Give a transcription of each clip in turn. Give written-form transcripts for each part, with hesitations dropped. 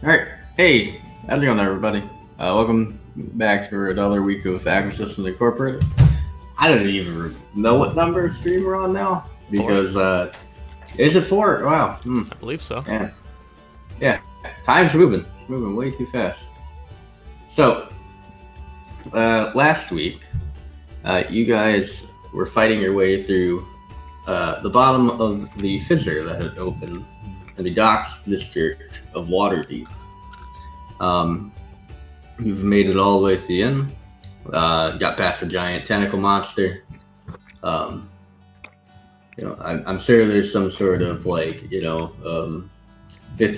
Alright, hey, how's it going everybody? Welcome back for another week of Agrisystems Incorporated. I don't even know what number of stream we're on now, because, is it 4? Wow. I believe so. Yeah, time's moving. It's moving way too fast. So, last week, you guys were fighting your way through the bottom of the fissure that had opened in the docks district of Waterdeep. You've made it all the way to the end. Got past a giant tentacle monster. I'm sure there's some sort of 50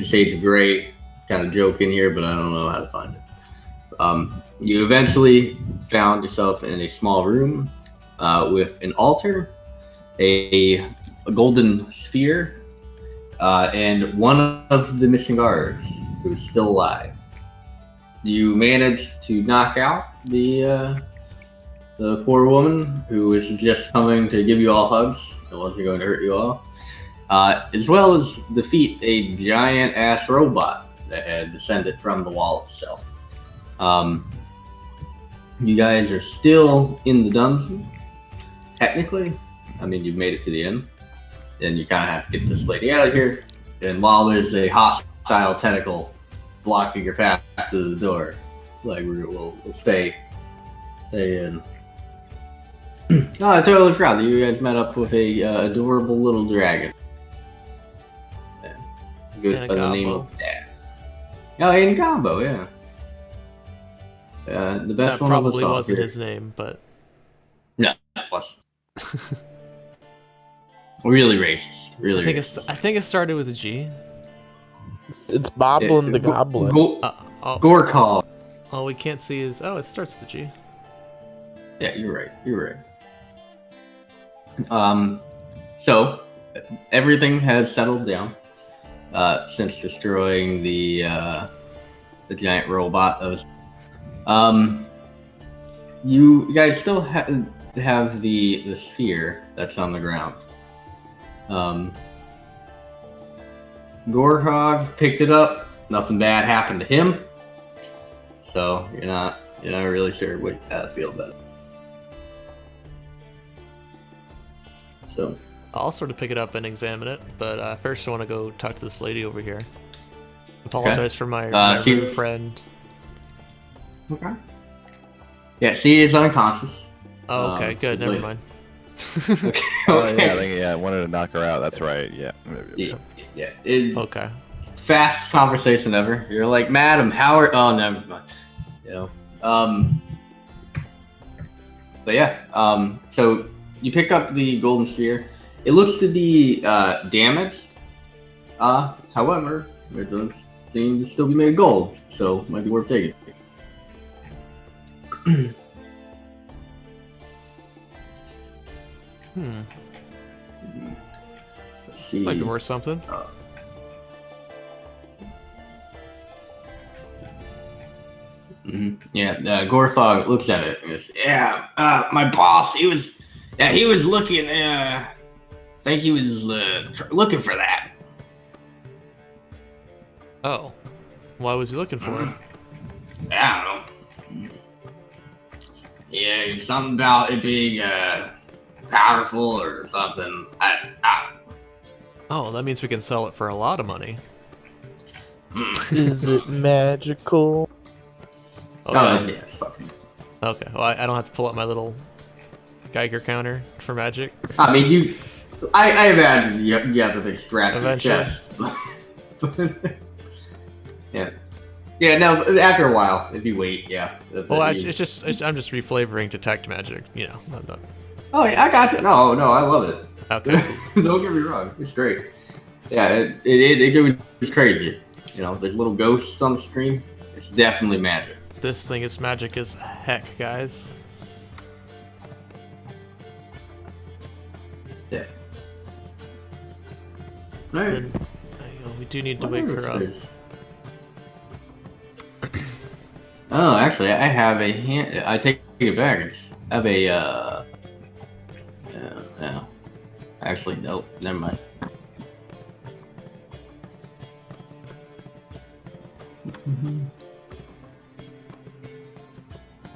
Shades of Grey kind of joke in here, but I don't know how to find it. You eventually found yourself in a small room with an altar, a golden sphere, and one of the missing guards who is still alive. You managed to knock out the poor woman who was just coming to give you all hugs and wasn't going to hurt you all, as well as defeat a giant-ass robot that had descended from the wall itself. You guys are still in the dungeon, technically. I mean, you've made it to the end, and you kind of have to get this lady out of here. And while there's a hostile tentacle blocking your path to the door, we'll stay in. Oh, I totally forgot that you guys met up with a adorable little dragon. Yeah. It goes by the name of Dad. Oh, Aiden Combo, yeah. The best that one probably of us wasn't here. his name, but No, it wasn't. Really racist. Really. I think it started with a G. It's Boblin the Goblin. Gorkov. Oh, we can't see his. Oh, it starts with a G. Yeah, you're right. So everything has settled down since destroying the giant robot. You guys still have the sphere that's on the ground. Gorkov picked it up. Nothing bad happened to him. So you're not really sure what how to feel about it. So I'll sort of pick it up and examine it, but first I want to go talk to this lady over here. Apologize for my rude friend. Okay. Yeah, she is unconscious. Oh, okay, good. Never mind. Okay. I wanted to knock her out. That's right. Yeah. Yeah. Okay. Fastest conversation ever. You're like, Madam Howard. Oh, never mind. But yeah. So you pick up the golden sphere. It looks to be damaged. However, it does seem to still be made of gold, so it might be worth taking. Let's see. Might be worth something. Yeah, Gorthog looks at it and goes, "Yeah, my boss, he was looking, I think he was looking for that." Oh, why was he looking for it? I don't know. Yeah, something about it being powerful or something. Oh, that means we can sell it for a lot of money. Is it magical? Okay. Oh, yeah, it's fucking. Okay, well, I don't have to pull up my little Geiger counter for magic. I mean, I imagine you have to like scratch your Eventually. chest. Yeah. Yeah, no, after a while, if you wait, yeah. Well, I'm just reflavoring detect magic. You know, I'm not. Oh, yeah, I got you. No, I love it. Okay. Don't get me wrong, it's great. Yeah, it goes crazy. There's little ghosts on the screen. It's definitely magic. This thing is magic as heck, guys. Yeah. All right. Then, we do need to wake her up. Oh, actually, I have a hand. I take it back. I have a. No. Actually, nope. Never mind.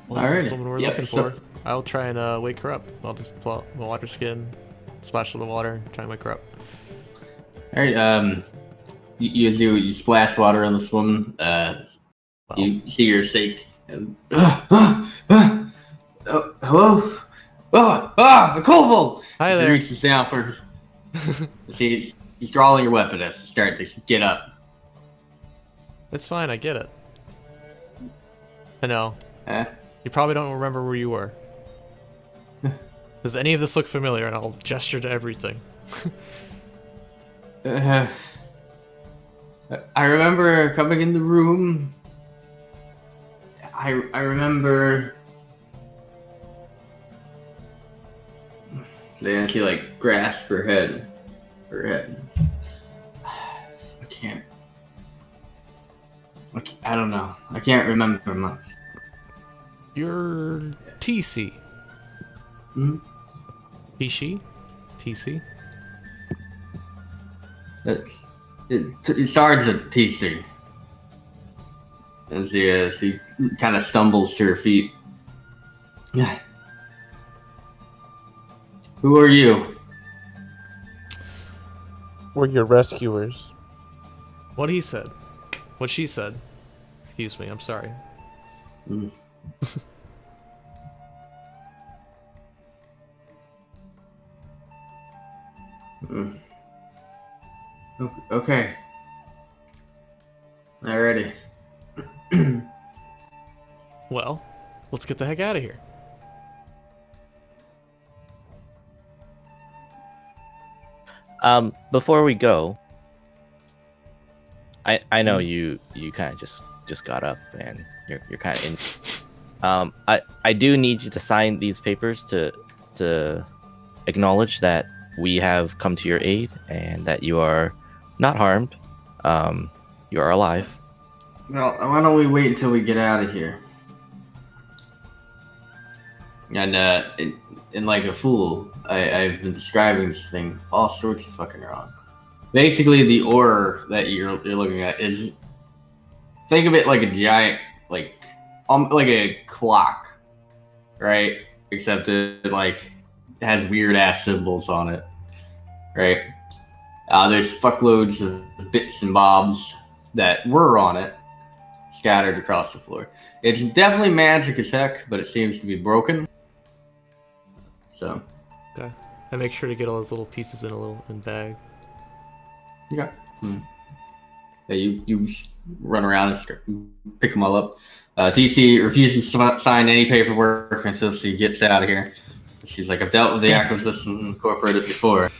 Well, this Alrighty. is the woman we're Yep, looking so- for. I'll try and wake her up. I'll just pull out my water skin, splash in the water, try and wake her up. All right. You splash water on this woman. You see her sake. And, oh, hello. A kobold. Hi She there. reaches down for her. She's drawing your weapon as you start to get up. It's fine, I get it. I know. Eh? You probably don't remember where you were. Does any of this look familiar? And I'll gesture to everything. I remember coming in the room. I remember. Then she like grasped her head. I can't. I don't know. I can't remember much. You're TC. Hmm? Tishi? TC? It's Sergeant TC. And she kind of stumbles to her feet. Who are you? We're your rescuers. What he said. What she said. Excuse me, I'm sorry. Mm. Okay. Alrighty. Well, let's get the heck out of here. Before we go, I know you kind of just got up and you're kind of in. I do need you to sign these papers to acknowledge that we have come to your aid and that you are not harmed. You are alive. Well, why don't we wait until we get out of here? And like a fool, I've been describing this thing all sorts of fucking wrong. Basically, the ore that you're looking at is, think of it like a giant, like a clock, right? Except it like has weird ass symbols on it, right? There's fuckloads of bits and bobs that were on it, scattered across the floor. It's definitely magic as heck, but it seems to be broken. So. Okay. I make sure to get all those little pieces in a little bag. Okay. Yeah, you run around and pick them all up. TC refuses to sign any paperwork until she gets out of here. She's like, I've dealt with the Acquisition Incorporated before.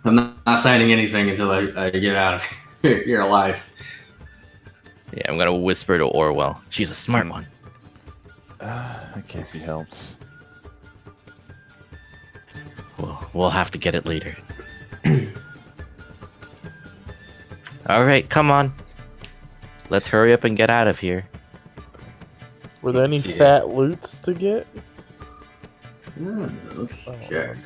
I'm not signing anything until I get out of here. You're alive. Yeah, I'm gonna whisper to Orwell. She's a smart one. That can't be helped. We'll have to get it later. All right, come on. Let's hurry up and get out of here. Were there any fat loots to get? Let's I don't check.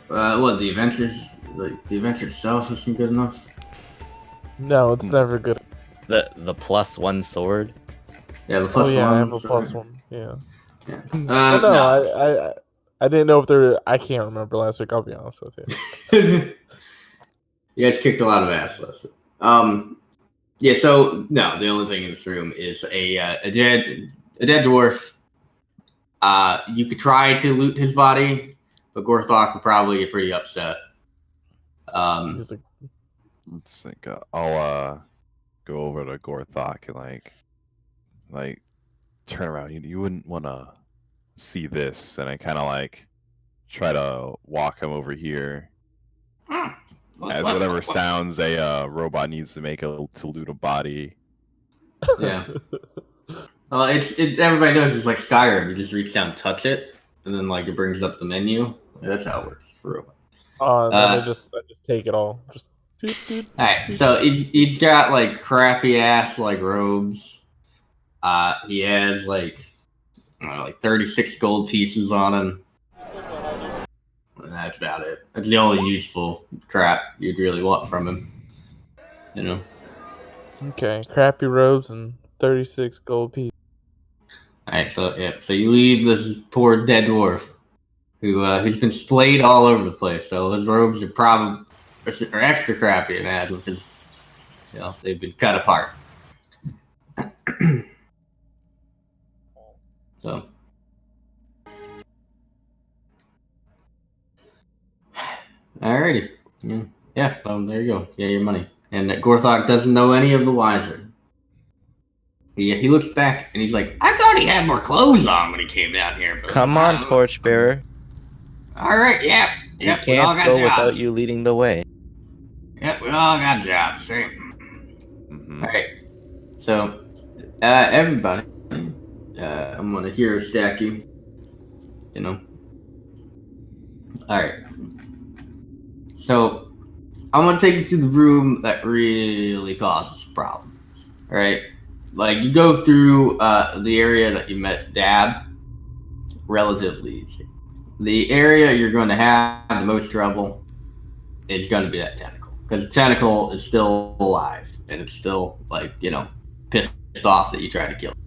remember. What, the adventures? Like, the adventure itself isn't good enough? No, it's never good. The +1 sword. Yeah, the plus Oh yeah, I one. have a +1. Yeah. Yeah. Oh, no, I didn't know if there. I can't remember last week. I'll be honest with you. You guys kicked a lot of ass last week. Yeah. So no, the only thing in this room is a dead dwarf. You could try to loot his body, but Gorthok would probably get pretty upset. He's like, Let's think. I'll go over to Gorthok and like turn around. You wouldn't want to see this, and I kind of like try to walk him over here. As whatever sounds a robot needs to make to loot a body. Yeah. Well, everybody knows it's like Skyrim. You just reach down, and touch it, and then like it brings up the menu. That's how it works for real. then I just take it all. Just. All right, so he's got like crappy ass like robes. He has like 36 gold pieces on him. And that's about it. That's the only useful crap you'd really want from him. You know. Okay, crappy robes and 36 gold pieces. All right, so yeah, so you leave this poor dead dwarf who's been splayed all over the place. So his robes are extra crappy, I imagine, because they've been cut apart. So, alrighty, yeah. There you go. Yeah, your money. And Gorthok doesn't know any of the wiser. He looks back and he's like, I thought he had more clothes on when he came down here. But Come on, Torchbearer. All right, yeah. We can't go without you leading the way. Yep, we all got jobs, right? Mm-hmm. All right. So, everybody, I'm gonna hero stack you. All right. So, I'm gonna take you to the room that really causes problems. All right. Like you go through the area that you met Dad relatively easy. The area you're going to have the most trouble is going to be that tentacle, because the tentacle is still alive and it's still pissed off that you try to kill it.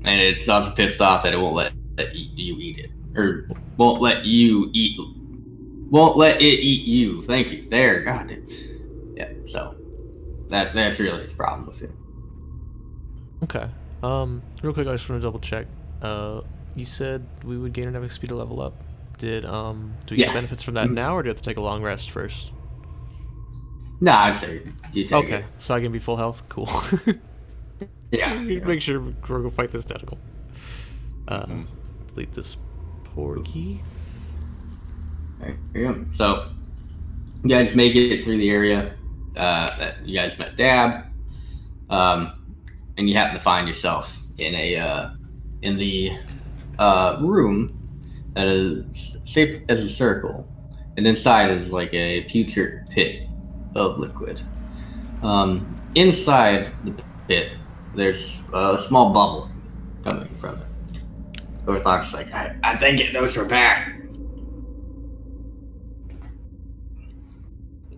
And it's also pissed off that it won't let you eat it, or won't let it eat you. Thank you. There, got it. Yeah. So that's really its problem with it. Okay. Real quick, I just want to double check. You said we would gain enough XP to level up. Do we get the benefits from that now, or do you have to take a long rest first? No, I say you take it. Okay, so I can be full health. Cool. Yeah. Make sure we're gonna fight this tentacle. Delete this porky. There you go. So you guys make it through the area that you guys met Dab, and you happen to find yourself in the room that is shaped as a circle, and inside is like a putrid pit of liquid. Inside the pit, there's a small bubble coming from it. Orthox like, I think it knows we're back.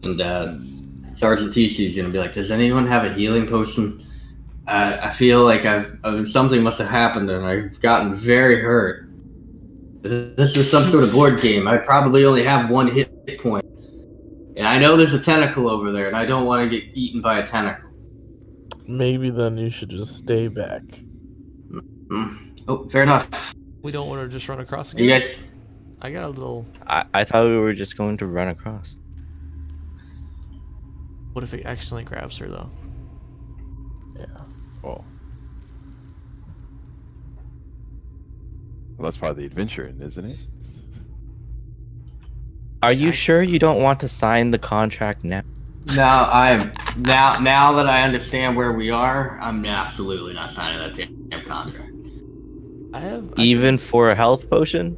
And Sergeant TC's gonna be like, does anyone have a healing potion? I feel like something must have happened and I've gotten very hurt. If this is some sort of board game, I probably only have one hit point. And I know there's a tentacle over there, and I don't want to get eaten by a tentacle. Maybe then you should just stay back. Oh, fair enough. We don't want to just run across again. You guys... I got a little... I thought we were just going to run across. What if it accidentally grabs her, though? Yeah. Well, that's part of the adventure, isn't it? Are you sure you don't want to sign the contract now? No, now that I understand where we are, I'm absolutely not signing that damn contract. Even for a health potion?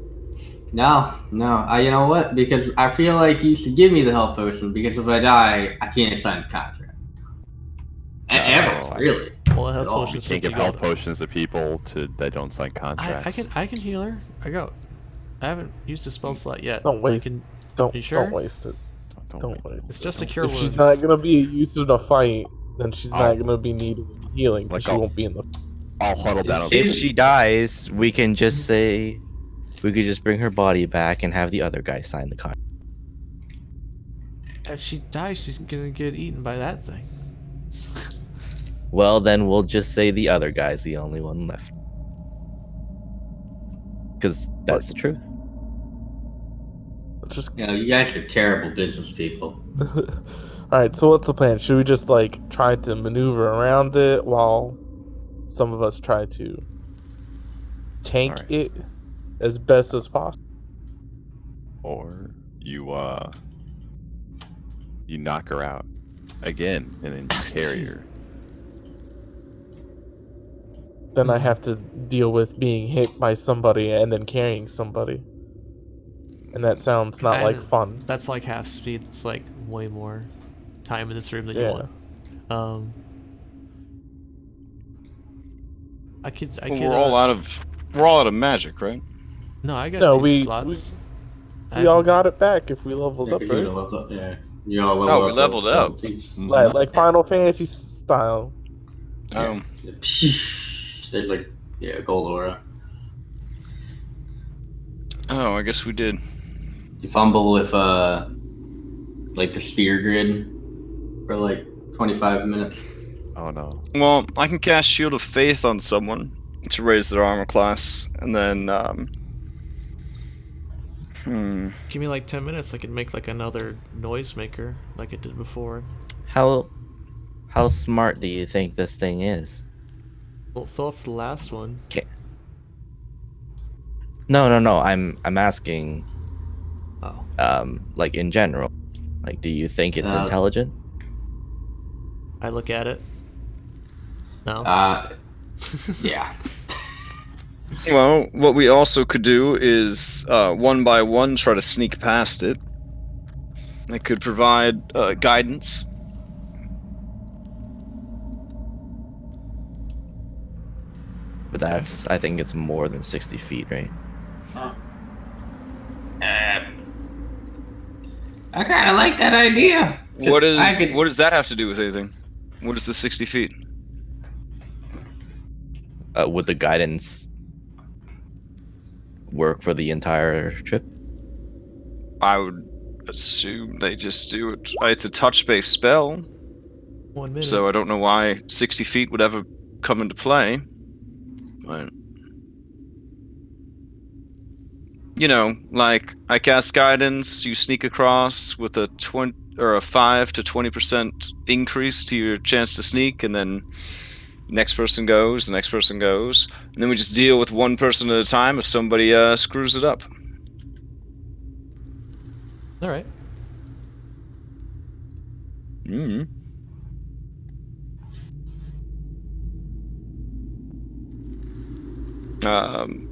No. You know what? Because I feel like you should give me the health potion, because if I die, I can't sign the contract. Ever, really. Well, health potions You can't give health potions to people that don't sign contracts. I can heal her. I haven't used a spell slot yet. Don't waste. Don't waste it. Don't waste it. It's just a cure If wounds. she's not gonna be used in a fight, then she's not gonna be needing healing, because she won't be in the. I'll huddle down. If she dies, we can just say we could just bring her body back and have the other guy sign the contract. If she dies, she's gonna get eaten by that thing. Well, then we'll just say the other guy's the only one left. Because that's the truth. Just... you guys are terrible business people. Alright, so what's the plan? Should we just try to maneuver around it while some of us try to tank it as best as possible? Or you knock her out again and then you carry her. Then I have to deal with being hit by somebody and then carrying somebody. And that sounds not like fun. That's like half speed. It's like way more time in this room than you want. We're all out of magic, right? No, I got two slots. We all got it back if we leveled up, right? Yeah. You all leveled Oh, we up. leveled up. Like Final Fantasy style. Oh, There's like gold aura. oh, I guess we did. You fumble with like the spear grid for like 25 minutes. Oh no. Well, I can cast Shield of Faith on someone to raise their armor class, and then Give me like 10 minutes. I can make like another noisemaker like it did before. How smart do you think this thing is? Well, fill up the last one. Okay. No. I'm asking. Oh. Like in general, like, do you think it's intelligent? I look at it. No. Yeah. well, what we also could do is one by one try to sneak past it. It could provide guidance. But that's, I think it's more than 60 feet, right? I kind of like that idea. What does that have to do with anything? What is the 60 feet? Would the guidance work for the entire trip? I would assume they just do it. It's a touch-based spell, 1 minute. so I don't know why 60 feet would ever come into play. But, you know, like I cast guidance, you sneak across with a 20 or a 5 to 20% increase to your chance to sneak, and then next person goes, the next person goes, and then we just deal with one person at a time if somebody screws it up. All right.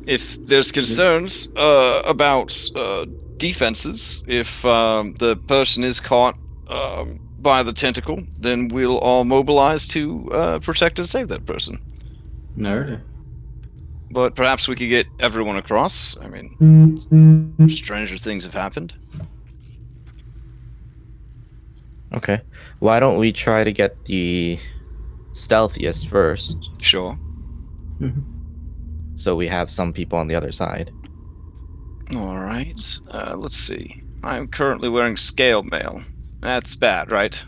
If there's concerns about defenses, if the person is caught by the tentacle, then we'll all mobilize to protect and save that person. Nerd. But perhaps we could get everyone across. I mean, stranger things have happened. Okay. Why don't we try to get the stealthiest first, Sure. so we have some people on the other side? All right. Let's see. I'm currently wearing scale mail. That's bad, right?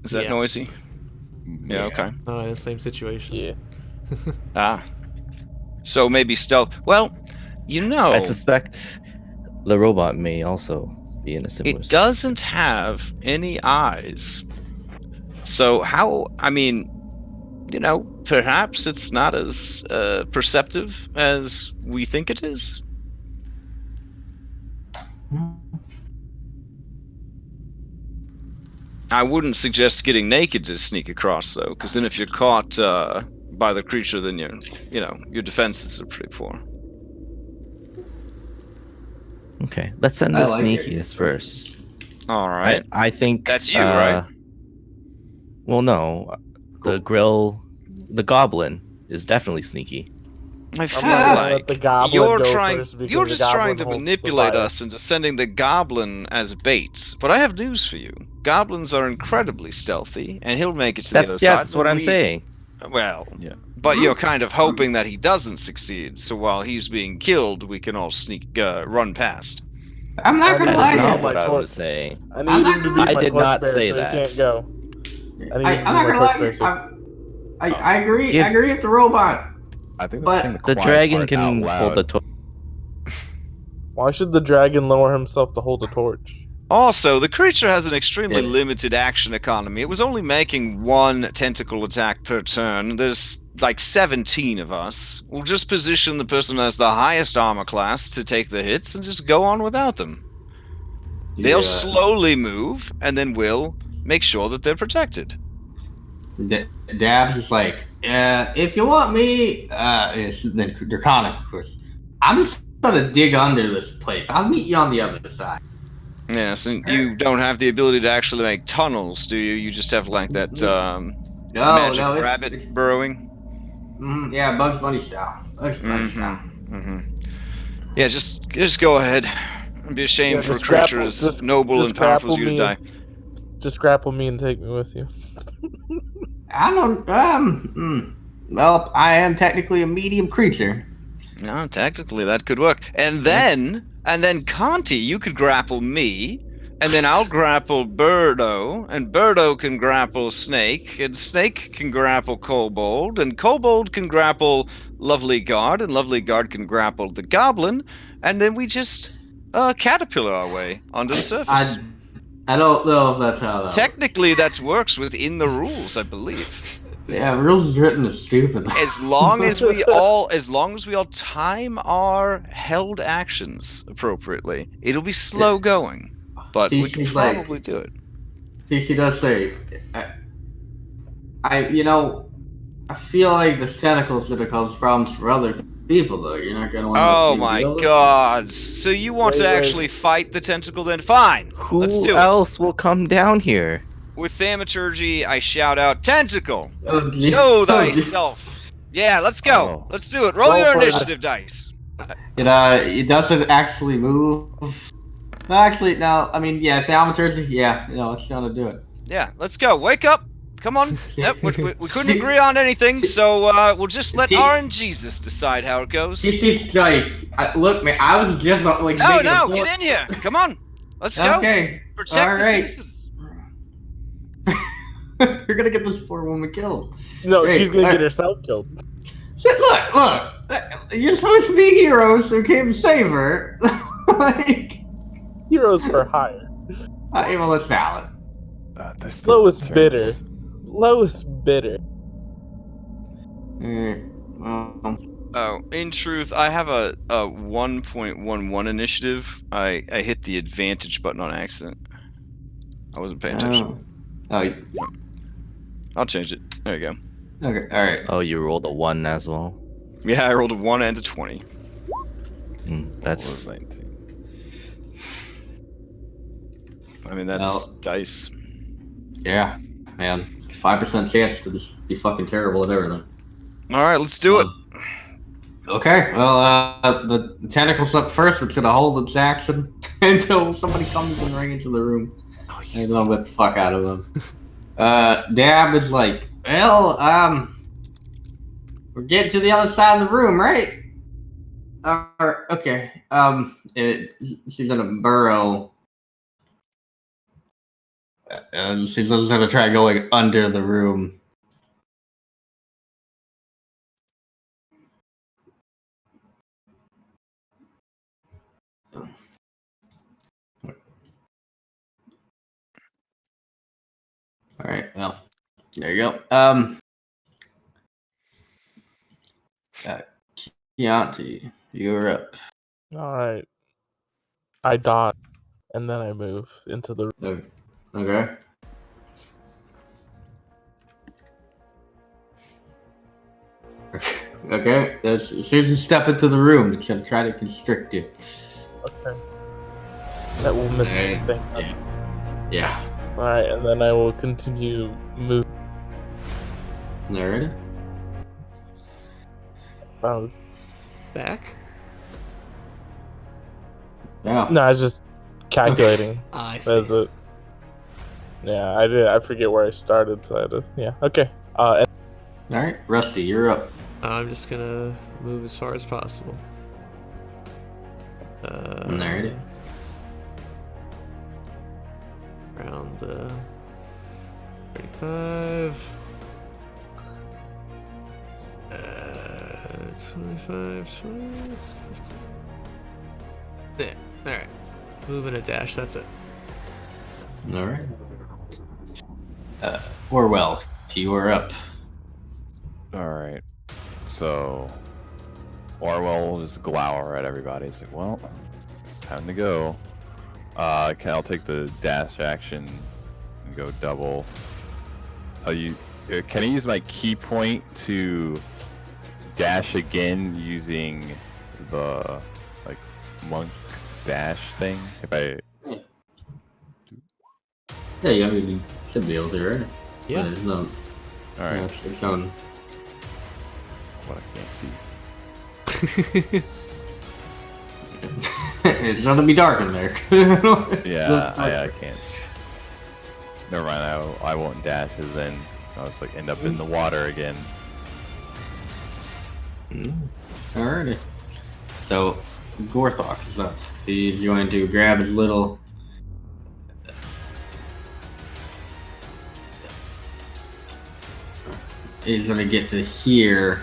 Is that Yeah. noisy? Yeah, okay. Oh, the same situation. Yeah. Ah. So maybe stealth. Well, you know, I suspect the robot may also be in a similar it doesn't have any eyes. So how, I mean, you know, perhaps it's not as perceptive as we think it is. I wouldn't suggest getting naked to sneak across, though, because then if you're caught by the creature, then you know, your defenses are pretty poor. Okay, let's send the I like it. sneakiest first. All right. I think That's you, right? Well, no, the goblin is definitely sneaky. I feel I'm not gonna let like the goblin you're go trying. first because You're the just goblin trying to holds the manipulate fire. us into sending the goblin as bait. But I have news for you. Goblins are incredibly stealthy, and he'll make it to the other side. That's what I'm saying. Well, Yeah. but you're kind of hoping that he doesn't succeed. So while he's being killed, we can all run past. I'm not gonna That's lie. That's not my what I torch. was saying. I need him to be I my did not torchbearer, say so that. he can't go. I need him to I'm be not my gonna lie. torchbearer. I agree. Give- I agree with the robot. I think But- that's saying The quiet dragon part can out hold the loud. torch. Why should the dragon lower himself to hold the torch? Also, the creature has an extremely Yeah. limited action economy. It was only making one tentacle attack per turn. There's like 17 of us. We'll just position the person as the highest armor class to take the hits and just go on without them. They'll Yeah. slowly move, and then we'll make sure that they're protected. Dabs is like, if you want me, it's the Draconic, of course. I'm just gonna dig under this place. I'll meet you on the other side. Yes, and you don't have the ability to actually make tunnels, do you? You just have like that magic rabbit it's burrowing. yeah, Bugs Bunny style. Bugs Bunny style. Yeah, just go ahead. It'd be a shame Yeah, for a just creature grapple- as just- noble just and powerful as you grapple to die. Just grapple me and take me with you. I don't. Well, I am technically a medium creature. No, technically that could work. And then Conti, you could grapple me, and then I'll grapple Birdo, and Birdo can grapple Snake, and Snake can grapple Kobold, and Kobold can grapple Lovely Guard, and Lovely Guard can grapple the Goblin, and then we just caterpillar our way onto the surface. I don't know if that's how that Technically, that works within the rules, I believe. Yeah, rules is written is stupid. As long as we all time our held actions appropriately, it'll be slow going, but we can probably do it. See, she does say, I feel like the tentacles should have caused problems for other people, though. You're not gonna want to. Oh my god! So you want to actually fight the tentacle? Then fine. Let's do Who else will come down here? With thaumaturgy, I shout out, "Tentacle, Oh, show thyself!" Yeah, let's go. Let's do it. Roll your initiative dice. It doesn't actually move. No, actually, no. I mean, yeah, thaumaturgy. Yeah, it's gonna do it. Yeah, let's go. Wake up. Come on. Yep, we couldn't agree on anything, so we'll just let RNGesus decide how it goes. She's like, look, man, I was just like. No, get in here. Come on. Let's go. Okay. Protect the citizens. You're gonna get this poor woman killed. No, she's gonna get herself killed. Look! You're supposed to be heroes who came to save her. Heroes for hire. Well, that's valid. Lowest bidder. Lowest bidder. Oh, in truth, I have a 1.11 initiative. I hit the advantage button on accident. I wasn't paying attention. I'll change it. There you go. Okay, alright. Oh, you rolled a 1 as well? Yeah, I rolled a 1 and a 20. That's... 19. I mean, that's dice. Yeah, man. 5% chance to just be fucking terrible at everything. Alright, let's do it. Okay, well, the tentacle's up first. It's gonna hold its action until somebody comes and range into the room. And I'll get the fuck out of them. Dab is like, well, we're getting to the other side of the room, right? Okay. She's gonna burrow. She's just gonna try going under the room. All right. Well, there you go. Chianti, you're up. All right. I dodge, and then I move into the room. Okay. Okay. She's a step into the room. It's gonna try to constrict you. Okay. That will miss anything. Yeah. All right, and then I will continue move. Alright. Back? Yeah. No, I was just calculating. I see. As it. Yeah, I did. I forget where I started, so I did. Yeah. Okay. All right, Rusty, you're up. I'm just gonna move as far as possible. Alrighty. Around 35. 25, 20. Yeah, alright. Move and a dash, that's it. Alright. Orwell, you are up. Alright. So, Orwell will just glower at everybody. He's like, well, it's time to go. I'll take the dash action and go double. Can I use my key point to dash again using the monk dash thing? Yeah, you should be able to, right? Yeah. There's no. Alright. Yeah, it's on. What I can't see. It's gonna be dark in there. Yeah, I can't. Never mind. I won't dash, because then I'll just like end up in the water again. Alrighty. So, Gorthok is up. He's going to grab his little. He's gonna get to here,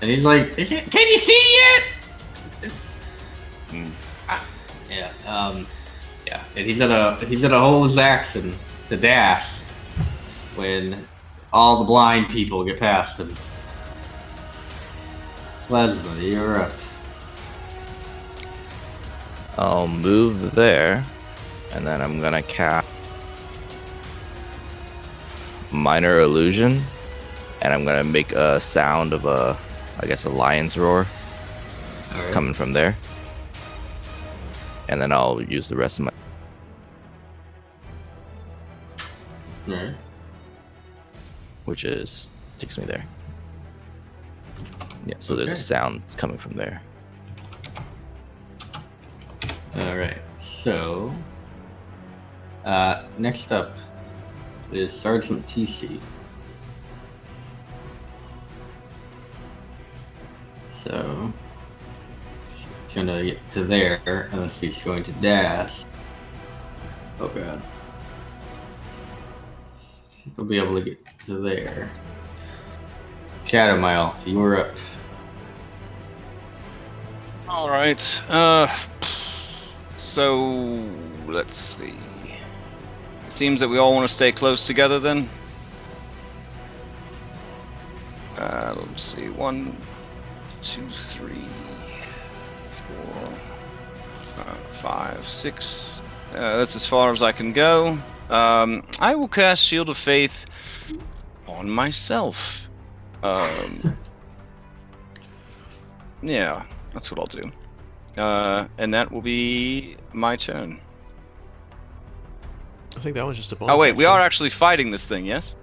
and he's like, "Can you see yet?" Yeah. Yeah. And he's gonna hold his action to dash when all the blind people get past him. Leslie, you're up. I'll move there, and then I'm gonna cast Minor Illusion, and I'm gonna make a sound of a lion's roar coming from there, and then I'll use the rest of my. Alright. Which takes me there. Yeah, so there's a sound coming from there. Alright, so next up is Sergeant TC. So she's gonna get to there, and then she's going to dash. Oh god. She'll be able to get to there. Shadow Mile, you were up. All right. So let's see. It seems that we all want to stay close together then. Let's see. 1, 2, 3, 4, 5, 6. That's as far as I can go. I will cast Shield of Faith on myself. Yeah, that's what I'll do. And that will be my turn. I think that was just a bonus. Oh wait, we action. are actually fighting this thing, yes?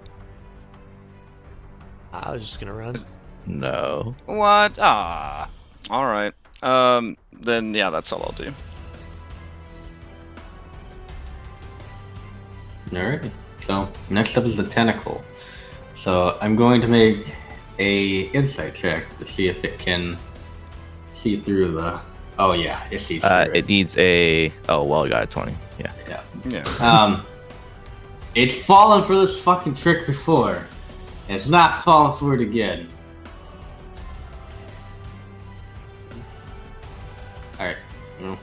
I was just gonna run. No. What? Ah. All right. Then yeah, that's all I'll do. Alright. So next up is the tentacle. So I'm going to make a insight check to see if it can see through the. Oh yeah, it sees through It needs a. Oh well, I got a 20. Yeah. Yeah. It's fallen for this fucking trick before. And it's not falling for it again. Alright. Well,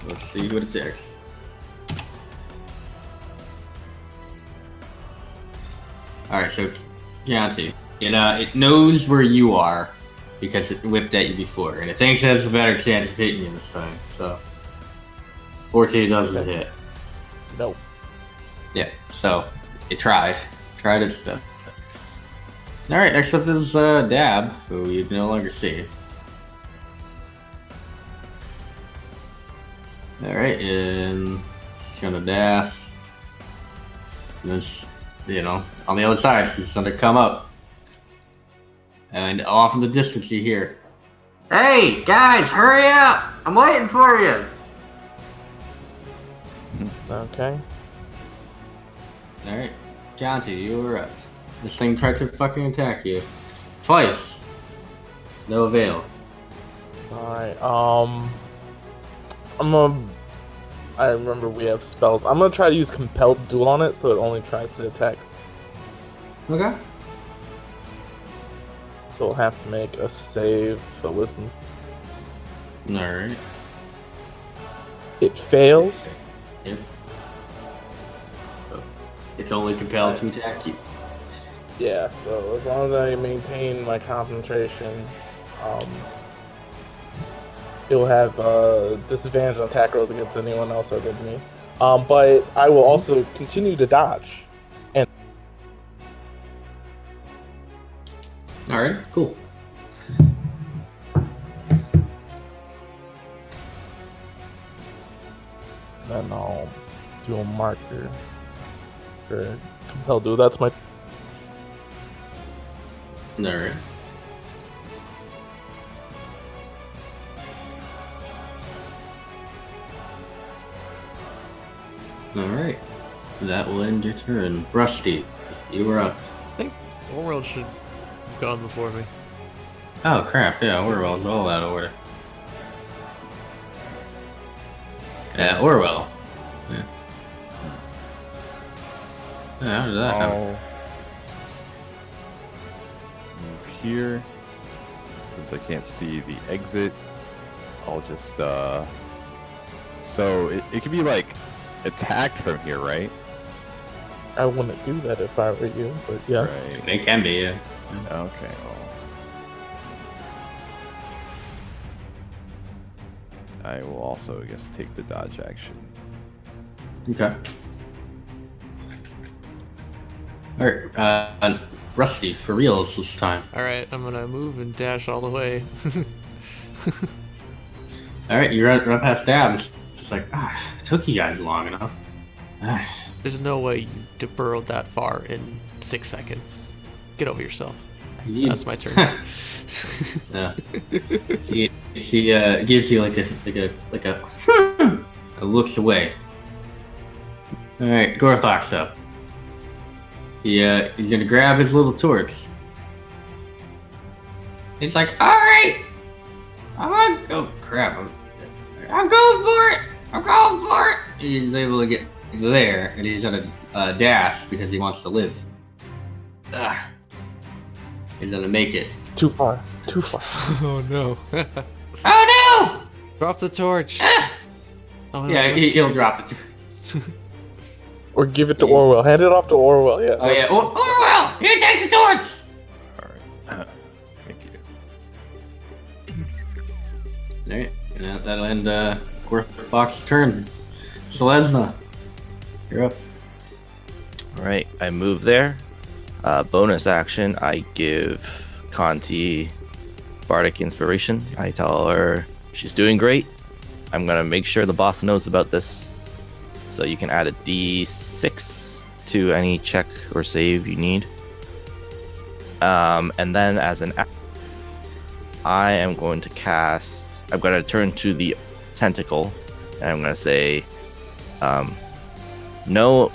let's see what it takes. Alright, so Chianti. It knows where you are because it whipped at you before, and it thinks it has a better chance of hitting you this time. So 14 doesn't hit. Nope. Yeah, so it tried its best. Alright, next up is Dab, who you no longer see. Alright, and she's gonna dash. And then on the other side, she's gonna come up. And off in the distance you hear, "Hey, guys, hurry up! I'm waiting for you!" Okay. Alright, Jonty, you were up. This thing tried to fucking attack you. Twice. No avail. Alright, I remember we have spells. I'm gonna try to use Compelled Duel on it so it only tries to attack. Okay. So we'll have to make a save for wisdom. Alright. It fails. Yep. It's only compelled to attack you. Yeah, so as long as I maintain my concentration, it will have disadvantage on attack rolls against anyone else other than me. But I will also continue to dodge. And Alright, cool. then I'll do a marker for Compelled Duel. That's my... Alright. Alright. that will end your turn. Rusty, you were up. I think Orwell should have gone before me. Oh crap! Yeah, Orwell's all out of order. Yeah, Orwell. Yeah. Yeah, how did that happen? I'll move here. Since I can't see the exit, I'll just so it could be like attacked from here, right? I wouldn't do that if I were you, but yes. Right. It can be, yeah. Okay. Well, I will also, I guess, take the dodge action. Okay. Alright, Rusty, for reals this time. Alright, I'm gonna move and dash all the way. Alright, you run past Dab. It's just like, it took you guys long enough. There's no way you burrowed that far in 6 seconds. Get over yourself. That's my turn. Yeah. She gives you like a looks away. Alright, Gorthok's up. He's gonna grab his little torch. He's like, alright! Oh crap, I'm going for it! I'm going for it! He's able to get there, and he's gonna dash because he wants to live. He's gonna make it. Too far. Too far. Oh no. Oh no! Drop the torch. Oh, Yeah, he'll drop it. Or give it to Orwell. Hand it off to Orwell. Yeah. Oh yeah, Orwell! You take the torch! Alright. Thank you. Alright, and that'll end Gorthok's turn. Selesna, you're up. Alright, I move there. Bonus action, I give Conti Bardic Inspiration. I tell her she's doing great. I'm gonna make sure the boss knows about this. So you can add a d6 to any check or save you need. And then as an I am going to cast, I'm going to turn to the tentacle, and I'm going to say, no,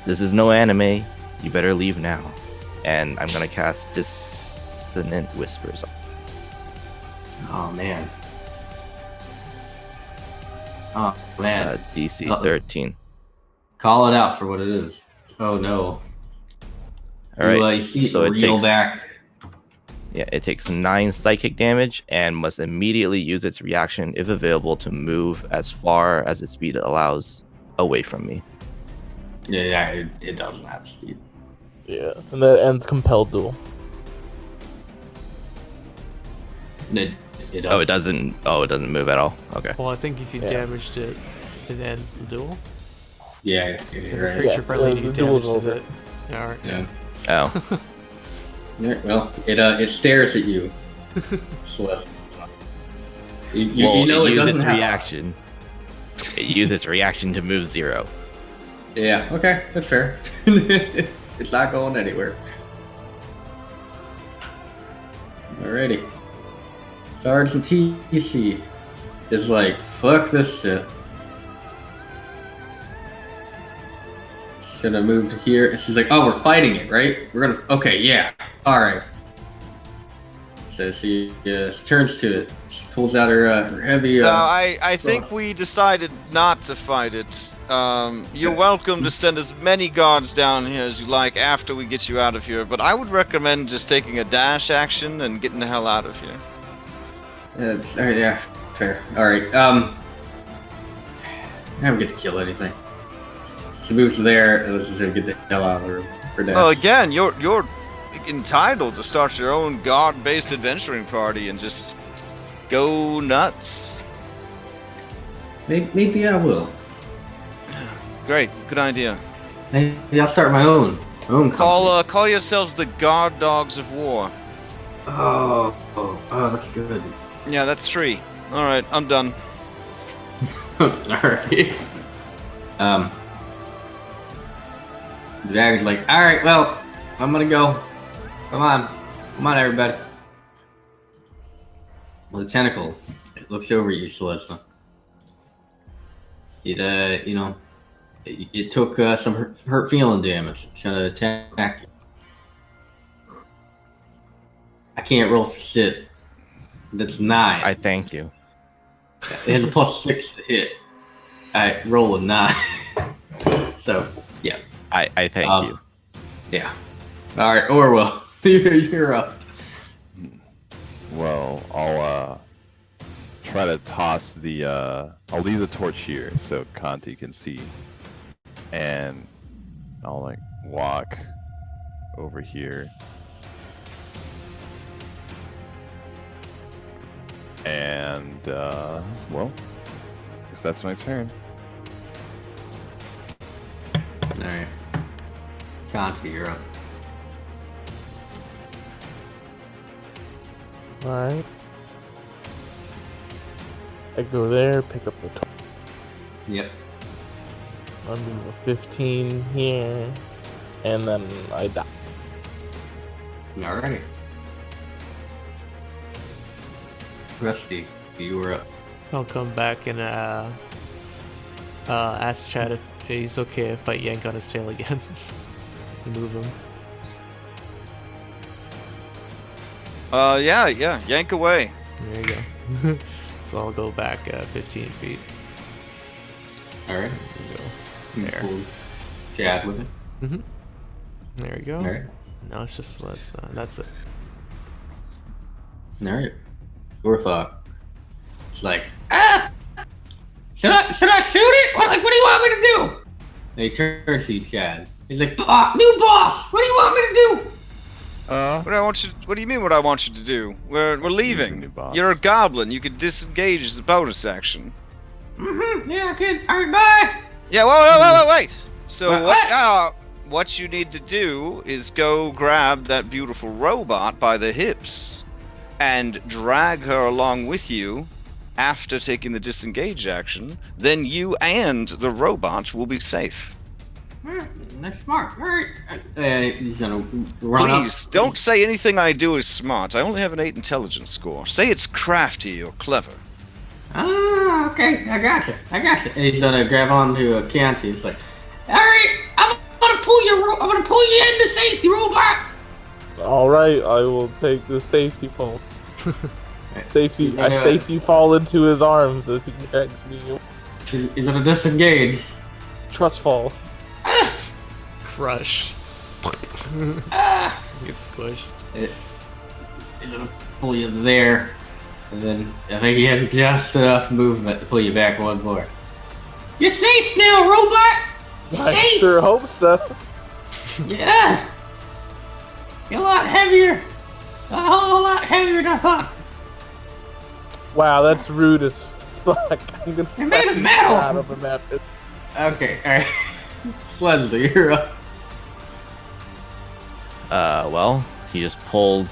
this is no anime, you better leave now. And I'm going to cast Dissonant Whispers. Oh man. Oh man. DC 13. Call it out for what it is. Oh no. Alright, You see so it it reel takes, back. yeah, it takes 9 psychic damage and must immediately use its reaction, if available, to move as far as its speed allows away from me. Yeah, it doesn't have speed. Yeah. And that ends compelled duel. It Oh, it doesn't. Oh, it doesn't move at all. Okay. Well, I think if you damaged it, it ends the duel. Yeah, If you're a right. creature friendly the you duel's damages over. it. Alright. Yeah. Oh. Yeah, well, it stares at you. Celeste. You know it it uses doesn't its have. reaction. It uses its reaction to move 0. Yeah, okay, that's fair. It's not going anywhere. Alrighty. Sergeant TC is like, fuck this shit. Should have moved here. She's like, oh, we're fighting it, right? We're gonna. Okay, yeah. Alright. So she turns to it. She pulls out her heavy. No, I think we decided not to fight it. You're welcome to send as many guards down here as you like after we get you out of here, but I would recommend just taking a dash action and getting the hell out of here. Yeah, fair. Alright, I don't get to kill anything. She moves there, and let's just get the hell out of her for dash. Well, again, you're entitled to start your own guard-based adventuring party and just go nuts. Maybe I will. Great, good idea. Maybe I'll start my own company. Call yourselves the Guard Dogs of War. Oh, that's good. Yeah, that's 3. All right, I'm done. Alright. The dragon's like, alright, well, I'm gonna go. Come on, everybody. Well, the tentacle, it looks over you, Celeste. It it took some hurt feeling damage. It's gonna attack you. I can't roll for shit. That's 9. I thank you. It has a +6 to hit. I roll a 9. So, yeah. I thank you. Yeah. All right, Orwell, you're up. Well, I'll try to toss the. I'll leave the torch here so Conti can see, and I'll like walk over here, and well, I guess that's my turn. All right. Conti, you're up. Alright. I go there, pick up the torch. Yep. I move a 15 here, and then I die. All right. Rusty, you were up. I'll come back and ask Chad if he's okay if I yank on his tail again. Move him. Yeah, yank away. There you go. So I'll go back 15 feet. All right. There you go. There. Pull Chad with it. Mm-hmm. There you go. All right. Now it's just less. That's it. All right. Gorthok. It's like, should I shoot it? What do you want me to do? And he turns to Chad. He's like, new boss. What do you want me to do? What do you mean? What I want you to do? We're He's the leaving. new boss. You're a goblin. You can disengage as a bonus action. Mm-hmm. Yeah, good. All right, bye. Yeah. Wait. So What? what you need to do is go grab that beautiful robot by the hips and drag her along with you. After taking the disengage action, then you and the robot will be safe. That's smart. All right. He's gonna run up. Please, don't say anything I do is smart. I only have an 8 intelligence score. Say it's crafty or clever. Ah, okay. I gotcha. And he's gonna grab onto Chianti. He's like, all right, I'm gonna pull you into safety, robot. Alright, I will take the safety pole. I safety fall into his arms as he drags me. He's gonna disengage. Trust fall. Crush. Get squished. He's gonna pull you there. And then I think he has just enough movement to pull you back one more. You're safe now, robot! You're I safe! sure hope so. Yeah! You're a lot heavier! A whole lot heavier than I thought! Wow, that's rude as fuck. I'm gonna You're made of slap the metal! shit out of him after. Okay, alright. Sledger, you're up. Well, he just pulled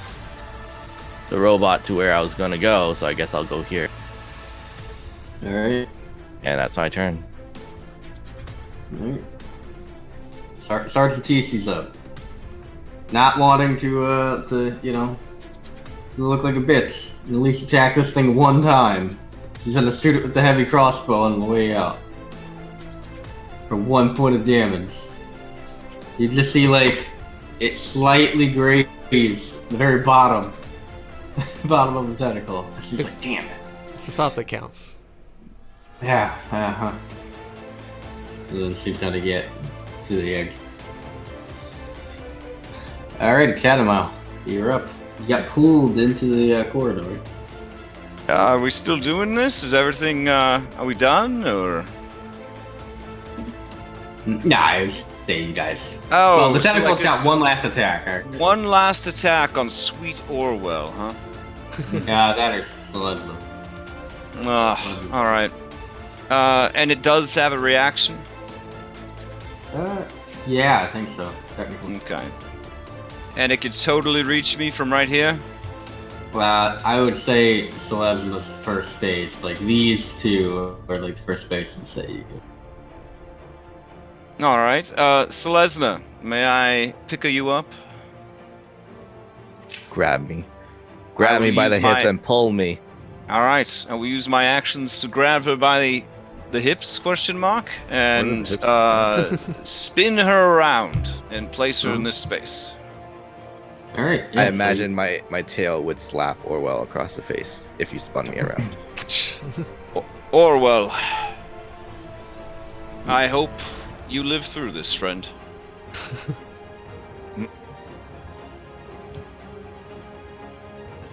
the robot to where I was gonna go, so I guess I'll go here. Alright. And that's my turn. Alright. Sergeant TC's up. Not wanting to look like a bitch. At least attack this thing one time. He's gonna shoot it with the heavy crossbow on the way out. For 1 point of damage. You just see, like, it slightly grazes the very bottom. Bottom of the tentacle. She's like, damn it. It's the thought that counts. Yeah, And then she's gonna get to the edge. Alright, Chatamile, you're up. You got pulled into the corridor. Are we still doing this? Is everything, are we done, or? Nah, I was saying, you guys. Oh, Well, the so tentacle's like got one last attack. Alright. one last attack on Sweet Orwell, huh? Yeah, that is Celestia. Alright. And it does have a reaction? Yeah, I think so, technically. Okay. And it could totally reach me from right here? Well, I would say Celestia's first space. Like, these two are like the first spaces that you can. Alright, Selesna, may I pick you up? Grab me. I Grab will me by the use hips my- and pull me. Alright, I will use my actions to grab her by the hips question mark and hips? spin her around and place her in this space. All right. I yeah, imagine my tail would slap Orwell across the face if you spun me around. Orwell, I hope you live through this, friend.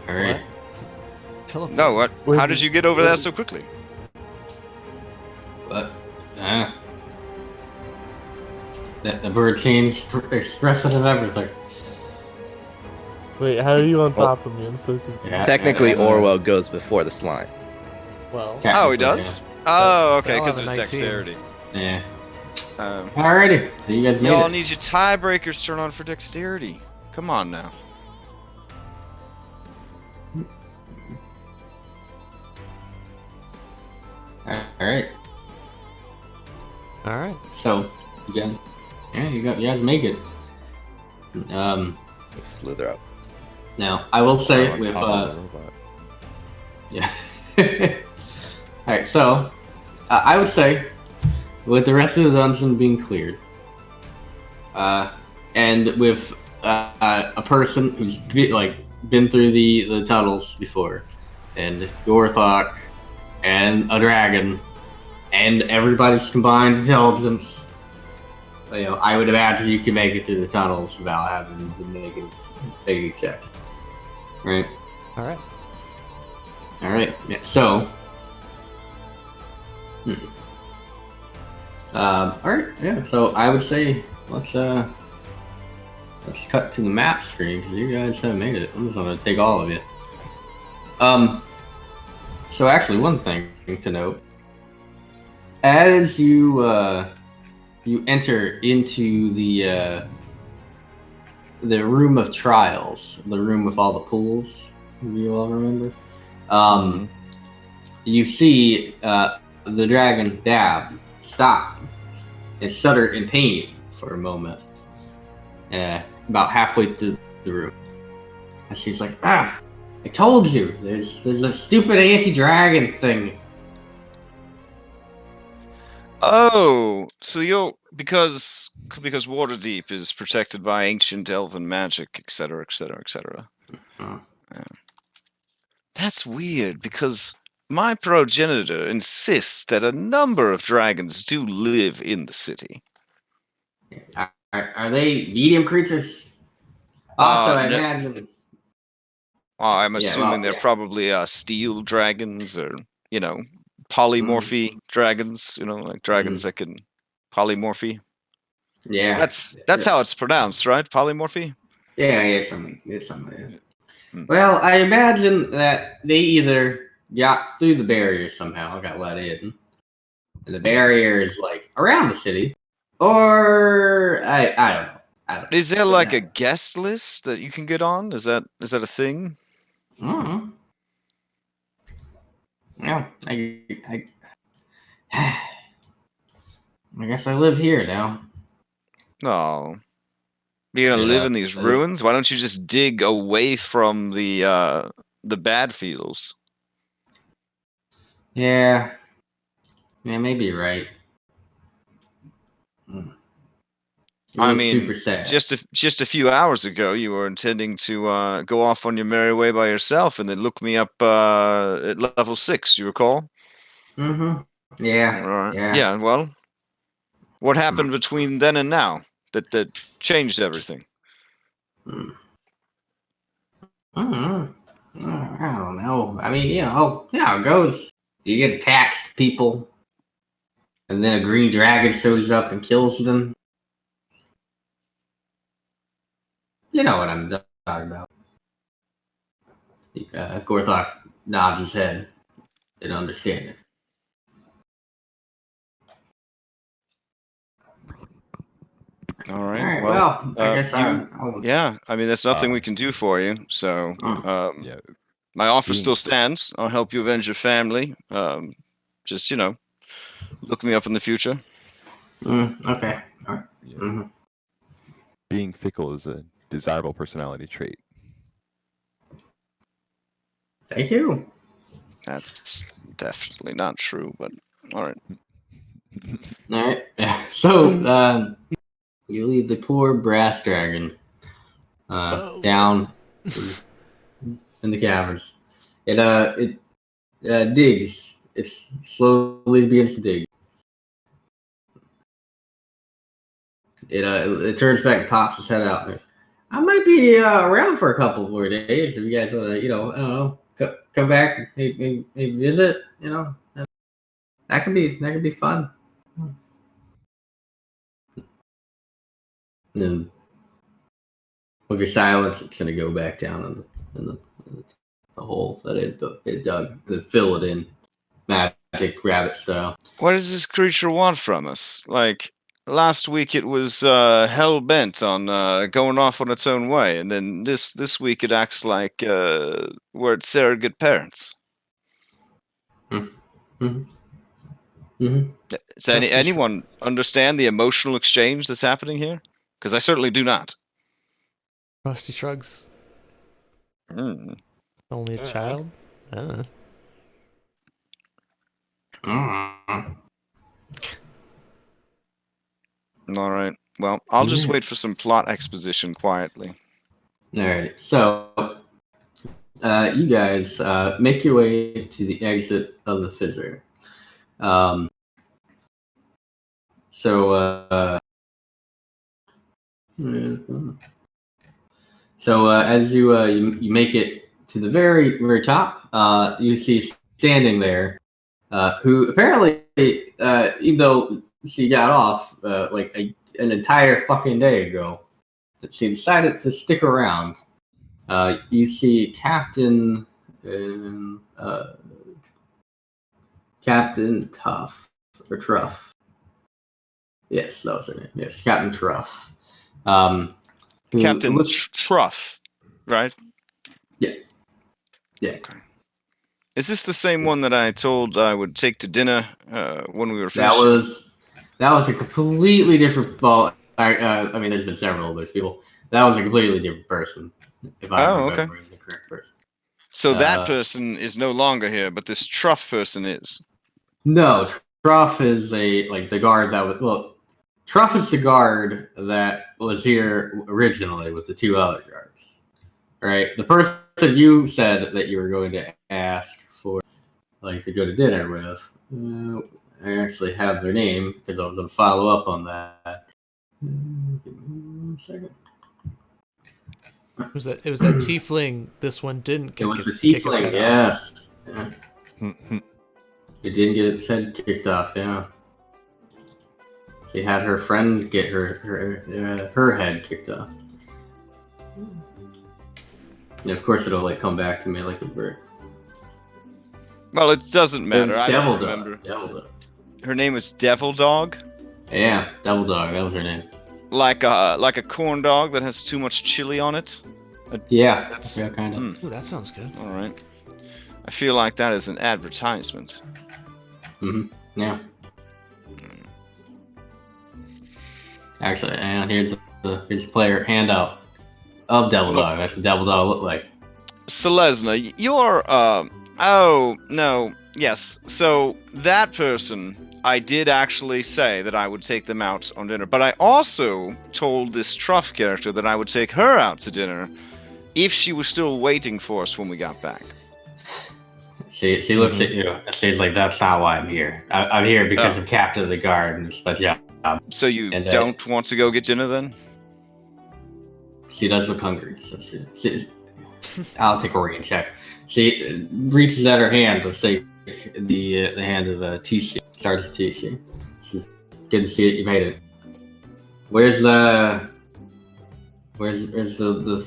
All right. Telephone. No, what? Where How did- did you get over where there did- so quickly? But the bird changed expressive of everything. Wait, how are you on Well- top of me? I'm so confused. Yeah, Technically, and, Orwell goes before the slime. Well, Oh, he technically, does? Oh, They okay, all because have of a his 19. dexterity. Yeah. Um, Alrighty. So you guys made y'all it. need your tiebreakers turned on for dexterity. Come on now. All right. all right. So you guys make it. Slither up. Now I will say On with top of the robot. yeah. All right. So I would say with the rest of the dungeon being cleared, and with a person who's been through the tunnels before, and Gorthok, and a dragon, and everybody's combined intelligence, I would imagine you can make it through the tunnels without having to make checks. Right? All right. Alright, yeah, so... alright, yeah, so I would say let's cut to the map screen, because you guys have made it. I'm just gonna take all of you. So actually, one thing to note. As you enter into the room of trials, the room with all the pools, you all remember? You see the dragon Dab stop and shudder in pain for a moment, about halfway through the room. And she's like, I told you, there's a stupid anti-dragon thing. Oh, so you're because Waterdeep is protected by ancient elven magic, etc., etc., etc. Oh. That's weird because my progenitor insists that a number of dragons do live in the city. Are they medium creatures? Also, I no- imagine... I'm Yeah, assuming well, they're yeah. probably steel dragons or polymorphy dragons. Like dragons that can polymorphy. Yeah. That's how it's pronounced, right? Polymorphy. Yeah, it's something like that. Mm. Well, I imagine that they either got through the barrier somehow, got let in, and the barrier is around the city, or I don't know. Is there a guest list that you can get on? Is that a thing? Mm-hmm. Well, I guess I live here now. No. You're gonna live Yeah, in these I just- ruins? Why don't you just dig away from the bad fields? Yeah, maybe you're right. I Really mean, super sad. just a few hours ago, you were intending to go off on your merry way by yourself, and then look me up at level 6. You recall? Mm-hmm. Yeah. All right. Yeah. Yeah. Well, what happened between then and now that changed everything? I don't know. I mean, how it goes. You get attacked, people, and then a green dragon shows up and kills them. You know what I'm talking about. Gorthok nods his head. Didn't understand it. All right. All right. Well, I guess I'll... yeah. I mean, there's nothing we can do for you. So, Yeah. my offer Being- still stands. I'll help you avenge your family. Just look me up in the future. Okay. All right. Yeah. Mhm. Being fickle is a desirable personality trait. Thank you. That's definitely not true, but All right. All right. So you leave the poor brass dragon down in the caverns. It digs. It slowly begins to dig. It turns back and pops its head out. And goes, I might be around for a couple more days if you guys want to, I don't know, come back, maybe visit. That could be fun. And then with your silence, it's gonna go back down in the hole that it dug, and fill it in, magic rabbit style. What does this creature want from us? Like, last week it was hell bent on going off on its own way, and then this week it acts like we're its surrogate parents. Mm-hmm. Does anyone understand the emotional exchange that's happening here? Because I certainly do not. Rusty shrugs. Mm. Only a child? All right. Well, I'll just wait for some plot exposition quietly. All right. So, you guys make your way to the exit of the fizzer. So as you make it to the very very top, you see standing there, who apparently, even though she got off like an entire fucking day ago, she decided to stick around. You see Captain Tough or Truff. Yes, that was her name. Yes, Captain Truff. Captain Truff, right? Yeah. Okay. Is this the same one that I told I would take to dinner when we were finished? That was a completely different. Well, I mean, there's been several of those people. That was a completely different person. If I'm remembering the correct person. So that person is no longer here, but this Truff person is. No, Truff is the guard that was. Well, Truff is the guard that was here originally with the two other guards. Right, the person you said that you were going to ask for, to go to dinner with. I actually have their name because I was going to follow up on that. Give me 1 second. It was that tiefling. This one didn't kick It was its, the kick its tiefling, head yes. off. Yeah. It didn't get its head kicked off, yeah. She had her friend get her head kicked off. And of course it'll come back to me like a bird. Well, it doesn't matter. I don't remember. Devil Dog. Her name was Devil Dog? Yeah, Devil Dog, that was her name. Like a corn dog that has too much chili on it? Yeah, kind of. Ooh, that sounds good. Alright. I feel like that is an advertisement. Mm-hmm. Yeah. Actually, and here's the player handout of Devil Dog. That's what Devil Dog looked like. Selesna, you're oh no, yes. So that person, I did actually say that I would take them out on dinner, but I also told this Truff character that I would take her out to dinner if she was still waiting for us when we got back. She looks at you and she's like, "That's not why I'm here. I'm here because I'm captain of the guard and it's my job." So you don't want to go get dinner then? She does look hungry, so I'll take a ring check. She reaches out her hand to shake the hand of TC. Starts with TC. Good to see it. You made it. Where's the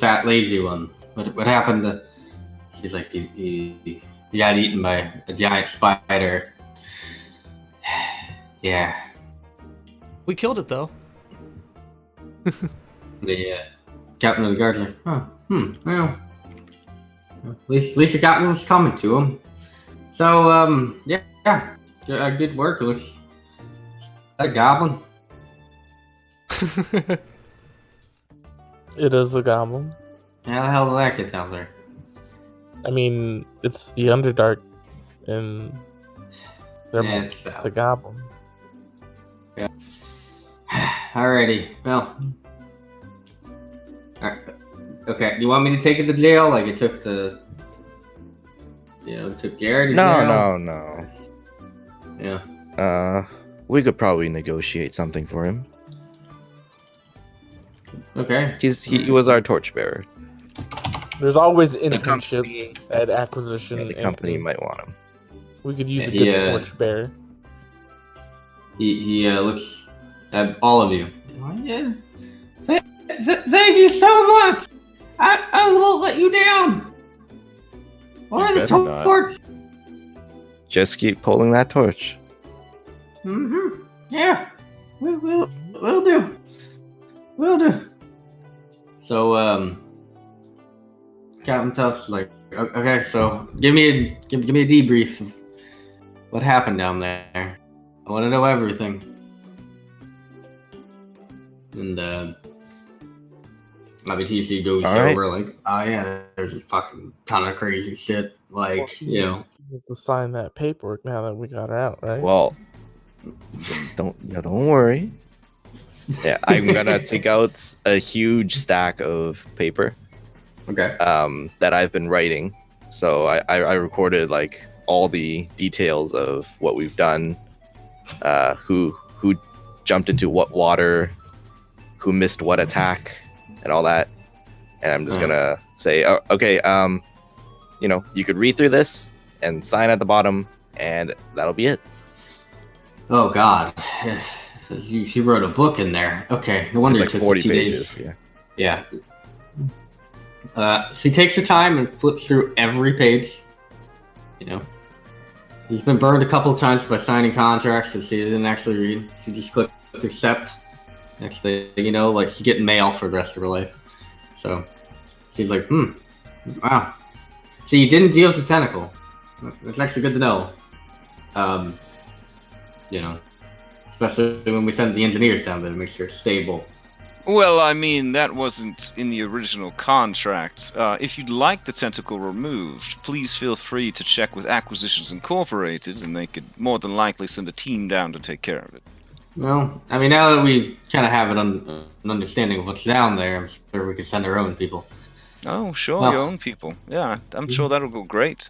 fat lazy one? What happened to? She's like, he got eaten by a giant spider. Yeah. We killed it though. The captain of the guard's like, well, at least the captain was coming to him. So, yeah, good work. It looks like a goblin. It is a goblin. How the hell did that get down there? I mean, it's the Underdark, and They're it's it's a goblin. Yeah. Alrighty. Well. Alright. Okay. You want me to take it to jail? Like it took the. Took Jared to jail? No. Yeah. We could probably negotiate something for him. Okay. He was our torchbearer. There's always company- internships at acquisition. The company Anthony. might want him. We could use a Yeah, good he, torchbearer. He looks at all of you. Yeah. Thank you so much. I won't let you down. What You are the better not. torch? Just keep pulling that torch. Mm-hmm. Yeah. We'll do. We'll do. So Captain Tuff's like, okay, so give me a debrief of what happened down there. I want to know everything. And TC goes All right. over like, oh yeah, there's a fucking ton of crazy shit. Like, She has to sign that paperwork now that we got her out, right? Well, don't worry. Yeah, I'm gonna take out a huge stack of paper. Okay. That I've been writing. So I recorded like all the details of what we've done, who jumped into what water, who missed what attack, and all that. And I'm just gonna say, oh, okay, you could read through this and sign at the bottom, and that'll be it. Oh God, she wrote a book in there. Okay, no wonder It's it like took 40 2 pages. days. Yeah. She takes her time and flips through every page. He's been burned a couple of times by signing contracts that she didn't actually read. She just clicked accept. Next thing you know, like she's getting mail for the rest of her life. So she's like, wow. See, you didn't deal with the tentacle. That's actually good to know. Especially when we send the engineers down there to make sure it's stable. Well, I mean, that wasn't in the original contract. If you'd like the tentacle removed, please feel free to check with Acquisitions Incorporated, and they could more than likely send a team down to take care of it. Well, I mean, now that we kind of have an understanding of what's down there, I'm sure we could send our own people. Oh, sure, Well- your own people. Yeah, I'm sure that'll go great.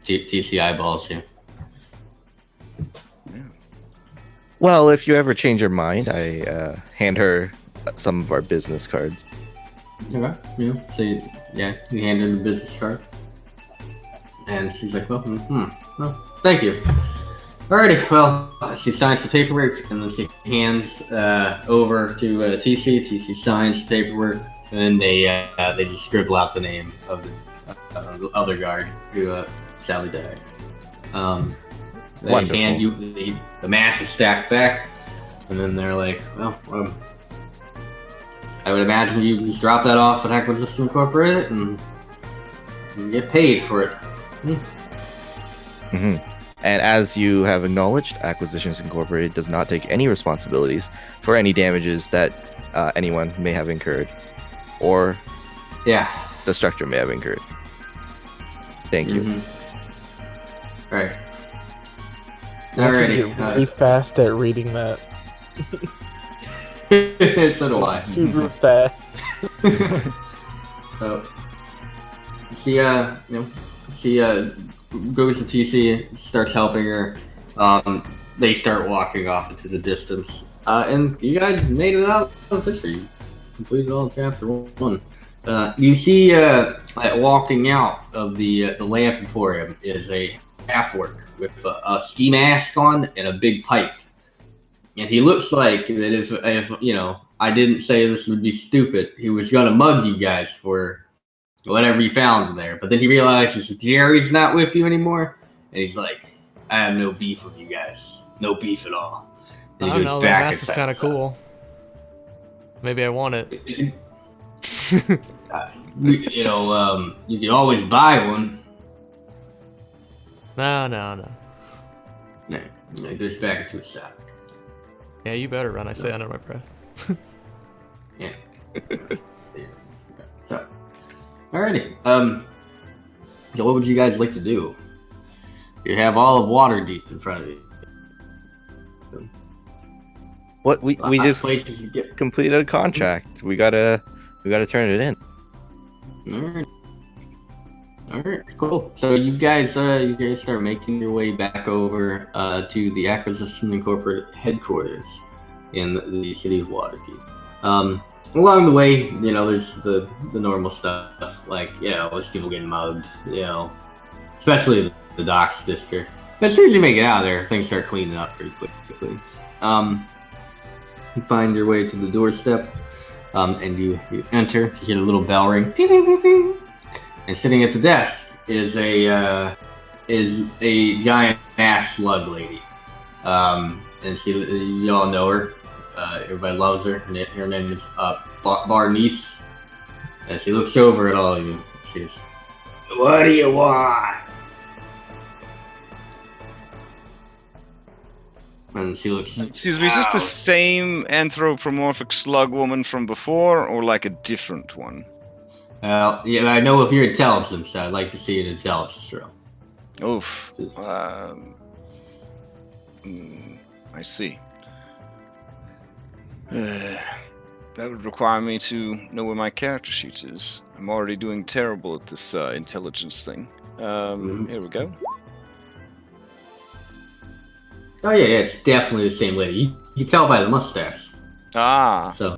TC eyeballs you. Well, if you ever change your mind, I hand her some of our business cards. Okay. Yeah. So you hand her the business card, and she's like, well, thank you. Alrighty. Well, she signs the paperwork, and then she hands over to TC. TC signs the paperwork, and then they just scribble out the name of the other guard who sadly died. They Wonderful. hand you the massive stack back, and then they're like, well, I would imagine you just drop that off at Acquisition Incorporated and you get paid for it. Mm-hmm. And as you have acknowledged, Acquisitions Incorporated does not take any responsibilities for any damages that anyone may have incurred, or the structure may have incurred. Thank you. Right. I have to Alrighty. get really fast at reading that. So do I. Super fast. So she goes to TC, starts helping her. They start walking off into the distance. And you guys made it out of the fishery. You completed all chapter 1. You see walking out of the lamp emporium is a half-orc with a ski mask on and a big pipe. And he looks like that if I didn't say this would be stupid, he was gonna mug you guys for whatever you found there. But then he realizes Jerry's not with you anymore, and he's like, I have no beef with you guys. No beef at all. And I he don't goes know, that back mask is and kind of sets up. cool. Maybe I want it. You can always buy one. No. No, it goes back into his sack. Yeah, you better run. I say under my breath. Yeah. So, alrighty. So what would you guys like to do? You have all of Waterdeep in front of you. What we Lots just of places you get. completed a contract. We gotta turn it in. All right, cool. So you guys start making your way back over to the Acquisition Incorporated headquarters in the city of Waterdeep. Along the way, there's the normal stuff, like, there's people getting mugged, especially the docks district. But as soon as you make it out of there, things start cleaning up pretty quickly. You find your way to the doorstep, and you enter. You hear a little bell ring. Ding, ding, ding, ding. And sitting at the desk is a giant ass slug lady. And you all know her. Everybody loves her. Her name is Barnice. And she looks over at all of you. She says, "What do you want?" And she looks. Excuse me, is this the same anthropomorphic slug woman from before, or like a different one? Well, yeah, I know if you're intelligence, I'd like to see an intelligence roll. Oof. I see. That would require me to know where my character sheet is. I'm already doing terrible at this intelligence thing. Here we go. Oh yeah, it's definitely the same lady. You can tell by the mustache. Ah. So.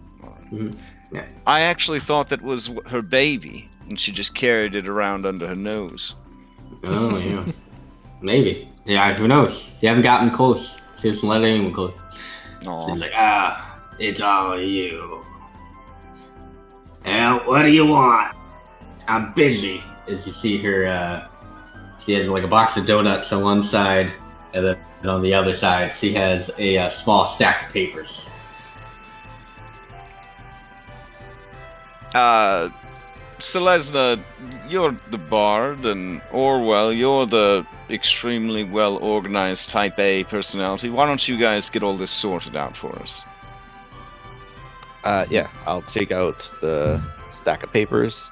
Yeah. I actually thought that was her baby, and she just carried it around under her nose. Oh yeah. Maybe. Yeah, who knows? You haven't gotten close. She doesn't let anyone close. Aww. She's like, it's all you. Well, what do you want? I'm busy. As you see her, she has like a box of donuts on one side, and then on the other side, she has a small stack of papers. Selesna, you're the bard, and Orwell, you're the extremely well-organized Type A personality. Why don't you guys get all this sorted out for us? Yeah, I'll take out the stack of papers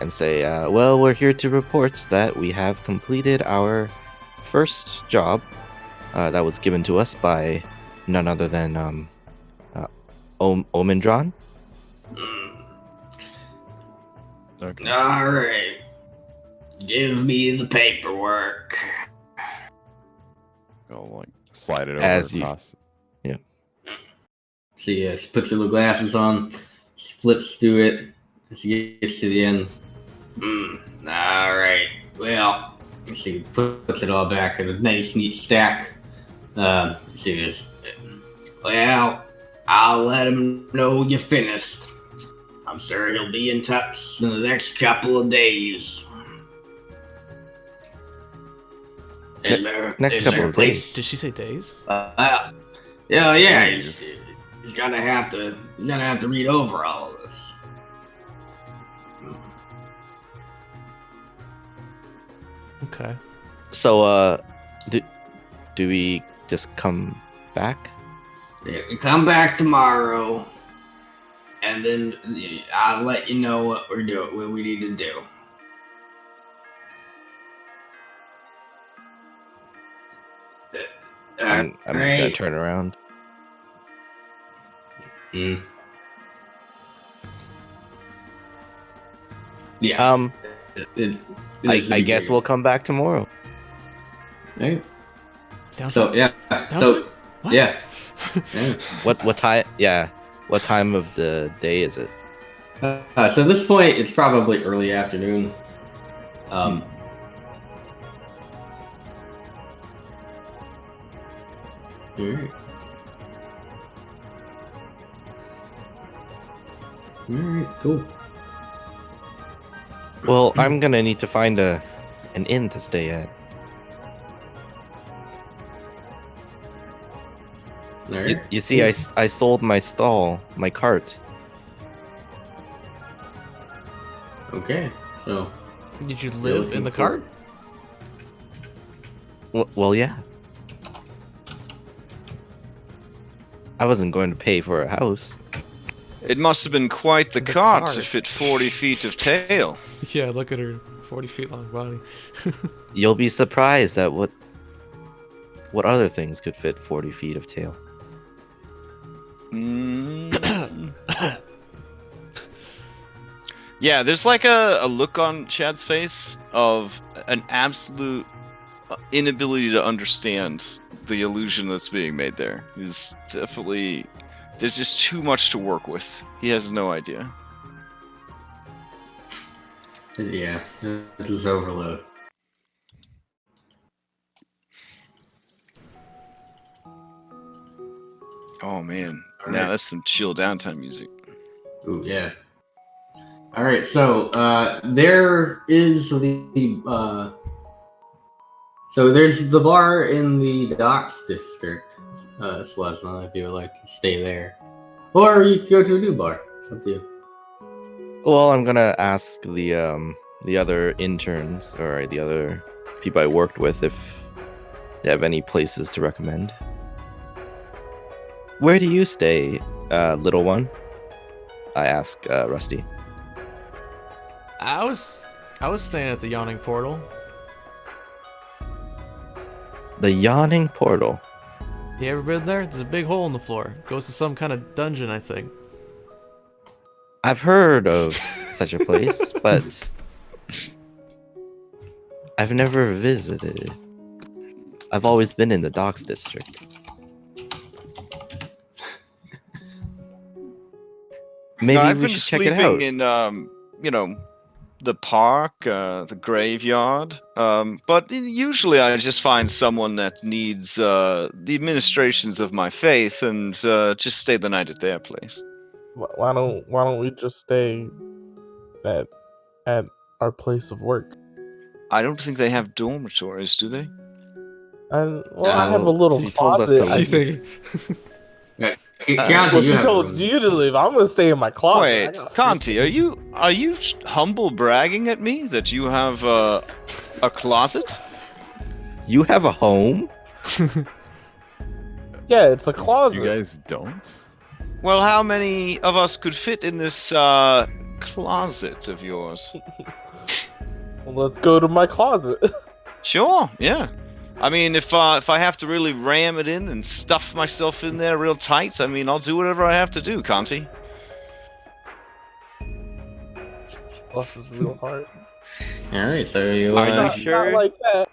and say, well, we're here to report that we have completed our first job that was given to us by none other than Omin. Okay. All right. Give me the paperwork. I'll like slide it over As you- across. She puts her little glasses on. She flips through it. And she gets to the end. All right. Well, she puts it all back in a nice, neat stack. She goes, well, I'll let him know you finished. I'm sure he'll be in touch in the next couple of days. Next couple of days. Did she say days? Yeah. He's gonna have to read over all of this. Okay. So, do we just come back? Yeah, come back tomorrow, and then I'll let you know what we need to do. I'm just gonna turn around. Yeah. I guess we'll come back tomorrow. Right. It's downtime. So yeah. Downtime? So What? yeah. What time? Yeah. What time of the day is it? So at this point, it's probably early afternoon. Alright. Alright, cool. Well, I'm gonna need to find an inn to stay at. Alright. You see, I sold my stall, my cart. Okay, so Did you live in the cart? Well, yeah. I wasn't going to pay for a house. It must have been quite the The cart cart. to fit 40 feet of tail. Yeah, look at her 40 feet long body. You'll be surprised at what What other things could fit 40 feet of tail? Yeah, there's like a look on Chad's face of an absolute inability to understand the illusion that's being made there. He's definitely... There's just too much to work with. He has no idea. Yeah, this is overload. Oh man, All now right. that's some chill downtime music. Ooh, yeah. All right, so there is the so there's the bar in the docks district, Selesna, if you would like to stay there, or you could go to a new bar. It's up to you. Well, I'm gonna ask the other interns or the other people I worked with if they have any places to recommend. Where do you stay, little one? I asked Rusty. I was staying at the Yawning Portal. The Yawning Portal. You ever been there? There's a big hole in the floor. Goes to some kind of dungeon, I think. I've heard of such a place, but I've never visited it. I've always been in the docks district. Maybe I've we been should check it sleeping out. in, you know, the park, the graveyard. But usually I just find someone that needs the administrations of my faith and just stay the night at their place. Why don't we just stay at our place of work? I don't think they have dormitories, do they? And I have a No, little she told us closet. to You leave. think? Conti, Well, you she have told room. you to leave. I'm gonna stay in my closet. I Wait, got Conti, are you humble bragging at me that you have a closet? You have a home? Yeah, it's a closet. You guys don't? Well, how many of us could fit in this closet of yours? Well, let's go to my closet. Sure, yeah. I mean, if I have to really ram it in and stuff myself in there real tight, I mean, I'll do whatever I have to do, Conti. Bless his real heart. All right, so you Are you Not sure? like that.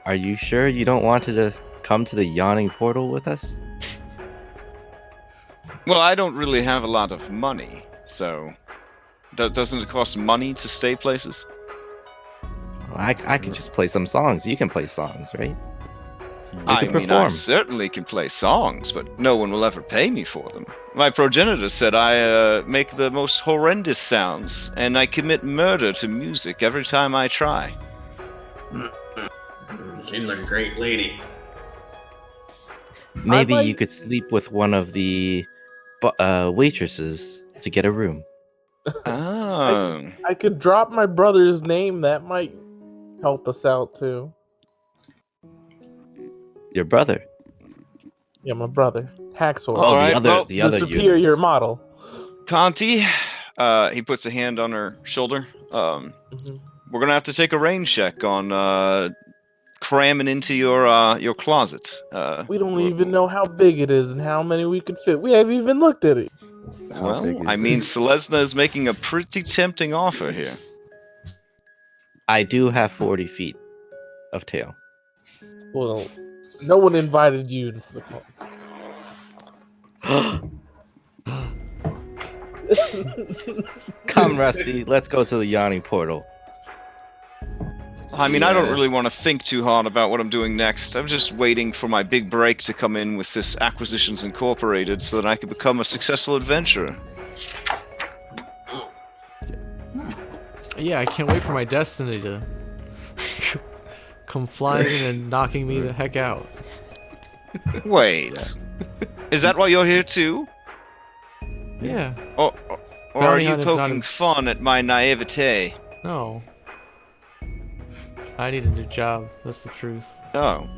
Are you sure you don't want to come to the Yawning Portal with us? Well, I don't really have a lot of money, so doesn't it cost money to stay places? I could just play some songs. You can play songs, right? I could mean, I perform. certainly can play songs, but no one will ever pay me for them. My progenitor said I make the most horrendous sounds, and I commit murder to music every time I try. Seems like a great lady. Maybe like- you could sleep with one of the waitresses to get a room. Oh. I could drop my brother's name. That might help us out too. Your brother. Yeah, my brother, Hacksaw, All right, well, the the other superior units. model. Conti, he puts a hand on her shoulder. Mhm. We're gonna have to take a range check on cramming into your closet. We don't even know how big it is and how many we could fit. We haven't even looked at it. How big Well, is I it? mean, Selesna is making a pretty tempting offer here. I do have 40 feet of tail. Well, no one invited you into the closet. Come, Rusty. Let's go to the Yawning Portal. I mean, I don't Yeah. really want to think too hard about what I'm doing next. I'm just waiting for my big break to come in with this Acquisitions Incorporated so that I can become a successful adventurer. Yeah, I can't wait for my destiny to come flying in and knocking me the heck out. Wait. Is that why you're here too? Yeah. Or are Bounty you hunt is not poking as- fun at my naivete? No. I need a new job. That's the truth. Oh.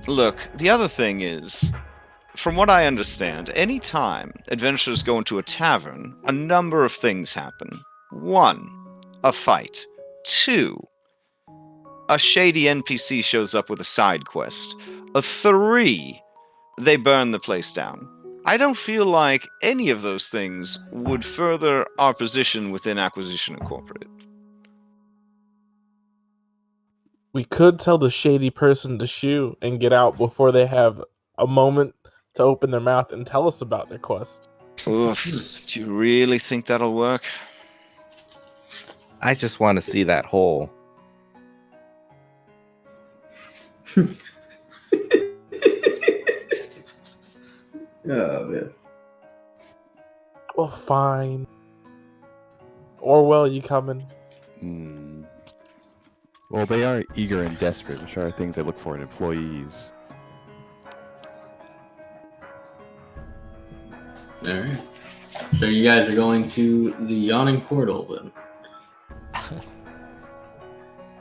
Look, the other thing is, from what I understand, any time adventurers go into a tavern, a number of things happen. 1, a fight. 2, a shady NPC shows up with a side quest. A 3, they burn the place down. I don't feel like any of those things would further our position within Acquisition Incorporated. We could tell the shady person to shoo and get out before they have a moment to open their mouth and tell us about their quest. Oof, do you really think that'll work? I just want to see that hole. Oh man. Well, fine. Orwell, you coming? Well, they are eager and desperate, which are things I look for in employees. Alright. So you guys are going to the yawning portal then.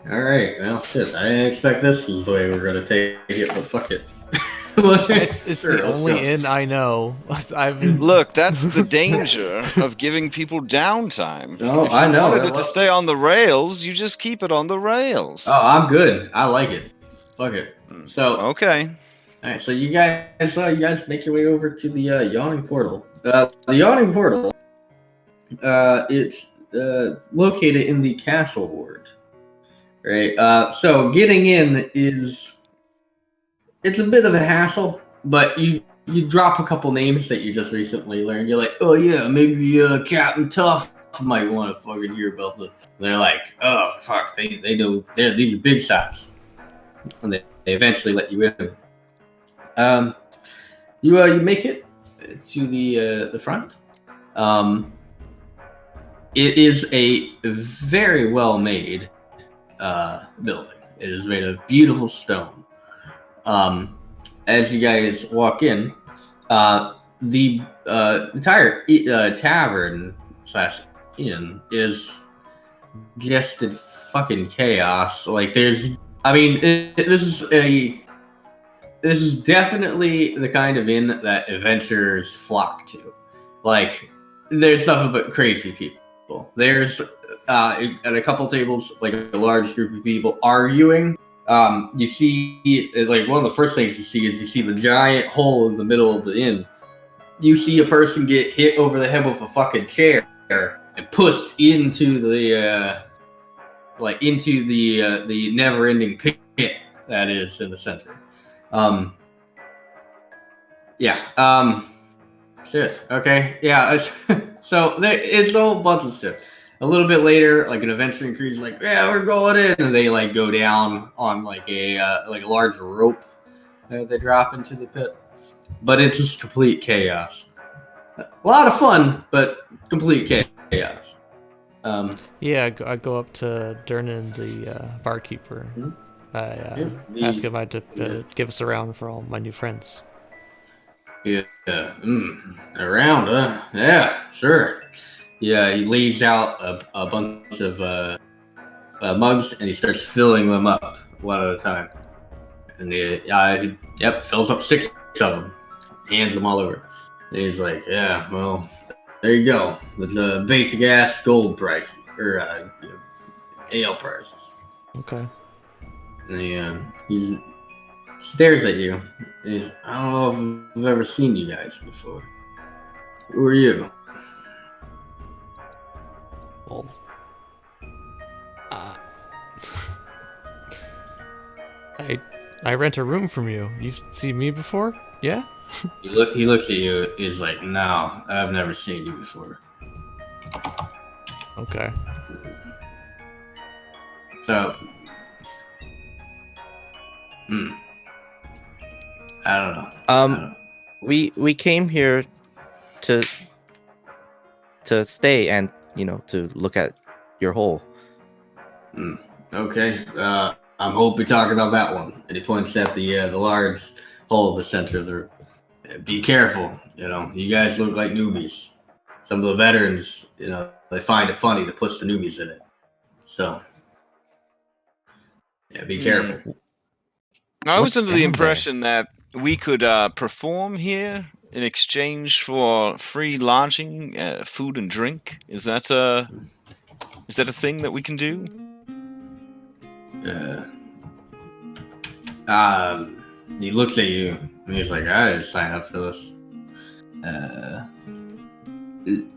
Alright, well shit, I didn't expect this is the way we're gonna take it, but fuck it. It's Sure, the let's only go. inn I know. I've been... Look, that's the danger of giving people downtime. Oh, If you I know. wanted I it to love- stay on the rails, you just keep it on the rails. Oh, I'm good. I like it. Fuck it. So, Okay. alright, so you guys make your way over to the yawning portal. The yawning portal, it's located in the castle ward. Right. So getting in it's a bit of a hassle, but you drop a couple names that you just recently learned. You're like, oh yeah, maybe Captain Tough might want to fucking hear about this. They're like, oh fuck, they know these are big shots, and they eventually let you in. You make it to the front. It is a very well made building. It is made of beautiful stone. As you guys walk in, the entire tavern / inn is just in fucking chaos. Like this is definitely the kind of inn that adventurers flock to. Like, there's nothing but crazy people. There's at a couple tables, like a large group of people arguing. You see, like, one of the first things you see the giant hole in the middle of the inn. You see a person get hit over the head with a fucking chair and pushed into the never-ending pit that is in the center. Shit. Okay. Yeah. So it's a whole bunch of shit. A little bit later, like an adventuring crew's like, yeah, we're going in, and they like go down on like a large rope that they drop into the pit. But it's just complete chaos. A lot of fun, but complete chaos. Yeah, I go up to Dernan, the barkeeper. I ask him to give us a round for all my new friends. Yeah. Around, huh? Yeah, sure. Yeah, he lays out a bunch of mugs and he starts filling them up one at a time. And he fills up 6 of them, hands them all over. And he's like, yeah, well, there you go. With the basic ass gold price or ale prices. Okay. And he stares at you. And I don't know if I've ever seen you guys before. Who are you? Well, I rent a room from you. You've seen me before? Yeah? He looks at you. He's like, no, I've never seen you before. Okay. So, I don't know. We came here to stay and to look at your hole. Okay. I hope we talk about that one. And he points at the large hole in the center of the room. Be careful. You guys look like newbies. Some of the veterans, they find it funny to push the newbies in it. So, yeah, be careful. I was What's under the down impression that we could perform here in exchange for free lodging, food and drink. Is that a thing that we can do? He looks at you and he's like, I didn't sign up for this.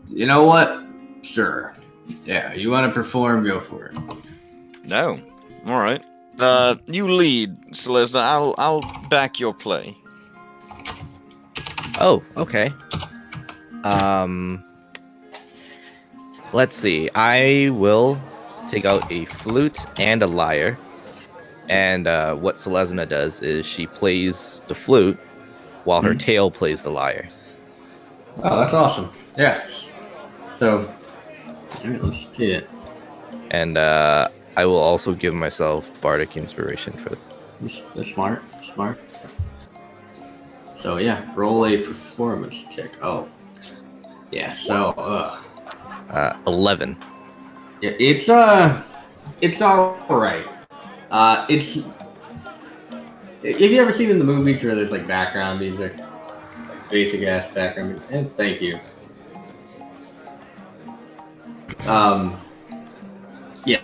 You know what? Sure. Yeah, you want to perform, go for it. No. All right. You lead, Celeste. I'll back your play. Oh, okay. Let's see. I will take out a flute and a lyre. And what Selesna does is she plays the flute while her tail plays the lyre. Oh, that's awesome. Yeah. So, let's see it. And I will also give myself bardic inspiration for it. That's smart. Smart. So yeah, roll a performance check. Oh, yeah. So 11. yeah, it's all right. It's. Have you ever seen in the movies where there's like background music, like basic ass background music? And thank you. Yeah.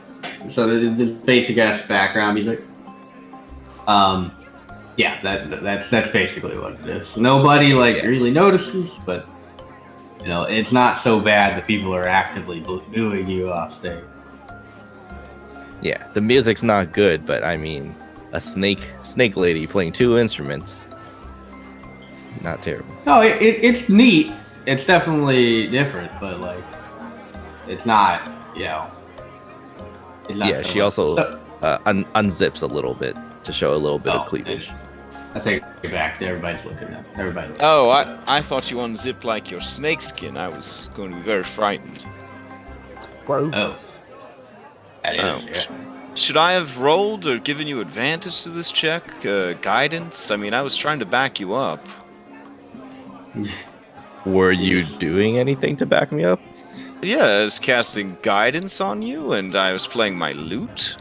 So the basic ass background music. Yeah, that's basically what it is. Nobody really notices, but you know it's not so bad that people are actively booing you off stage. Yeah, the music's not good, but I mean, a snake lady playing 2 instruments, not terrible. No, it's neat. It's definitely different, but like, it's not. You know, it's not. Yeah, so she much. also unzips a little bit to show a little bit of cleavage. I take it back. Everybody's looking at everybody. Oh, I thought you unzipped like your snake skin. I was going to be very frightened. Gross. Oh. That is, yeah. Should I have rolled or given you advantage to this check? Guidance? I mean, I was trying to back you up. Were you doing anything to back me up? Yeah, I was casting guidance on you, and I was playing my lute.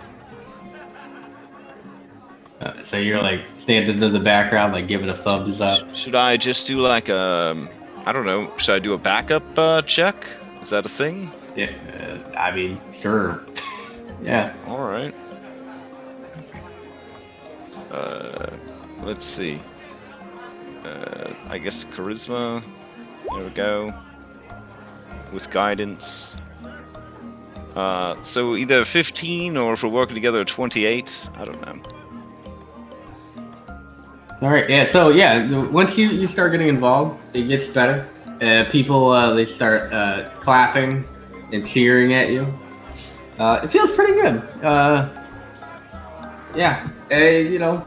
So you're like standing in the background, like giving a thumbs up. Should I just do like a, I don't know, should I do a backup check? Is that a thing? Yeah, I mean, sure. Yeah. All right. Let's see. I guess charisma. There we go. With guidance. So either 15 or if we're working together 28. I don't know. All right. Yeah. So yeah, once you start getting involved, it gets better. People they start clapping and cheering at you. It feels pretty good. Yeah. You know.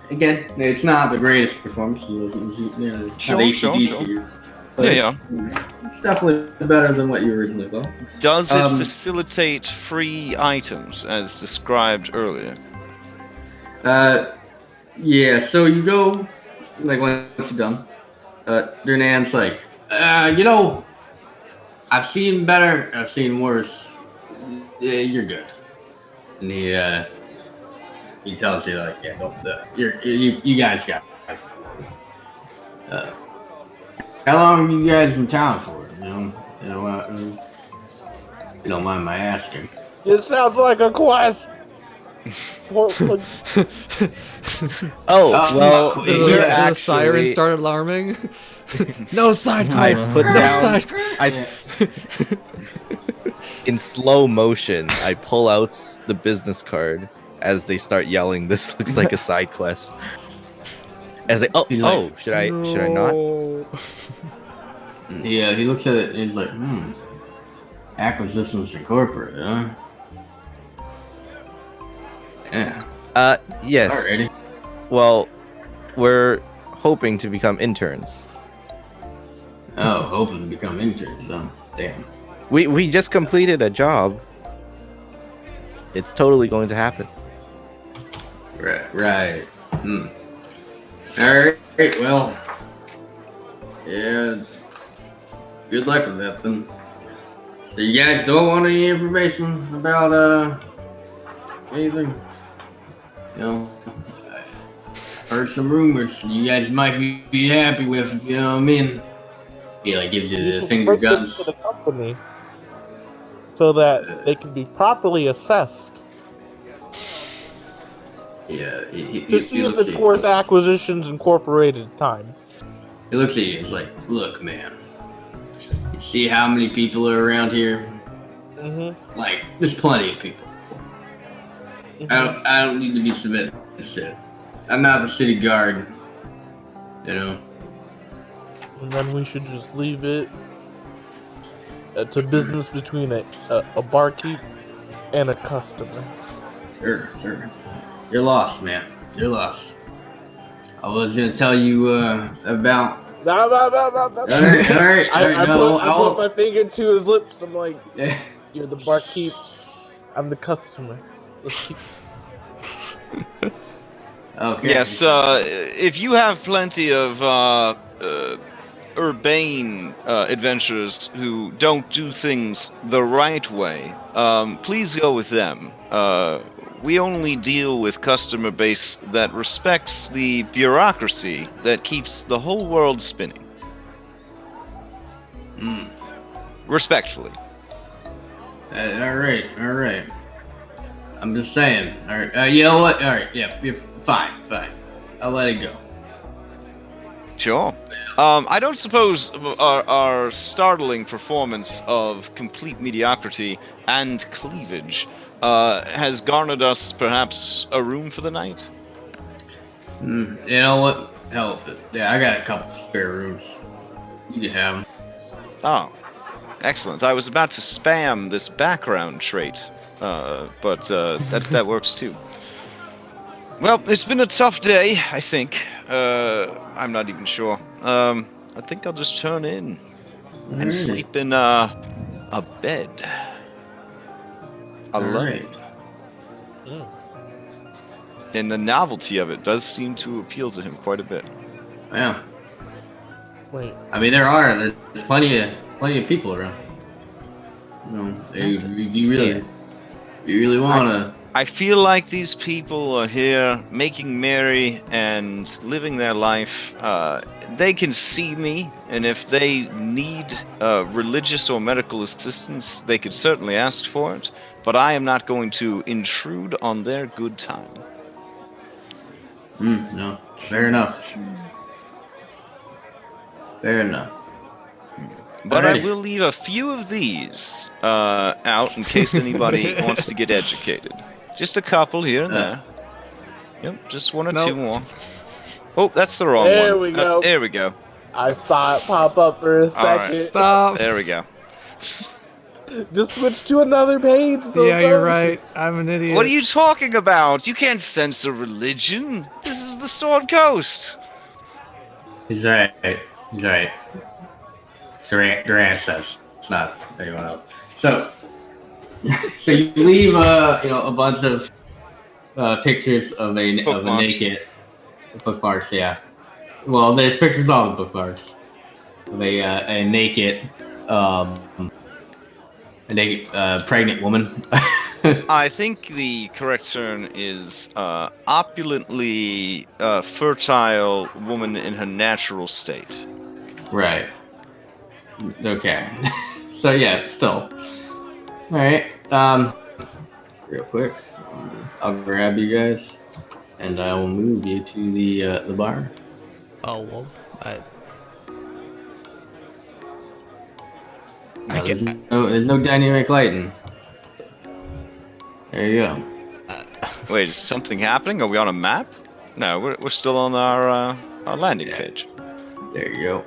Again, it's not the greatest performance. You know, Sure. But Yeah. It's definitely better than what you originally thought. Does it facilitate free items as described earlier? Yeah, so you go, like, once you're done, Dernan's like, you know, I've seen better, I've seen worse. Yeah, you're good. And he tells you, like, yeah, you guys got it. How long are you guys in town for? You don't mind my asking. It sounds like a quest. Oh, well, Does the siren start alarming? No side quest. I put no down. side. In slow motion, I pull out the business card as they start yelling. This looks like a side quest. As should I not? Yeah, he looks at it and he's like, Acquisitions Incorporated, huh? Yeah. Yes. Alrighty. Well, we're hoping to become interns. Oh, hoping to become interns, huh? Damn. We just completed a job. It's totally going to happen. Right. Alright, well. Yeah. Good luck with that then. So you guys don't want any information about anything? You know, I heard some rumors you guys might be happy with, if you know what I mean. He like gives you the finger guns. To the company so that they can be properly assessed. Yeah. To see if it's worth Acquisitions Incorporated time. He looks at you. He's like, "Look, man. You see how many people are around here? Mm-hmm. Like, there's plenty of people. I don't need to be submitted to shit. I'm not the city guard. You know." And then we should just leave it to business between a barkeep and a customer. Sure. You're lost, man. You're lost. I was gonna tell you about. All right. I put my finger to his lips. I'm like, you're the barkeep. I'm the customer. Let's keep. Okay. Yes, if you have plenty of urbane adventurers who don't do things the right way, please go with them. We only deal with customer base that respects the bureaucracy that keeps the whole world spinning. Respectfully. All right. I'm just saying. All right. You know what? All right. Yeah. Fine. I'll let it go. Sure. I don't suppose our startling performance of complete mediocrity and cleavage has garnered us perhaps a room for the night? You know what? Hell with it. Yeah, I got a couple spare rooms. You can have them. Oh, excellent. I was about to spam this background trait, but that works too. Well, it's been a tough day, I think. I'm not even sure. I think I'll just turn in and sleep in a bed. Alone. Right. And the novelty of it does seem to appeal to him quite a bit. Yeah. Wait. I mean, there's plenty of people around. You know, you really wanna. I feel like these people are here making merry and living their life. They can see me, and if they need religious or medical assistance, they could certainly ask for it. But I am not going to intrude on their good time. No. Fair enough. But Alrighty. I will leave a few of these out in case anybody wants to get educated. Just a couple here and there. Yep, just one or two more. Oh, that's the wrong one. There we go. There we go. I saw it pop up for a second. Alright. Stop. There we go. Just switch to another page. Yeah, you're right. I'm an idiot. What are you talking about? You can't censor religion. This is the Sword Coast. He's right. Duran says it's not anyone else. So you leave a bunch of pictures of a naked bookmarks. Yeah. Well, there's pictures of all the bookmarks of a naked pregnant woman. I think the correct term is opulently fertile woman in her natural state. Right. Okay. So yeah, still. All right. Real quick, I'll grab you guys, and I will move you to the bar. Oh well, Now, there's no dynamic lighting. There you go. Wait, is something happening? Are we on a map? No, we're still on our landing page. There you go.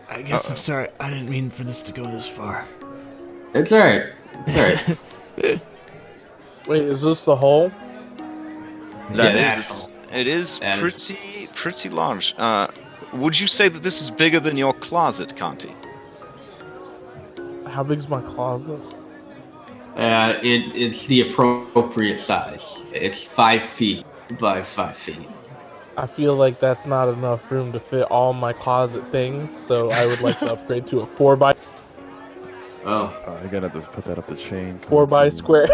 I guess I'm sorry. I didn't mean for this to go this far. It's alright. Wait, is this the hole? It is pretty large. Would you say that this is bigger than your closet, Conti? How big's my closet? It's the appropriate size. It's 5 feet by 5 feet. I feel like that's not enough room to fit all my closet things, so I would like to upgrade to a 4x. Oh. You're gonna have to put that up the chain. 4x square.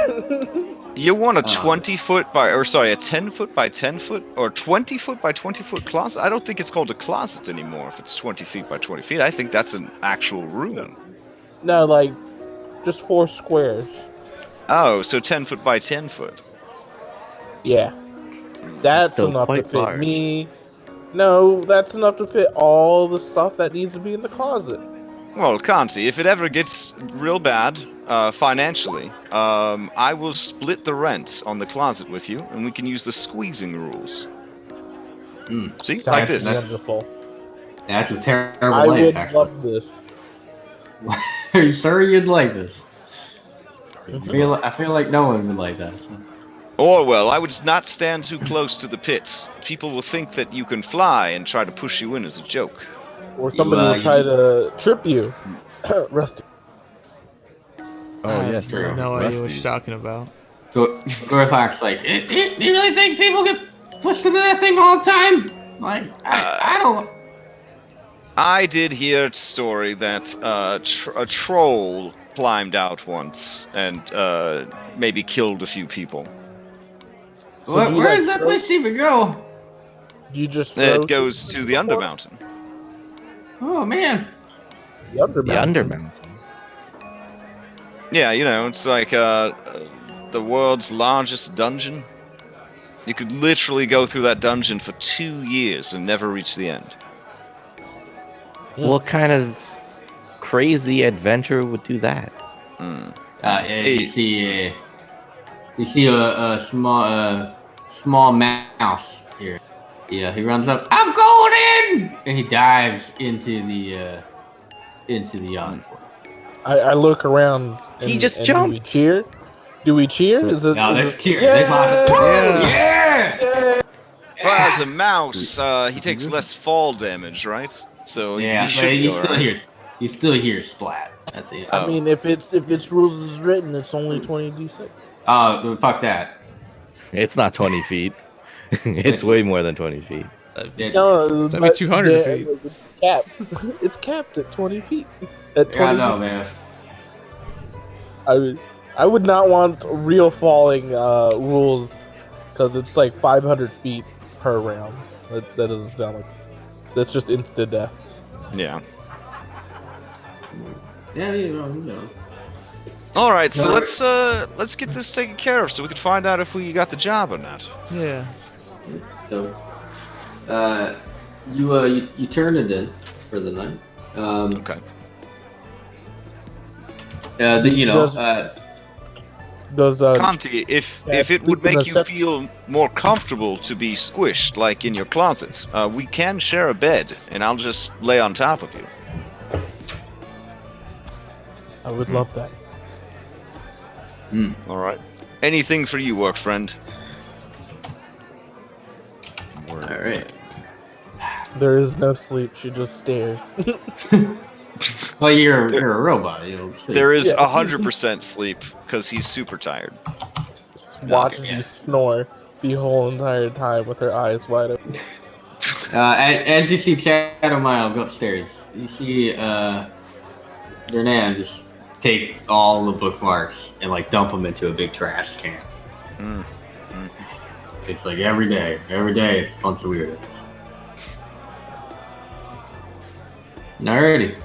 You want a 20 foot by, or sorry, a 10 foot by 10 foot, or 20 foot by 20 foot closet? I don't think it's called a closet anymore if it's 20 feet by 20 feet. I think that's an actual room. No, like, just 4 squares. Oh, so 10 foot by 10 foot. Yeah, that's So enough to quite fit large. me. No, that's enough to fit all the stuff that needs to be in the closet. Well, Kanti, if it ever gets real bad financially, I will split the rent on the closet with you, and we can use the squeezing rules. See, Sounds like this. wonderful. That's a terrible I life, would actually. love this. Are you sure you'd like this? Mhm. I feel like no one would like that. So. Orwell, I would not stand too close to the pit. People will think that you can fly and try to push you in as a joke. Or somebody will you try just- to trip you. Rusty. Oh, I yes, have true. no idea what Rusty. you're talking about. So Gorthok's like, do you really think people get pushed into that thing all the time? Like, I don't. I did hear a story that a troll climbed out once and maybe killed a few people. So do you Where like does that throw- place even go? Do you just It throw goes to the before? Undermountain. Oh man. The Undermountain. The Undermountain. Yeah, it's like the world's largest dungeon. You could literally go through that dungeon for 2 years and never reach the end. What kind of crazy adventure would do that? You see a small mouse here. Yeah, he runs up. I'm going in, and he dives into the encore. I look around. He and- just and jumped. Do we cheer? Do we cheer? Is this, No, is that's this- tears. Yeah! They laugh. Yeah. Yeah. Well, as a mouse, he takes less fall damage, right? So Yeah, you but should be you still alright. hear you still hear splat at the end. I mean, if it's rules as written, it's only 20d6. Oh, fuck that. It's not 20 feet. It's way more than 20 feet. No, That'd be 200 feet. It's capped. It's capped at 20 feet. At 20 Yeah, I know, man. I would not want real falling rules because it's like 500 feet per round. That doesn't sound like. That's just instant death. Yeah. Yeah, you know. All right, so No. let's get this taken care of, so we can find out if we got the job or not. Yeah. So, you turn it in for the night. Okay. Does Conti, if yeah, it would sleep in make a you sep- feel more comfortable to be squished, like in your closet, we can share a bed, and I'll just lay on top of you. I would love that. All right. Anything for you, work friend. All right. There is no sleep. She just stares. Well, you're a robot. You know. There is Yeah. 100% sleep because he's super tired. Just watches yeah. you snore the whole entire time with her eyes wide open. As you see Shadow Mile go upstairs, you see Dernan just take all the bookmarks and like dump them into a big trash can. Mm. It's like every day it's a bunch of weirdos. Alrighty.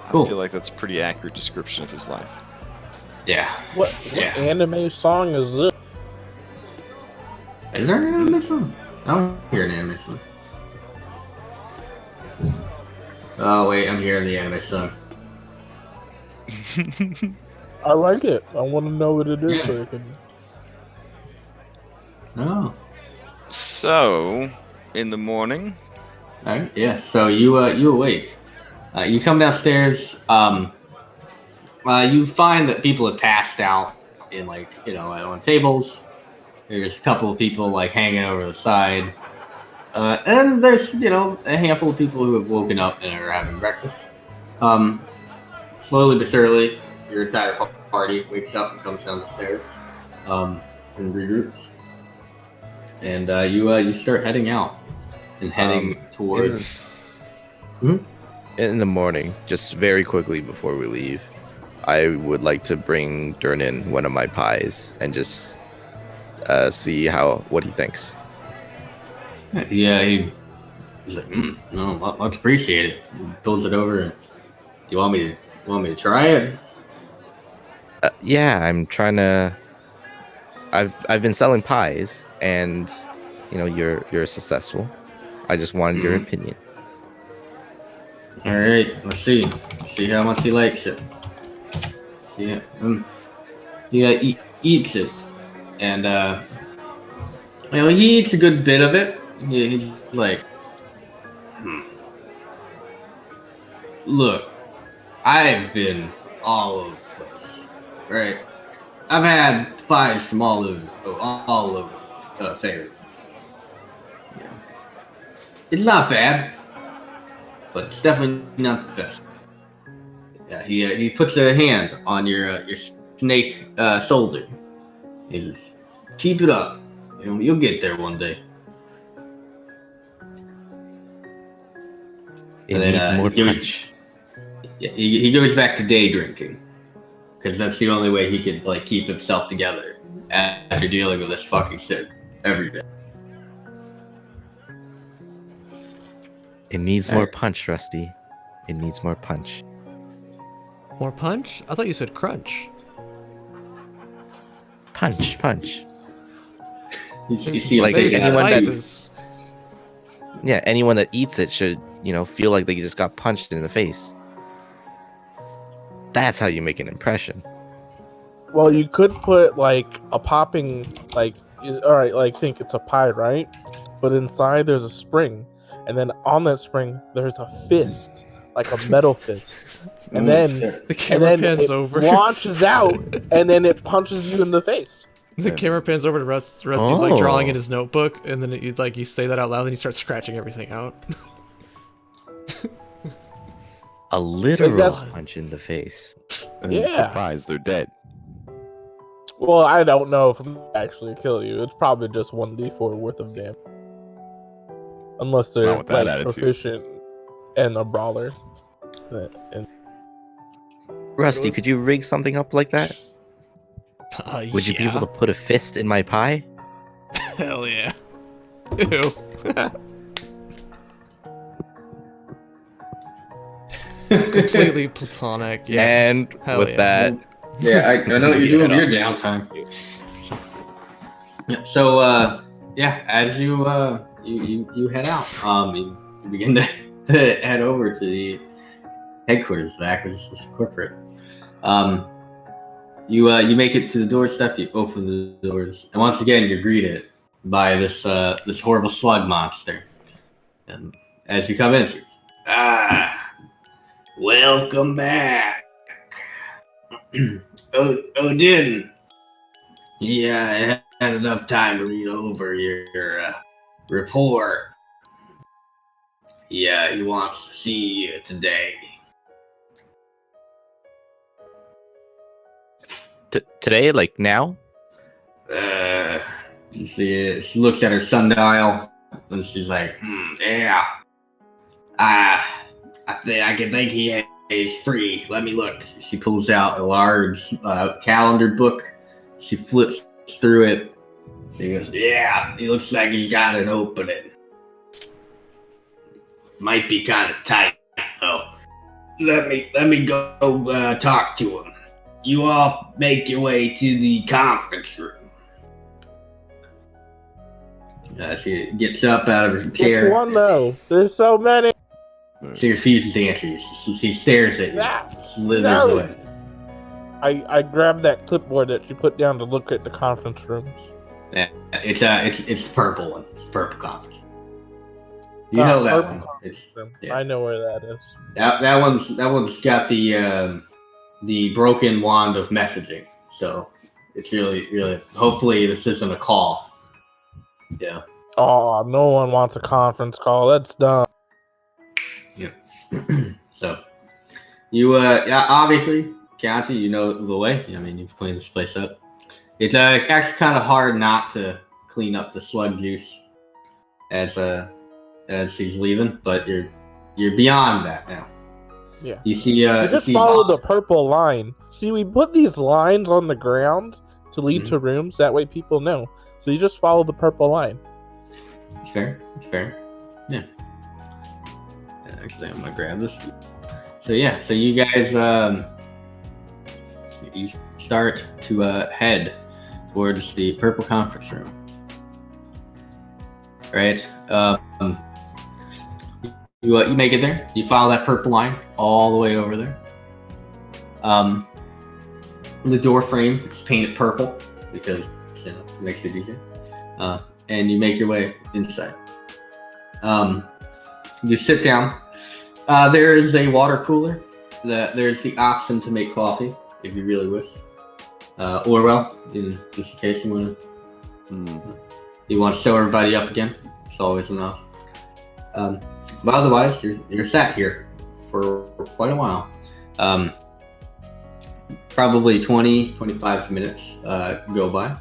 Cool. I feel like that's a pretty accurate description of his life. Yeah. What Yeah. anime song is this? Is there an anime song? I don't hear an anime song. Oh wait, I'm hearing the anime song. I like it. I want to know what it is Yeah. so I can. Oh. So, in the morning, Alright, yeah. So you awake. You come downstairs. You find that people have passed out in on tables. There's a couple of people like hanging over the side, and there's a handful of people who have woken up and are having breakfast. Slowly but surely, your entire party wakes up and comes down the stairs, and regroups. And you start heading out and heading towards. In the morning, just very quickly before we leave, I would like to bring Dernan one of my pies and just see what he thinks. Yeah, he's like, no, much appreciated. He pulls it over. And, you want me to try it? Yeah, I'm trying to. I've been selling pies, and you're successful. I just wanted your opinion. All right, let's see. See how much he likes it. Yeah, he eats it, and he eats a good bit of it. He's like, look, I've been all over the place, right? I've had pies from all over Fairview. Yeah. It's not bad, but it's definitely not the best. Yeah, he puts a hand on your snake shoulder. He says, "Keep it up. You'll get there one day." It needs more punch. Yeah, he goes back to day drinking because that's the only way he can keep himself together after dealing with this fucking shit every day. It needs more punch, Rusty. It needs more punch. More punch? I thought you said crunch. Punch. You see, Maybe some anyone that- spices. Yeah, anyone that eats it should, feel like they just got punched in the face. That's how you make an impression. Well, you could put a popping all right, think it's a pie, right? But inside there's a spring, and then on that spring there's a fist, like a metal fist, and then The camera pans it over. launches out, and then it punches you in the face. The camera pans over to Rusty's like drawing in his notebook, and then you say that out loud, and he starts scratching everything out. A literal that's- punch in the face. And Yeah. surprise, they're dead. Well, I don't know if they actually kill you. It's probably just 1d4 worth of damage, unless they're Not with that attitude. proficient and a brawler. And Rusty, could you rig something up like that? Would you be able to put a fist in my pie? Hell yeah. Ew. Completely platonic. Yeah. And Hell with yeah. that, Yeah, I know what you're doing with your downtime. Yeah. So, as you head out, you begin to head over to the headquarters of Acquisitions Corporate. You make it to the doorstep. You open the doors, and once again, you're greeted by this horrible slug monster. And as you come in, it says, welcome back. Odin. Yeah, I had enough time to read over your report. Yeah, he wants to see you today. today, like now? You see, she looks at her sundial, and she's like, yeah. I think he is free. Let me look. She pulls out a large calendar book. She flips through it. She goes, yeah, he looks like he's got an opening. Might be kind of tight, though. Let me go talk to him. You all make your way to the conference room. She gets up out of her chair. which one though? There's so many. She refuses to answer you. She stares at you. Slithers No. away. I grabbed that clipboard that you put down to look at the conference rooms. Yeah, it's purple one. It's purple conference. You know that purple one. conference It's, room. yeah. I know where that is. That one's got the broken wand of messaging. So it's really hopefully this isn't a call. Yeah. Oh, no one wants a conference call. That's dumb. So you obviously, County, you know the way. I mean, you've cleaned this place up. It's actually kind of hard not to clean up the slug juice as he's leaving, but you're beyond that now. Yeah. You see, You just follow the purple line. See, we put these lines on the ground to lead to rooms. That way people know. So you just follow the purple line. It's fair. It's fair. Yeah. Actually, I'm gonna grab this. So yeah, so you guys you start to head towards the purple conference room. Right. You make it there. You follow that purple line all the way over there. The door frame is painted purple because it makes it easier. And you make your way inside. You sit down. There is a water cooler. There's the option to make coffee if you really wish. Or well, in just in case you want to show everybody up again. It's always enough. But otherwise, you're sat here for quite a while. Probably 20-25 minutes go by.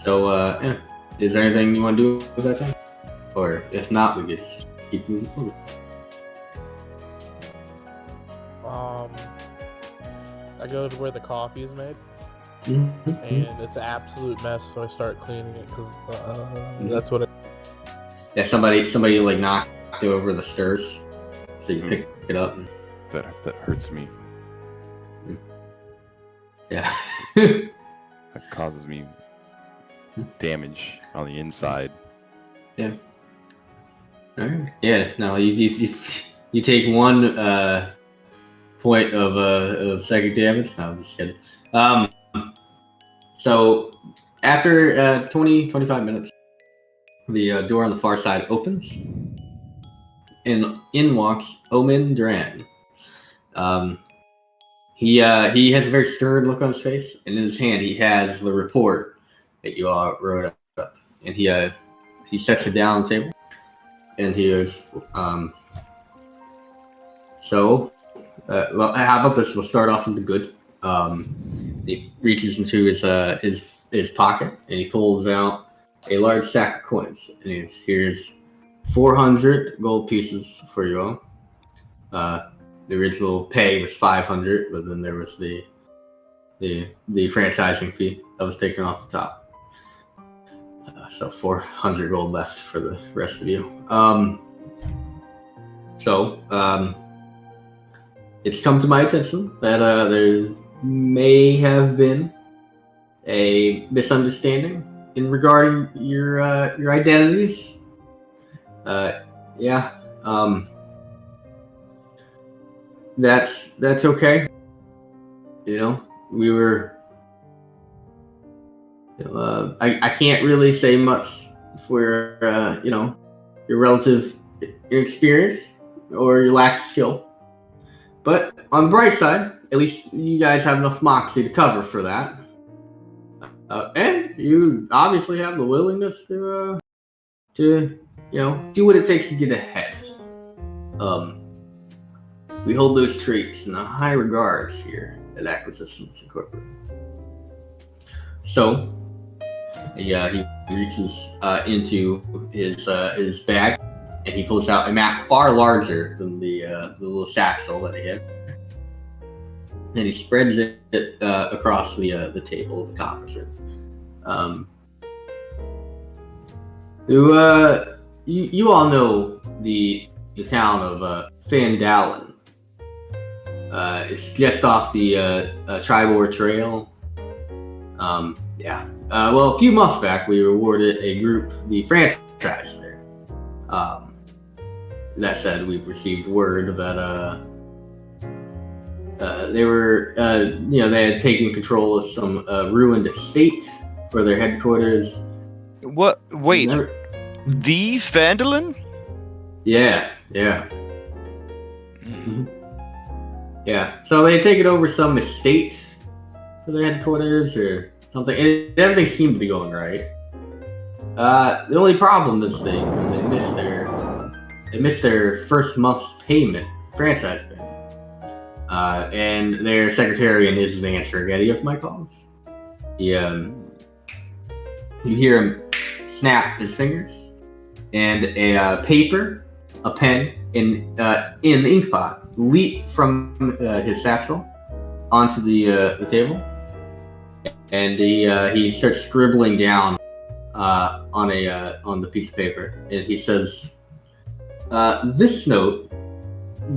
So, yeah. Is there anything you want to do with that time? Or if not, we could just keep moving forward. I go to where the coffee is made, Mm-hmm. and it's an absolute mess. So I start cleaning it because that's what it. Yeah, somebody like knocked over the stairs, so you pick it up. And... That hurts me. Yeah. That causes me damage on the inside. Yeah. Alright. Yeah. No, you take 1 point of psychic damage. No, I'm just kidding. So after 20-25 minutes, the door on the far side opens, and in walks Omin Duran. He has a very stern look on his face, and in his hand he has the report that you all wrote up, and he sets it down on the table, and he goes, well, how about this? We'll start off with the good. He reaches into his pocket, and he pulls out a large sack of coins, and here's 400 gold pieces for you all. The original pay was 500, but then there was the franchising fee that was taken off the top. So 400 gold left for the rest of you. It's come to my attention that there may have been a misunderstanding in regarding your identities. Yeah. That's okay. You know, we were. I can't really say much for your relative inexperience or your lack of skill. But on the bright side, at least you guys have enough moxie to cover for that. And you obviously have the willingness to do what it takes to get ahead. We hold those traits in high regards here at Acquisitions Incorporated. So, yeah, he reaches into his bag, and he pulls out a map far larger than the little satchel that he had, and he spreads it across the table of the conference room. You all know the town of Phandalin. It's just off the Tribor Trail. Yeah. Well, a few months back, we rewarded a group the franchise there. That said, we've received word that they were, they had taken control of some ruined estates for their headquarters. What? Wait. The Phandalin? Yeah. Mm-hmm. Yeah. So they had taken over some estate for their headquarters or something, and everything seemed to be going right. The only problem is they missed their first month's payment, franchise payment. And their secretarian isn't answering any of my calls. You hear him snap his fingers, and a paper, a pen, and an ink pot leap from his satchel onto the table, and he starts scribbling down on the piece of paper, and he says, "This note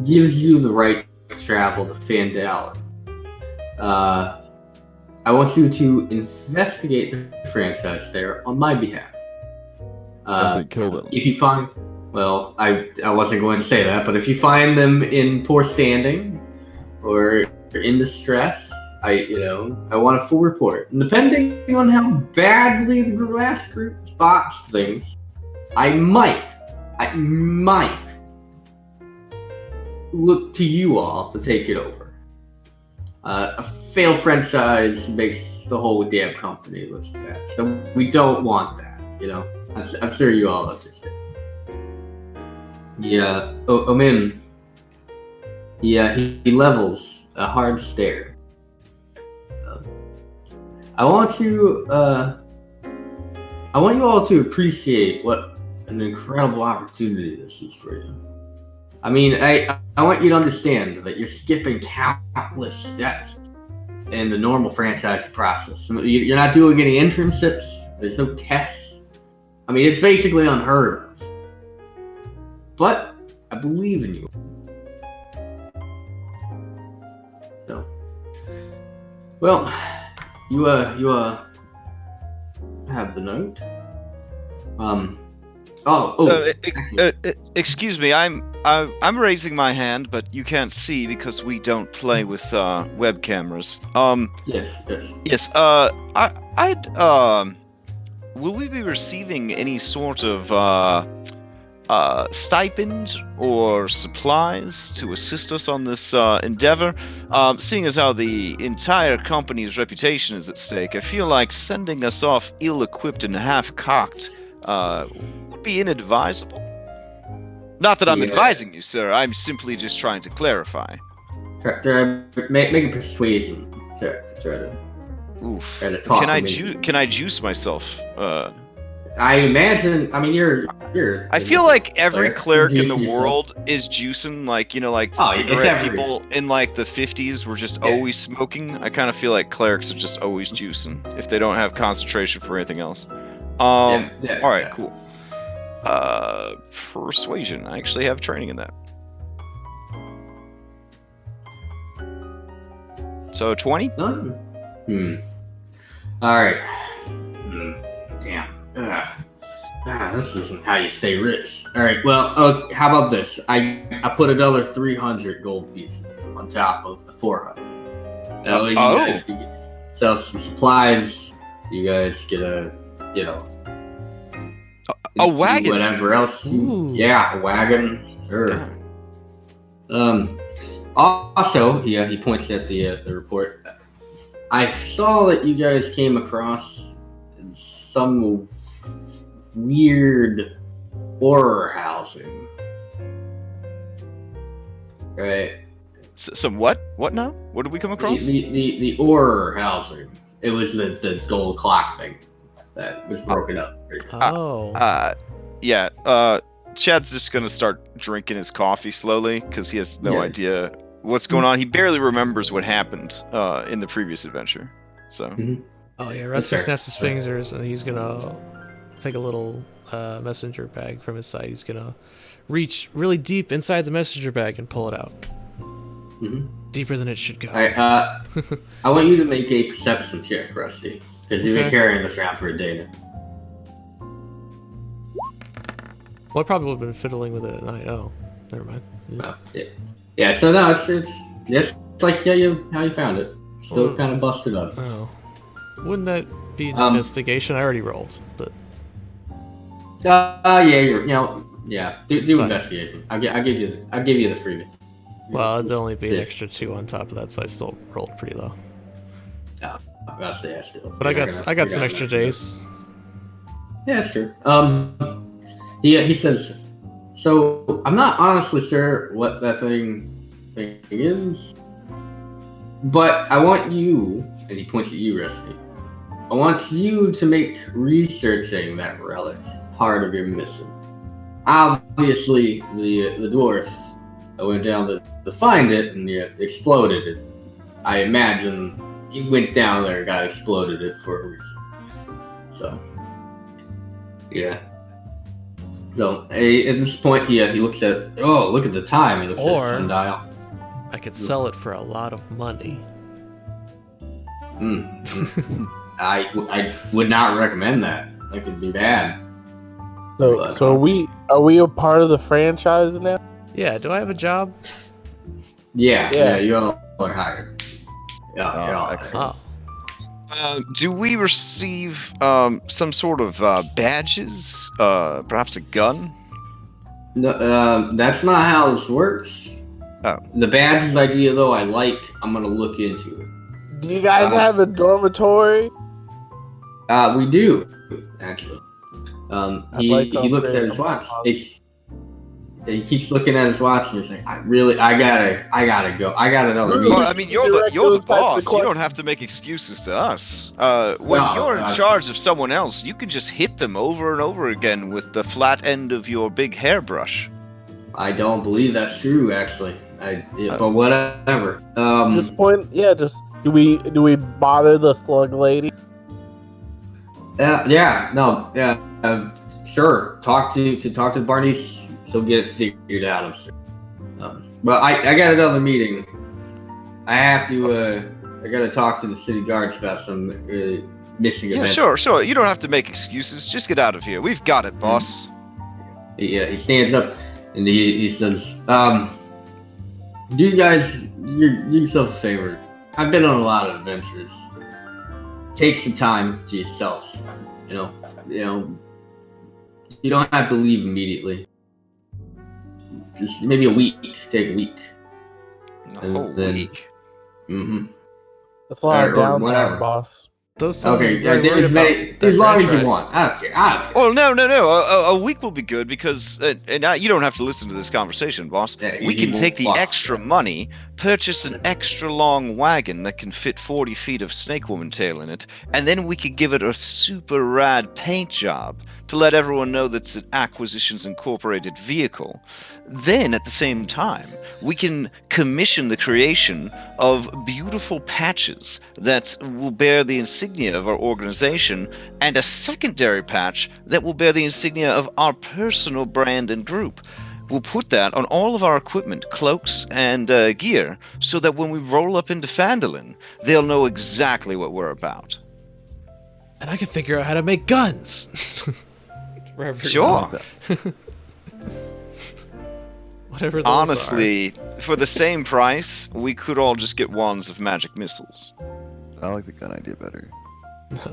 gives you the right to travel to Phandalin. I want you to investigate the franchise there on my behalf. And then kill them. If you find, well, I wasn't going to say that, but if you find them in poor standing or in distress, I want a full report. And depending on how badly the last group botched things, I might look to you all to take it over. A failed franchise makes the whole damn company look bad, so we don't want that. I'm sure you all understand. Yeah, Omin. Yeah, he levels a hard stare. I want you all to appreciate what an incredible opportunity this is for you. I mean, I want you to understand that you're skipping countless steps in the normal franchise process. You're not doing any internships. There's no tests. I mean, it's basically unheard of. But I believe in you. So, well, you have the note. Excuse me, I'm raising my hand, but you can't see because we don't play with web cameras. Yes. Will we be receiving any sort of stipend or supplies to assist us on this endeavor? Seeing as how the entire company's reputation is at stake, I feel like sending us off ill-equipped and half-cocked would be inadvisable. Not that I'm advising you, sir. I'm simply just trying to clarify. Make a persuasion check to try to. Oof. Try to talk Can I juice myself? I imagine. I mean, you're. I feel like every cleric in the world is juicing. Like cigarette people in like the 50s were just always smoking. I kind of feel like clerics are just always juicing if they don't have concentration for anything else. All right, cool. Persuasion. I actually have training in that. So 20? All right. Damn. This isn't how you stay rich. All right. Well, how about this? I put another 300 gold pieces on top of the 400. That way you guys can get some supplies. You guys get a wagon. Whatever else. A wagon. Sure. Also, he points at the report. I saw that you guys came across some weird horror housing. Right. Some what? What now? What did we come across? The horror housing. It was the gold clock thing that was broken up. Chad's just gonna start drinking his coffee slowly because he has no idea what's going on. He barely remembers what happened in the previous adventure. So. Oh yeah, Rusty snaps his fingers and he's gonna take a little messenger bag from his side. He's gonna reach really deep inside the messenger bag and pull it out. Deeper than it should go. Alright, I want you to make a perception check, Rusty, because you've been carrying this around for a day now. Well, I probably would have been fiddling with it at night. Oh, never mind. Yeah. So no, it's just like how you found it. Still kind of busted up. Oh, wouldn't that be an investigation? I already rolled, but. Do investigation. I'll give you the freebie. Well, it'd only be an extra 2 on top of that, so I still rolled pretty low. Yeah, I'll stay still. But I got some extra days. Yeah, that's true. He says, so I'm not honestly sure what that thing is, but I want you, and he points at you, Rusty. I want you to make researching that relic part of your mission. Obviously, the dwarf that went down to find it and exploded it. I imagine he went down there and got exploded it for a reason. So, yeah. So, at this point, he looks at, look at the time. He looks at the sundial. I could sell it for a lot of money. I would not recommend that. That could be bad. So are we a part of the franchise now? Yeah, do I have a job? Yeah, you all are hired. Yeah, Oh, you're all excellent. Do we receive some sort of badges? Perhaps a gun? No, that's not how this works. Oh. The badges idea, though, I like. I'm gonna look into it. Do you guys have a dormitory? We do actually. I'd like to He looks at upgrade his my watch. house. He keeps looking at his watch and he's like, I gotta go. I got another meeting. Well, I mean, you're Direct the those types of boss. You don't questions. have to make excuses to us. When No, you're in charge of someone else, you can just hit them over and over again with the flat end of your big hairbrush. I don't believe that's true, actually. But whatever. Just do we bother the slug lady? Sure. Talk to Barney. She'll get it figured out. I'm sure. But I got another meeting. I have to. I gotta talk to the city guards about some missing Yeah, events. sure. You don't have to make excuses. Just get out of here. We've got it, boss. He stands up and he says, "Do you guys do yourself a favor? I've been on a lot of adventures. Take some time to yourselves. You know, you don't have to leave immediately. Just maybe a week. Take a week. A whole week. Mm-hmm. That's a lot of Or whatever. downtime, boss. Those sound Okay, very worried as about long that as you franchise. want. I don't care. Oh no! A week will be good because you don't have to listen to this conversation, boss. Yeah, We you can won't take the watch. extra money, purchase an extra long wagon that can fit 40 feet of snake woman tail in it, and then we could give it a super rad paint job to let everyone know that's an Acquisitions Incorporated vehicle. Then, at the same time, we can commission the creation of beautiful patches that will bear the insignia of our organization, and a secondary patch that will bear the insignia of our personal brand and group. We'll put that on all of our equipment, cloaks, and gear, so that when we roll up into Phandalin, they'll know exactly what we're about. And I can figure out how to make guns. For everyone. Sure. Whatever those Honestly, for the same price, we could all just get wands of magic missiles. I like the gun idea better. are.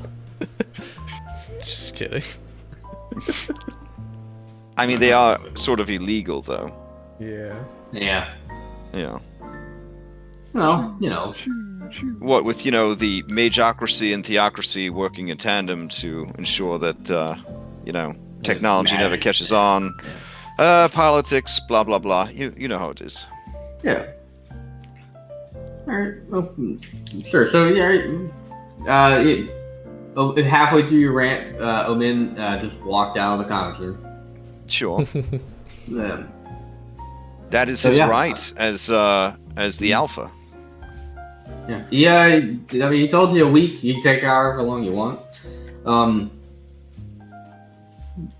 Just kidding. I mean, they are sort of illegal, though. Yeah. Yeah. Yeah. Well, you know. What with, the magocracy and theocracy working in tandem to ensure that, technology never Magic. catches on. Politics, blah, blah, blah. You know how it is. Yeah. All right. Well, sure. So halfway through your rant, Omin just walked out of the conference room. Sure. Yeah. That is So, his yeah. right as the alpha. Yeah. I mean, he told you a week. You can take however long you want.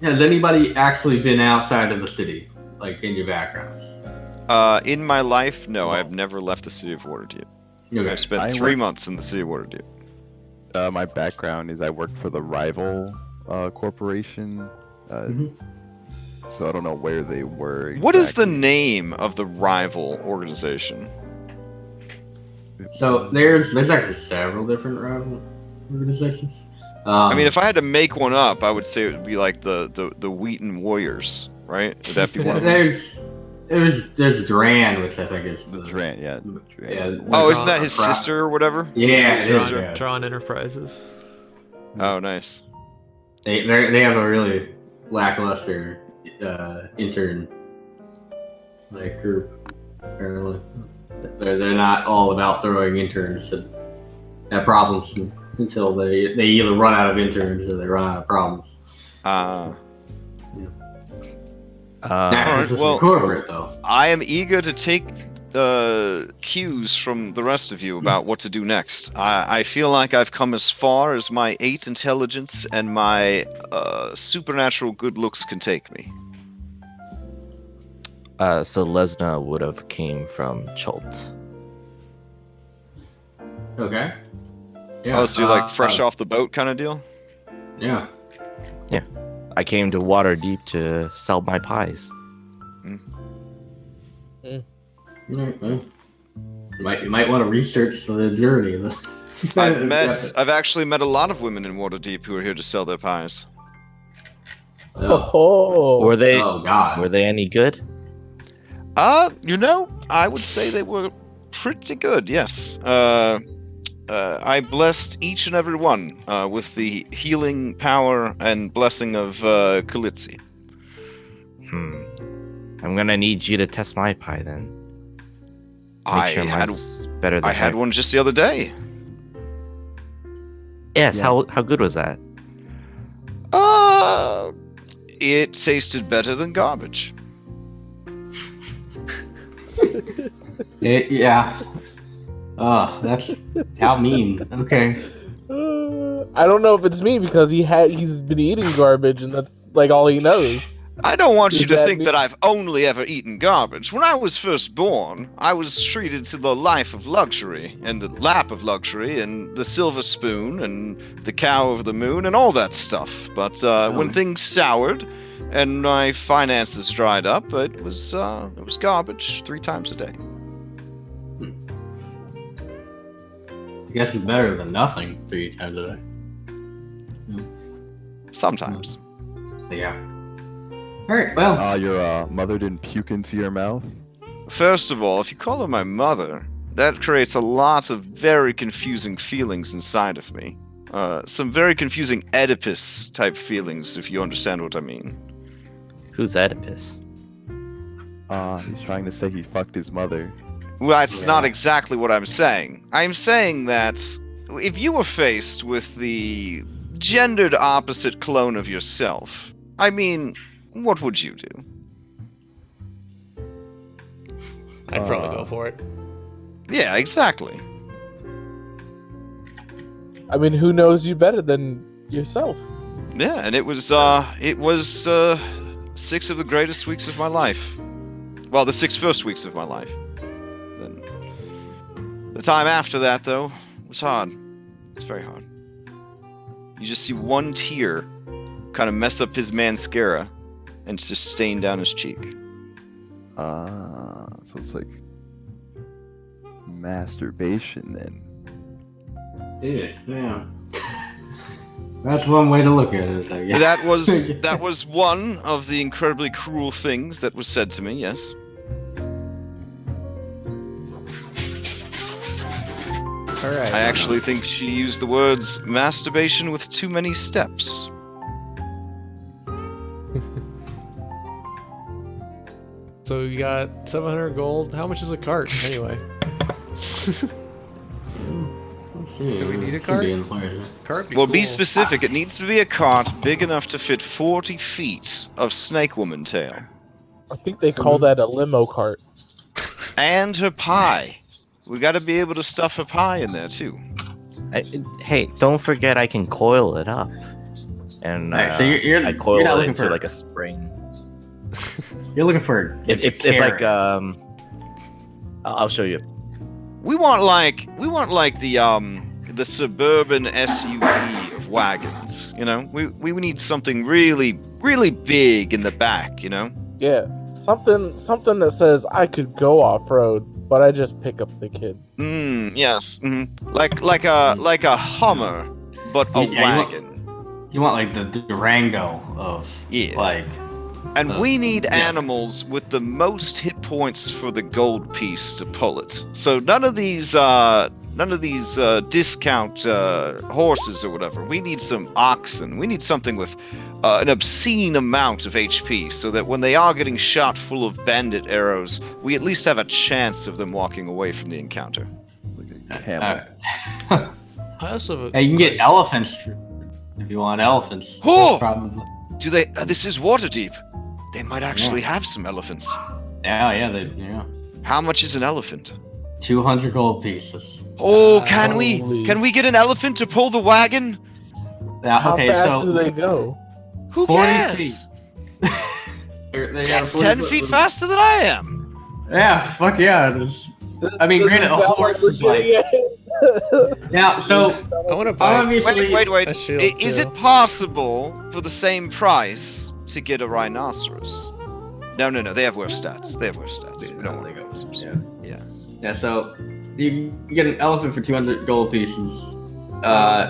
Has anybody actually been outside of the city, like in your backgrounds? In my life, no, I have never left the city of Waterdeep. Okay. I've spent I 3 work- months in the city of Waterdeep. My background is I work for the rival corporation, Mhm. so I don't know where they were. What is the exactly. name of the rival organization? So there's actually several different rival organizations. I mean, if I had to make one up, I would say it would be like the Wheaton Warriors, right? Would that be one of them? there's Dran, which I think is The Dran, yeah. Yeah. Oh, isn't that his sister or whatever? Yeah, His it is, sister? yeah. Drawn Enterprises. Oh, nice. They have a really lackluster intern group. Apparently, they're not all about throwing interns at problems until they either run out of interns or they run out of problems. Alright, well, corporate though. I am eager to take cues from the rest of you about what to do next. I feel like I've come as far as my 8 intelligence and my supernatural good looks can take me. So Lesna would have came from Chult. Okay. Yeah. Oh, so you're like fresh off the boat kind of deal? Yeah. I came to Waterdeep to sell my pies. You might want to research the journey. I've actually met a lot of women in Waterdeep who are here to sell their pies. Oh, Were they? Oh God. Were they any good? I would say they were pretty good. Yes. I blessed each and every one with the healing power and blessing of Kalitzi. I'm gonna need you to test my pie then. I Make sure had mine's better than I had yours. one just the other day. Yes. Yeah. How good was that? It tasted better than garbage. Yeah. Oh, that's how mean. Okay. I don't know if it's me because he's been eating garbage and that's like all he knows. I don't want you Does to that think mean- that I've only ever eaten garbage. When I was first born, I was treated to the life of luxury, and the lap of luxury, and the silver spoon, and the cow of the moon, and all that stuff. But when things soured, and my finances dried up, it was garbage 3 times a day. I guess it's better than nothing 3 times a day. Sometimes. Yeah. All right. Well. Your mother didn't puke into your mouth? First of all, if you call her my mother, that creates a lot of very confusing feelings inside of me. Some very confusing Oedipus-type feelings, if you understand what I mean. Who's Oedipus? He's trying to say he fucked his mother. Well, that's Yeah. not exactly what I'm saying. I'm saying that if you were faced with the gendered opposite clone of yourself, I mean, what would you do? I'd probably go for it. Yeah, exactly. I mean, who knows you better than yourself? Yeah, and it was 6 of the greatest weeks of my life. Well, the 6 first weeks of my life. Then the time after that, though, was hard. It's very hard. You just see one tear kind of mess up his mascara and just stain down his cheek. So it's like masturbation then. Yeah. That's one way to look at it, I guess. That was one of the incredibly cruel things that was said to me, yes. All right. I actually think she used the words masturbation with too many steps. So you got 700 gold. How much is a cart anyway? Do we need a cart? Cart. Well, be specific. It needs to be a cart big enough to fit 40 feet of Snake Woman tail. I think they call that a limo cart. And her pie. We gotta be able to stuff her pie in there, too. Hey, don't forget I can coil it up. And Alright, so you're I coil not it looking into for like a spring. You're looking for It's like I'll show you. We want like the suburban SUV of wagons, you know? We need something really, really big in the back, you know? Yeah, something that says I could go off road, but I just pick up the kid. Yes. Like a Hummer, but a wagon. You want like the Durango of like. And we need animals with the most hit points for the gold piece to pull it. So none of these discount horses or whatever. We need some oxen. We need something with an obscene amount of HP, so that when they are getting shot full of bandit arrows, we at least have a chance of them walking away from the encounter. Like a camel. I also Hey, you can get elephants if you want elephants. Oh! That's probably. Do they? This is Waterdeep. They might actually have some elephants. Yeah. How much is an elephant? 200 gold pieces. Oh, can we Holy- get an elephant to pull the wagon? How Okay, fast so do they go? Who 40 cares? feet. They got That's 40 10 foot feet little- faster than I am. Yeah, fuck yeah. Just I mean, granted, a Sound horse we're is like getting it. now. So I want to buy. obviously, Wait. A shield, Is too. it possible for the same price to get a rhinoceros? No. They have worse stats. We don't want rhinoceros. Yeah. So you get an elephant for 200 gold pieces.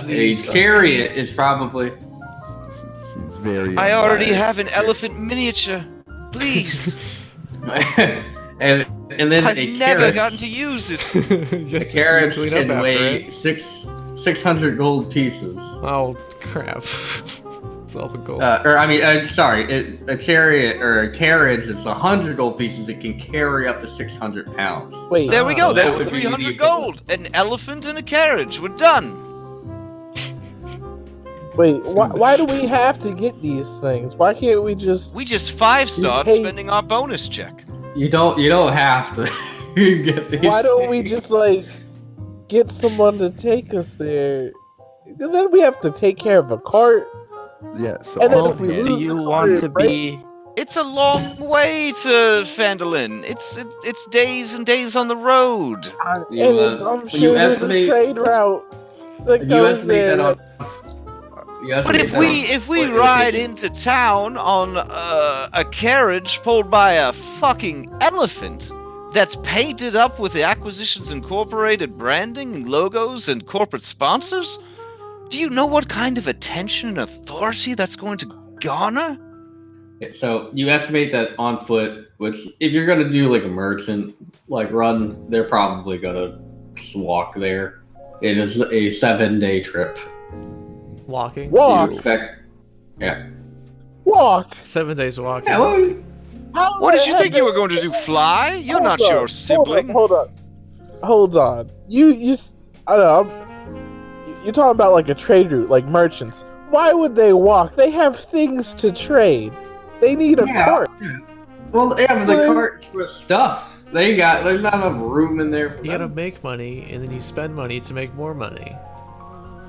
Please, a chariot please. is probably. Seems very. I already unwise. have an elephant miniature. Please. and then I've a never carrot. gotten to use it. Yes, The carrots clean up can after weigh it. 600 gold pieces. Oh crap! It's all the gold. A chariot or a carriage is 100 gold pieces. It can carry up to 600 pounds. Wait, There we go. Oh, There's that the would be 300 the gold. An elephant and a carriage. We're done. wait. Why do we have to get these things? Why can't we just? We just 5-starred Hey. spending our bonus check. You don't have to get these. Why don't we things. just like get someone to take us there? And then we have to take care of a cart. Yeah. So And then all if we of Do lose you the want cart, to right? be? It's a long way to Phandalin. It's days and days on the road. You, And it's, uh, I'm you sure there's estimate- a trade route that You goes estimate there. that on. You But estimate if that we on- ride into town on a carriage pulled by a fucking elephant that's painted up with the Acquisitions Incorporated branding and logos and corporate sponsors, do you know what kind of attention and authority that's going to garner? So you estimate that on foot, which if you're gonna do like a merchant like run, they're probably gonna just walk there. It is a 7-day trip. Walking. Walk, You expect? Yeah. walk. 7 days walking. Yeah. Well, How What the did you heck think you were going to do? Fly? You're not Hold on, your sibling. Hold on. I don't know. You're talking about like a trade route, like merchants. Why would they walk? They have things to trade. They need a Yeah. cart. well, yeah, but the So- cart for stuff. There's not enough room in there. For You gotta them. make money, and then you spend money to make more money.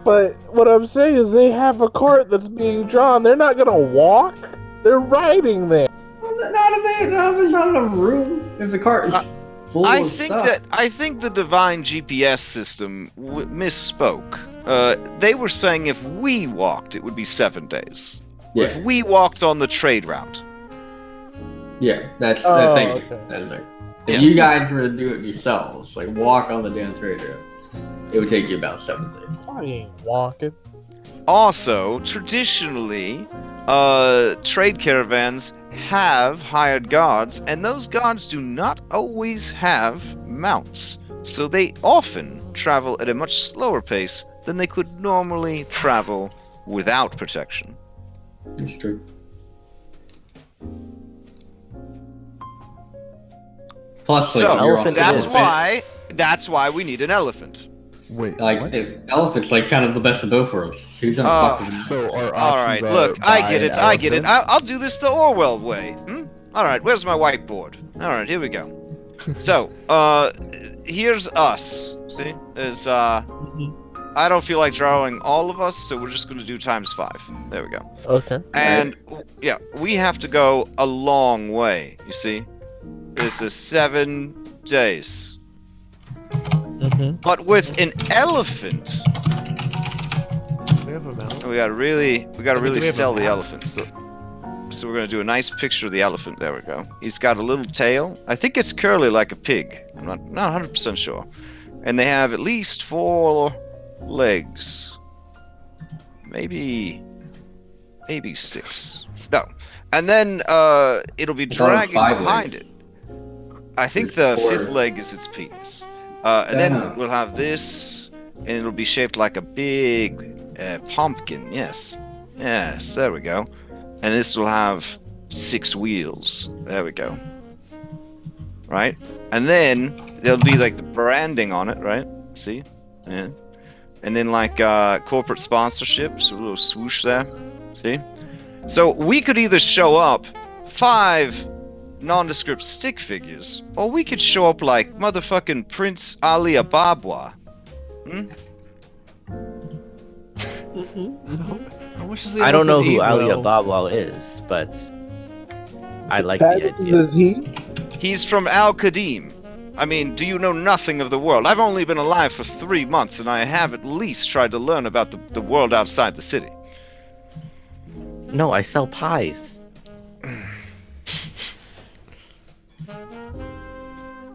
But what I'm saying is they have a cart that's being drawn. They're not gonna walk. They're riding there. Well, not if there's not enough room. If the cart is full I of think stuff. the divine GPS system misspoke. They were saying if we walked, it would be 7 days. Yeah. If we walked on the trade route. Yeah. That's Oh, thank you. okay. That's right. If Yeah. you guys were to do it yourselves, like walk on the damn trade route, it would take you about 7 days. I ain't walking. Also, traditionally, trade caravans have hired guards, and those guards do not always have mounts. So they often travel at a much slower pace than they could normally travel without protection. That's true. Plus, like, So, you're elephant on- it is. That's why we need an elephant. Wait. Like what? elephant's like kind of the best of both worlds. So he's gonna fuck with you. So our All right, options look, are I buy get an it, I get it. elephant. I'll do this the Orwell way. All right, where's my whiteboard? All right, here we go. So, here's us. See, there's I don't feel like drawing all of us, so we're just going to do ×5. There we go. Okay. And yeah, we have to go a long way. You see, this is 7 days. Mm-hmm. But with an elephant, We have a mount. we gotta really do we have a sell the map? elephant. So we're gonna do a nice picture of the elephant. There we go. He's got a little tail. I think it's curly like a pig. I'm not 100% sure. And they have at least 4 legs. Maybe 6. No. And then it'll be I thought it was dragging 5 behind legs. it. I think There's the 4. 5th leg is its penis. And then Damn. we'll have this, and it'll be shaped like a big pumpkin. Yes, there we go. And this will have 6 wheels. There we go. Right, and then there'll be like the branding on it. Right, see, yeah. And then like corporate sponsorship, so a little swoosh there. See, so we could either show up 5 nondescript stick figures, or we could show up like motherfucking Prince Ali Ababwa. How much is the I don't know elephant who eat, Ali though? Ababwa is, but I like the That idea. is he. He's from Al Qadim. I mean, do you know nothing of the world? I've only been alive for 3 months, and I have at least tried to learn about the world outside the city. No, I sell pies.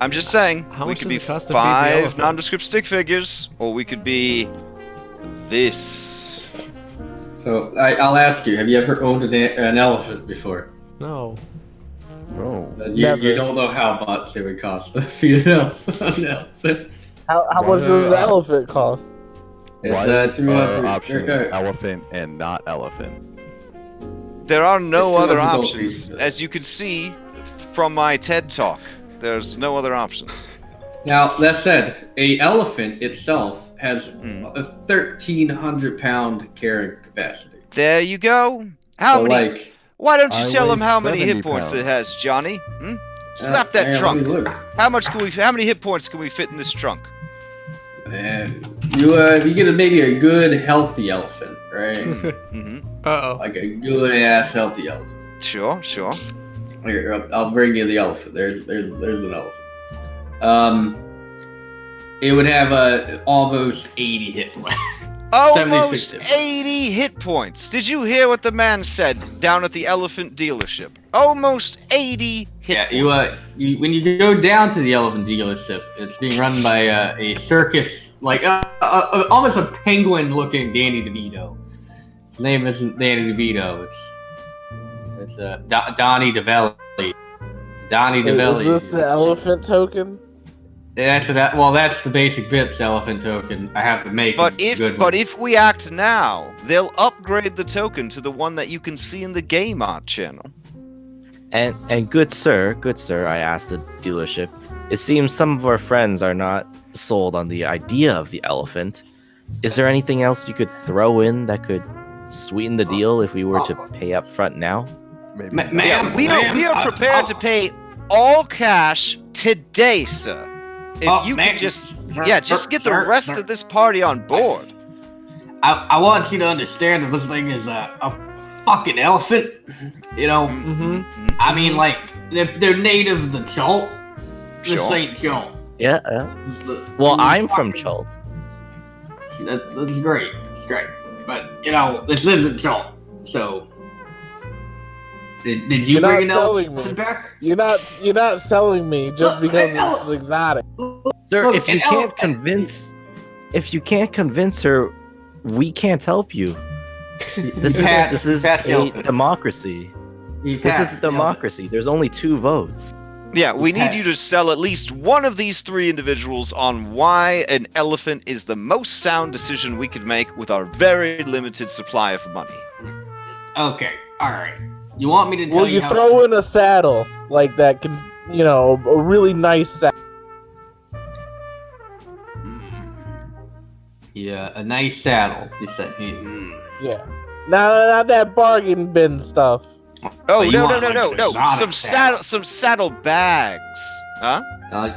I'm just saying, How we much could does be it cost to feed the 5 elephant? nondescript stick figures, or we could be this. So I'll ask you: have you ever owned an elephant before? No. Oh. You don't know how much it would cost to feed an elephant. How much does the elephant cost? Why It's, are options elephant and not elephant? There are no It's other 200 gold options. pieces. As you can see from my TED Talk, there's no other options. Now that said, a elephant itself has Hmm. a 1,300-pound carrying capacity. There you go. How So, many? like, Why don't you I tell weigh him how many 70 hit points it pounds. has, Johnny? Slap that yeah, trunk. let me look. How many hit points can we fit in this trunk? If you get maybe a good healthy elephant, right? Mm-hmm. Uh-oh. Like a good ass healthy elephant. Sure. Here, I'll bring you the elephant. There's an elephant. It would have almost 80 hit points. Almost 76 80 hit points. Did you hear what the man said down at the elephant dealership? Almost 80 hit Yeah, points. when you go down to the elephant dealership, it's being run by a circus, like almost a penguin-looking Danny DeVito. His name isn't Danny DeVito. It's Donnie DeVelli. Donnie DeVelli. Is this the elephant token? That's the basic bits elephant token. I have to make. But a good one. if we act now, they'll upgrade the token to the one that you can see in the game art channel. And good sir, I asked the dealership. It seems some of our friends are not sold on the idea of the elephant. Is there anything else you could throw in that could sweeten the deal if we were to pay up front now? Maybe. Ma'am, We are prepared to pay all cash today, sir. If you could just get the rest of this party on board. I want you to understand that this thing is a fucking elephant. You know, I mean, like they're native to the Chult. This Sure. ain't Chult. Yeah. Well, I'm from Chult. That's great. It's great. But you know, this isn't Chult. So, did you You're not bring an selling elephant me. back? You're not selling me just because it's exotic. Sir, Look, if you can't convince her, we can't help you. This is a democracy. This is a democracy. There's only 2 votes. Yeah, we need you to sell at least one of these 3 individuals on why an elephant is the most sound decision we could make with our very limited supply of money. Okay, all right. You want me to tell Will you throw in a saddle like that? Can a really nice saddle? Yeah, a nice saddle. You said. Yeah. Not that bargain bin stuff. Oh, you no. want, like, an exotic Some saddle bags. Huh? All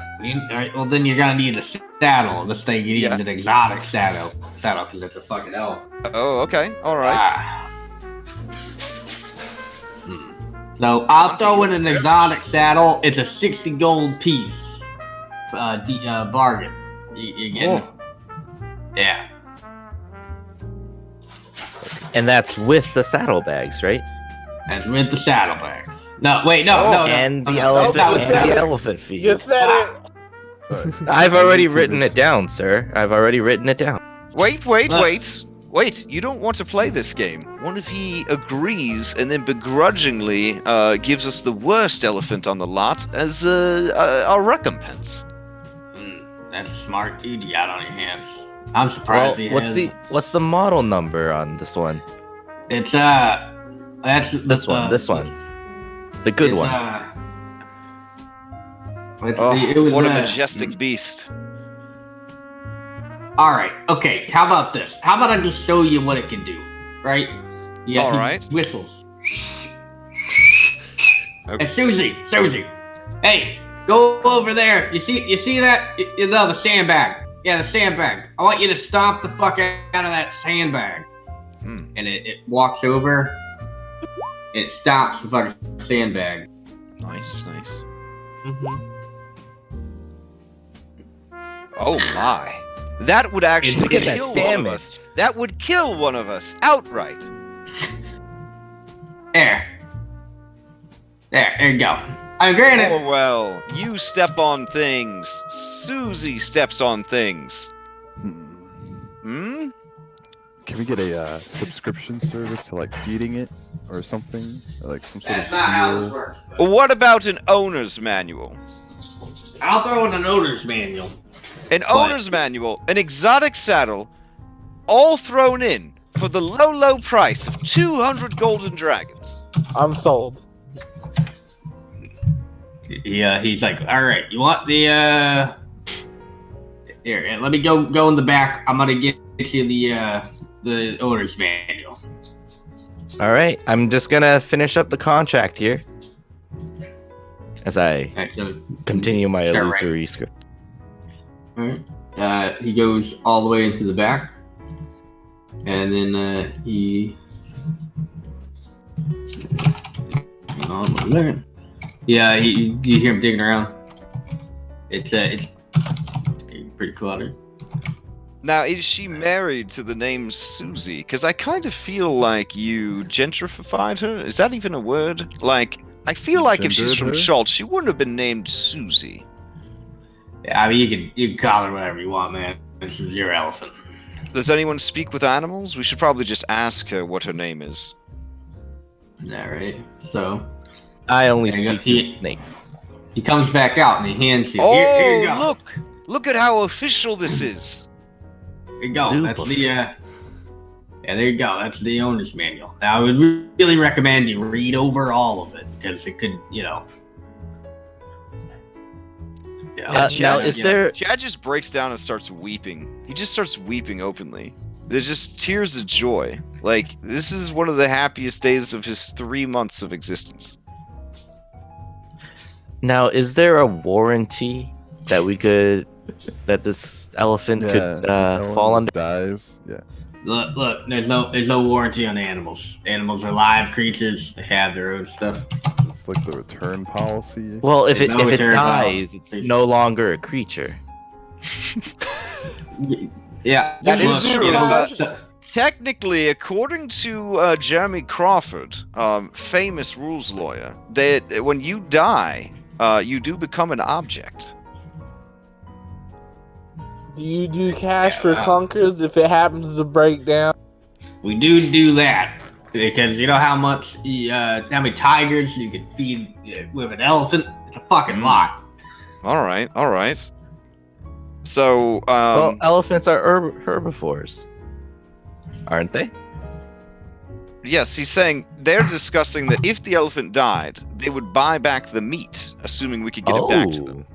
right, well then you're gonna need a saddle. This thing you need Yeah. an exotic saddle because it's a fucking elephant. Oh, okay. All right. So I'll throw in an exotic saddle. It's a 60 gold piece. Bargain. You get it? Yeah. And that's with the saddlebags, right? That's with the saddlebags. No, wait, no. And the no, elephant that was and the separate. elephant fee. You said it. I've already written it down, sir. I've already written it down. Wait. You don't want to play this game. What if he agrees and then begrudgingly gives us the worst elephant on the lot as our recompense? That's a smart dude you got on your hands. I'm surprised he has. What's the model number on this one? It's that's This one. The good one. It was what a majestic beast. All right. Okay. How about this? How about I just show you what it can do? Right? Yeah. All he right. Whistles. Okay. Hey, Susie. Hey, go over there. You see that? The sandbag. Yeah, the sandbag. I want you to stomp the fuck out of that sandbag. And it walks over. And it stomps the fucking sandbag. Nice. Oh my. That would actually Look at that kill one of us. That would kill one of us outright. There you go. I'm granted. Oh well, you step on things. Susie steps on things. Hmm? Can we get a subscription service to like feeding it or something? Or, like some sort That's of not how this deal? works. But What about an owner's manual? I'll throw in an owner's manual. An owner's manual, an exotic saddle, all thrown in for the low, low price of 200 golden dragons. I'm sold. Yeah, he's like, all right, you want the here? Let me go in the back. I'm gonna get you the owner's manual. All right, I'm just gonna finish up the contract here as I Alright, so continue my start illusory script. All right. He goes all the way into the back, and then he. Hang on one minute. Yeah, you hear him digging around. It's pretty cluttered. Now, is she married to the name Susie? Because I kind of feel like you gentrified her. Is that even a word? Like, I feel like if she's from Gendered her? Schultz, she wouldn't have been named Susie. Yeah, I mean you can call her whatever you want, man. This is your elephant. Does anyone speak with animals? We should probably just ask her what her name is. Is that right? So I only There you go. speak with snakes. he comes back out and he hands you. Oh, Here you go. look at how official this is. Here you go. That's Super. the yeah, there you go. That's the owner's manual. Now I would really recommend you read over all of it because it could, Yeah, Now, is there? Chad just breaks down and starts weeping. He just starts weeping openly. There's just tears of joy. Like, this is one of the happiest days of his 3 months of existence. Now, is there a warranty that that this elephant could this fall element under? dies. Yeah. Look. There's no warranty on the animals. Animals are live creatures. They have their own stuff. It's like the return policy. Well, if There's it no if it return dies, policy. it's no longer a creature. Yeah, That look, is true. so- Technically, according to Jeremy Crawford, famous rules lawyer, that when you die, you do become an object. Do you do cash for clunkers if it happens to break down? we do that because you know how many tigers you can feed with an elephant. It's a fucking lot. All right. So, Well, elephants are herbivores, aren't they? yes, he's saying they're discussing that if the elephant died, they would buy back the meat, assuming we could get it back to them.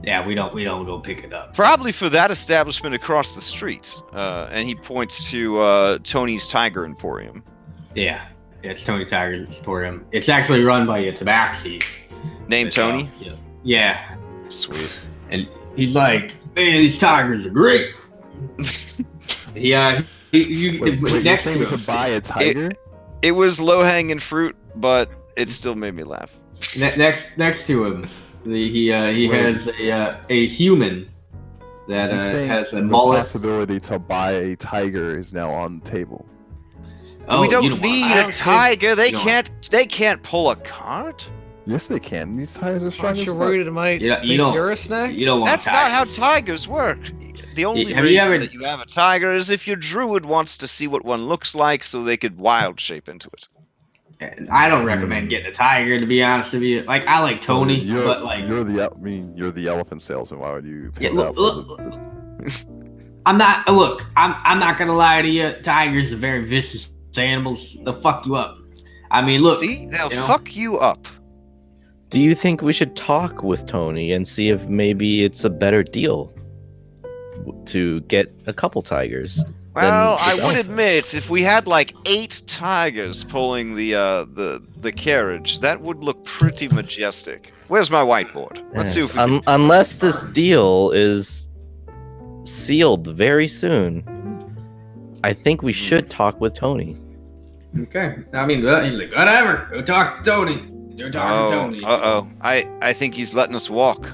Yeah, we don't go pick it up. Probably for that establishment across the street. And he points to Tony's Tiger Emporium. Yeah, it's Tony Tiger's Emporium. It's actually run by a tabaxi. Name It's, Tony? Yeah, Sweet. and he's like, man, these tigers are great. Yeah, Wait, you're next saying to we him. could buy a tiger? It was low-hanging fruit, but it still made me laugh. Next to him, he has a human that You're saying has a the mullet. possibility to buy a tiger is now on the table. Oh, We you don't want- need I a don't think- tiger. They you don't- can't pull a cart. Yes, they can. These tigers are strong Aren't as you fuck. worried it might You think don't- you're a snack? You don't want That's not how tigers. tigers work. The only Have you reason ever- that you have a tiger is if your druid wants to see what one looks like so they could wild shape into it. I don't recommend getting a tiger, to be honest with you. Like, I like Tony, You're, but like, you're the elephant salesman. Why would you Yeah, pick look, up? look, I'm not gonna lie to you. Tigers are very vicious animals. They'll fuck you up. I mean, look. See? They'll you know? fuck you up. Do you think we should talk with Tony and see if maybe it's a better deal to get a couple tigers? Well, I this would elephant. admit, if we had like 8 tigers pulling the carriage, that would look pretty majestic. Where's my whiteboard? Let's see Yes, if we can... unless this deal is sealed very soon, I think we should talk with Tony. Okay. I mean, he's like, whatever. Go talk to Tony. Go talk to Tony. I think he's letting us walk.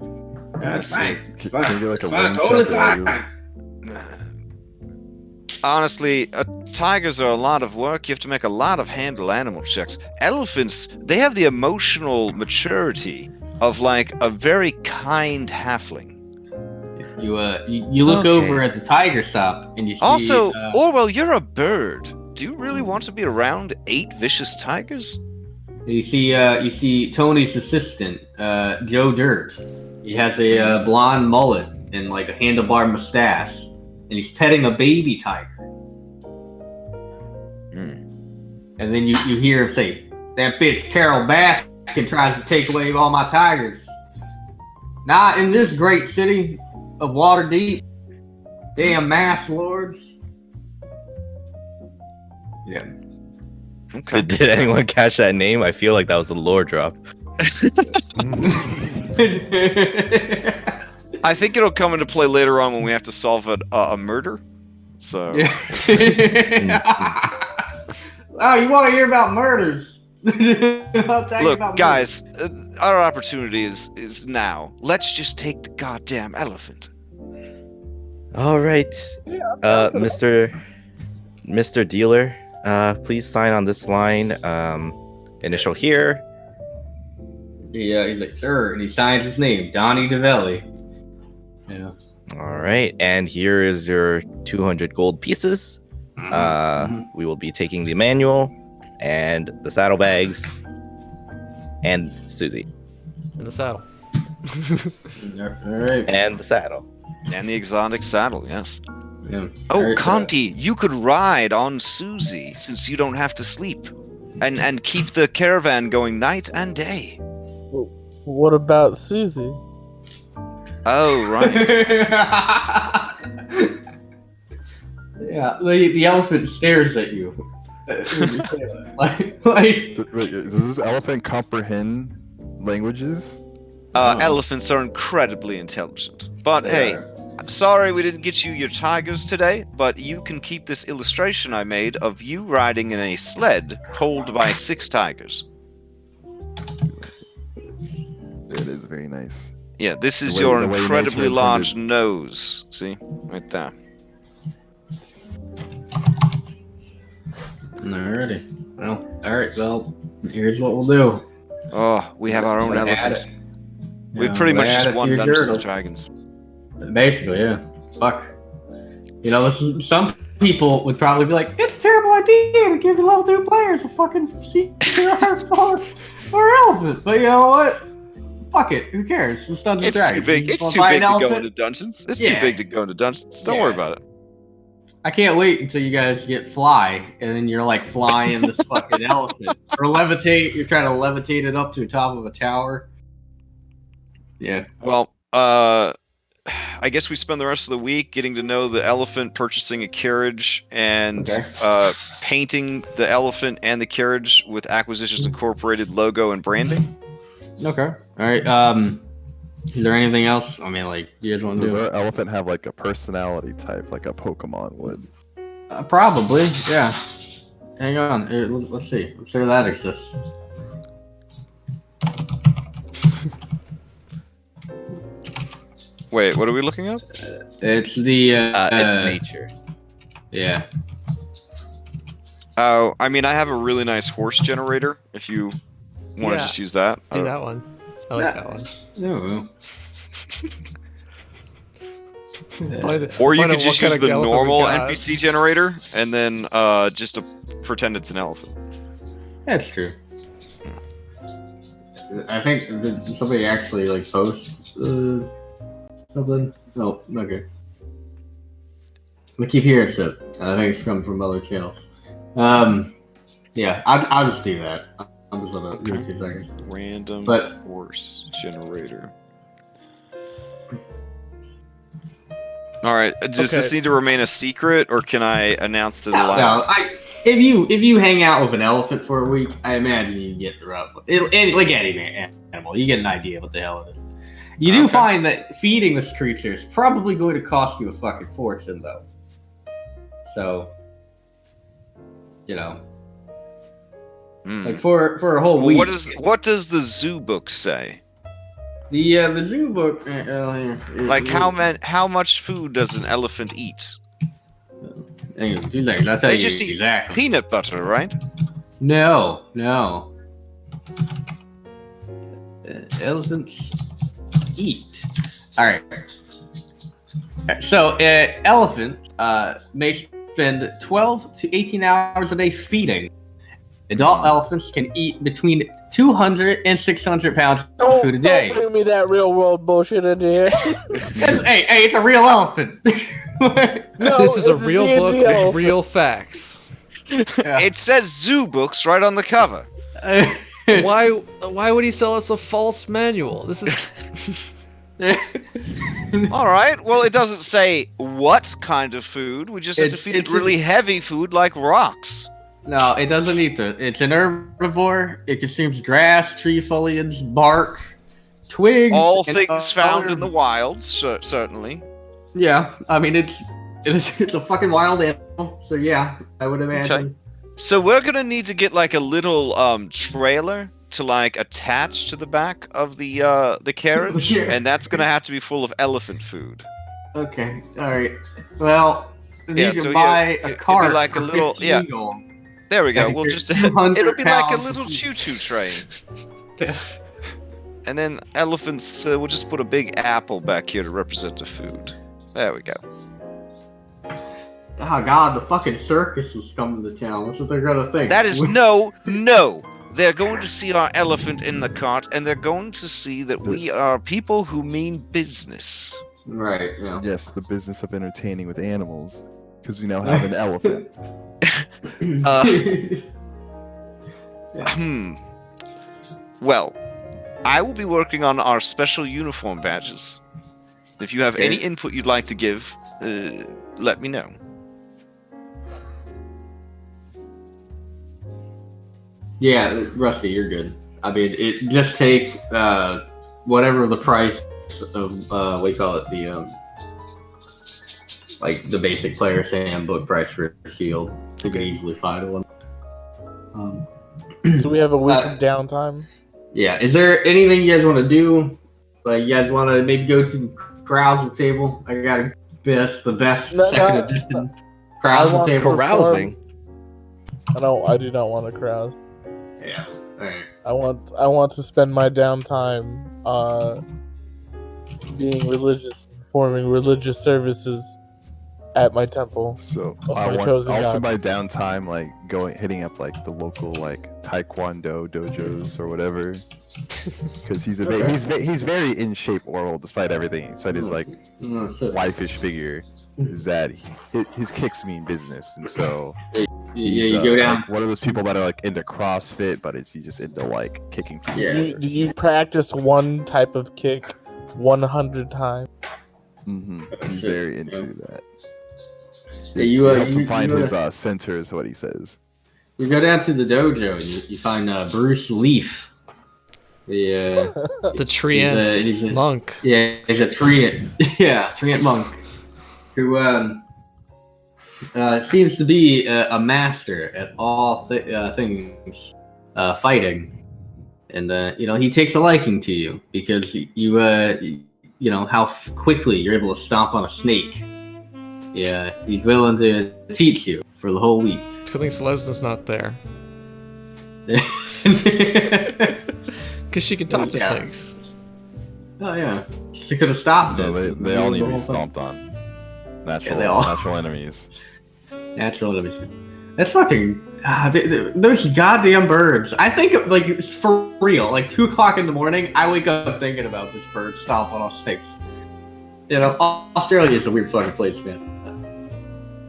All That's fine. It's Can fine. you get like It's a fine. wing Totally check or fine. Honestly, tigers are a lot of work. You have to make a lot of handle animal checks. Elephants, they have the emotional maturity of like a very kind halfling. You look Okay. over at the tiger stop and you see. Also, Orwell, you're a bird. Do you really want to be around 8 vicious tigers? you see Tony's assistant, Joe Dirt. He has a blonde mullet and like a handlebar mustache, and he's petting a baby tiger. And then you hear him say, "That bitch Carol Baskin tries to take away all my tigers. Not in this great city of Waterdeep. Damn mass lords." Yeah. Okay. Did anyone catch that name? I feel like that was a lore drop. I think it'll come into play later on when we have to solve a murder. So. Yeah. Oh, you want to hear about murders? I'll tell you Look, about guys, our opportunity is now. Let's just take the goddamn elephant. All right, Mr. Dealer, please sign on this line. Initial here. Yeah, he's like, sure, and he signs his name, Donnie DeVelli. Yeah. All right, and here is your 200 gold pieces. We will be taking the manual and the saddlebags and Susie. In the saddle. All right. And the saddle. And the exotic saddle, yes. Yeah. Oh, All right, Conti, you could ride on Susie since you don't have to sleep. And keep the caravan going night and day. What about Susie? Oh, right. Yeah, the elephant stares at you. When you say that. like, Wait, does this elephant comprehend languages? Elephants are incredibly intelligent. But hey, sorry we didn't get you your tigers today, but you can keep this illustration I made of you riding in a sled pulled by 6 tigers. It is very nice. Yeah, this is The way- your the way nature incredibly intended. large nose. See? Right there. Alrighty. Well, alright, well, here's what we'll do. Oh, we have our own We'll add elephant. it. We Yeah, pretty we'll much add just it to won your Dungeons journal. and Dragons. Basically, yeah. Fuck. You know, some people would probably be like, it's a terrible idea to give level 2 players a fucking CR or elephant. But you know what? Fuck it. Who cares? It's Dungeons and It's too Dragons. big. You It's wanna too buy big an to go elephant? into dungeons. It's Yeah. too big to go into dungeons. Don't worry Yeah. about it. I can't wait until you guys get fly, and then you're like flying this fucking elephant. Or levitate. You're trying to levitate it up to the top of a tower. Yeah. Well, I guess we spend the rest of the week getting to know the elephant, purchasing a carriage, and Okay. painting the elephant and the carriage with Acquisitions Incorporated logo and branding. Okay. All right. Is there anything else? I mean, like, you guys want to Does do? our elephant have like a personality type, like a Pokemon would? Probably. Yeah. Hang on. Let's see. I'm sure that exists. Wait, what are we looking up? It's the. It's nature. Yeah. Oh, I mean, I have a really nice horse generator. If you want to Yeah. just use that. Do that one. I like that one. Oh, Or you Find could out just what use kind the of elephant we normal got. NPC generator, and then just to pretend it's an elephant. that's true. I think did somebody actually like post something. No, okay. I keep hearing stuff. I think it's coming from other channels. Yeah, I'll just do that. I'll just let it give it 2 seconds. Random But- horse generator. All right. Does this Okay. need to remain a secret, or can I announce to the No, live? if you hang out with an elephant for a week, I imagine you get the rough. Like any animal, you get an idea what the hell it is. You do Okay. find that feeding this creature is probably going to cost you a fucking fortune, though. So, you know, Hmm. like for a whole Well, week. what does the zoo book say? The zoo book. Here. Like how much food does an elephant eat? Hang on, 2 seconds. I'll tell They you just eat exactly. peanut butter, right? No. Elephants eat. All right. So, elephant may spend 12 to 18 hours a day feeding. Adult elephants can eat between 200 and 600 pounds of food a day. Don't bring me that real world bullshit in here. Hey, it's a real elephant. No, This is a it's real D&D book with elephant. real facts. Yeah. It says zoo books right on the cover. Why would he sell us a false manual? This is All right. Well, it doesn't say what kind of food. We just have to feed it really heavy food like rocks. No, it doesn't eat it's an herbivore. It consumes grass, tree foliage, bark, twigs. All and things found other- in the wild, certainly. Yeah, I mean it's a fucking wild animal. So yeah, I would imagine. So we're gonna need to get like a little trailer to like attach to the back of the carriage, Yeah. and that's gonna have to be full of elephant food. Okay, all right. Well, you Yeah, can so buy it'd a be cart like for a little- 15 yeah. gold. There we go. Like We'll you're just 200 it'll be like a pounds. little choo-choo train. And then elephants, we'll just put a big apple back here to represent the food. There we go. Oh god, the fucking circus is coming to town. That's what they're gonna think. That is no. They're going to see our elephant in the cart, and they're going to see that we are people who mean business. Right. Yeah. Yes, the business of entertaining with animals, because we now have an elephant. Well, I will be working on our special uniform badges. If you have any input you'd like to give, let me know. Yeah, Rusty, you're good. I mean, it just take whatever the price of what do you call it, the like the basic player handbook price for a shield. You could easily find one. So we have a week of downtime. Yeah. Is there anything you guys want to do? Like, you guys want to maybe go to the carousing table? I got the best No, second no, edition I carousing want table. carousing. I do not want to carouse. Yeah. All right. I want to spend my downtime being religious, performing religious services at my temple. So Of I my want chosen also god. my downtime, like hitting up like the local like taekwondo dojos or whatever, because he's very in shape oral despite everything. So his like wifeish figure is that his kicks mean business, and so Yeah, he's, you go down. like, one of those people that are like into CrossFit, but he's just into like kicking people. Yeah. Do you practice one type of kick 100 times? He's very into that. Yeah, He helps him you find go his to- center is what he says. You go down to the dojo and you find Bruce Leaf. The The treant he's a- monk. yeah, he's a treant. Yeah, treant monk who seems to be a master at all things fighting, and he takes a liking to you because you know how quickly you're able to stomp on a snake. Yeah, he's willing to teach you for the whole week. Good thing Celeste's not there. Because she can talk to Yeah. snakes. Oh yeah, she could have stopped So it. they all need to The be whole thing. stomped on. Natural, they all- natural enemies. Natural enemies. That's fucking. Those goddamn birds. I think like it's for real. Like 2 o'clock in the morning, I wake up thinking about this bird stomping on snakes. You know, Australia is a weird fucking place, man.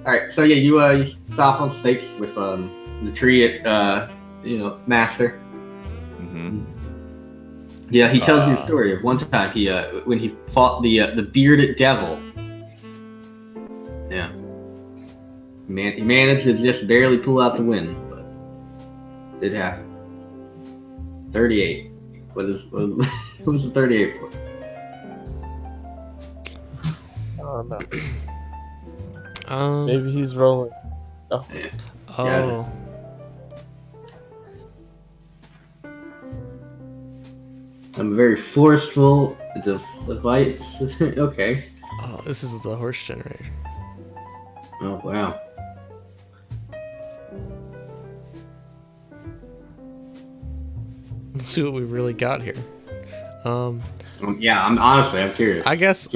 All right, so yeah, you stomp on snakes with the tree at master. Yeah, he tells you a story of one time he when he fought the bearded devil. Yeah. He managed to just barely pull out the win, but it happened. 38. What was the 38 for? I don't know. Maybe he's rolling. Oh. Oh. I'm very forceful device. Okay. Oh, this is the horse generator. Oh wow. Let's see what we really got here. Yeah, I'm curious. I guess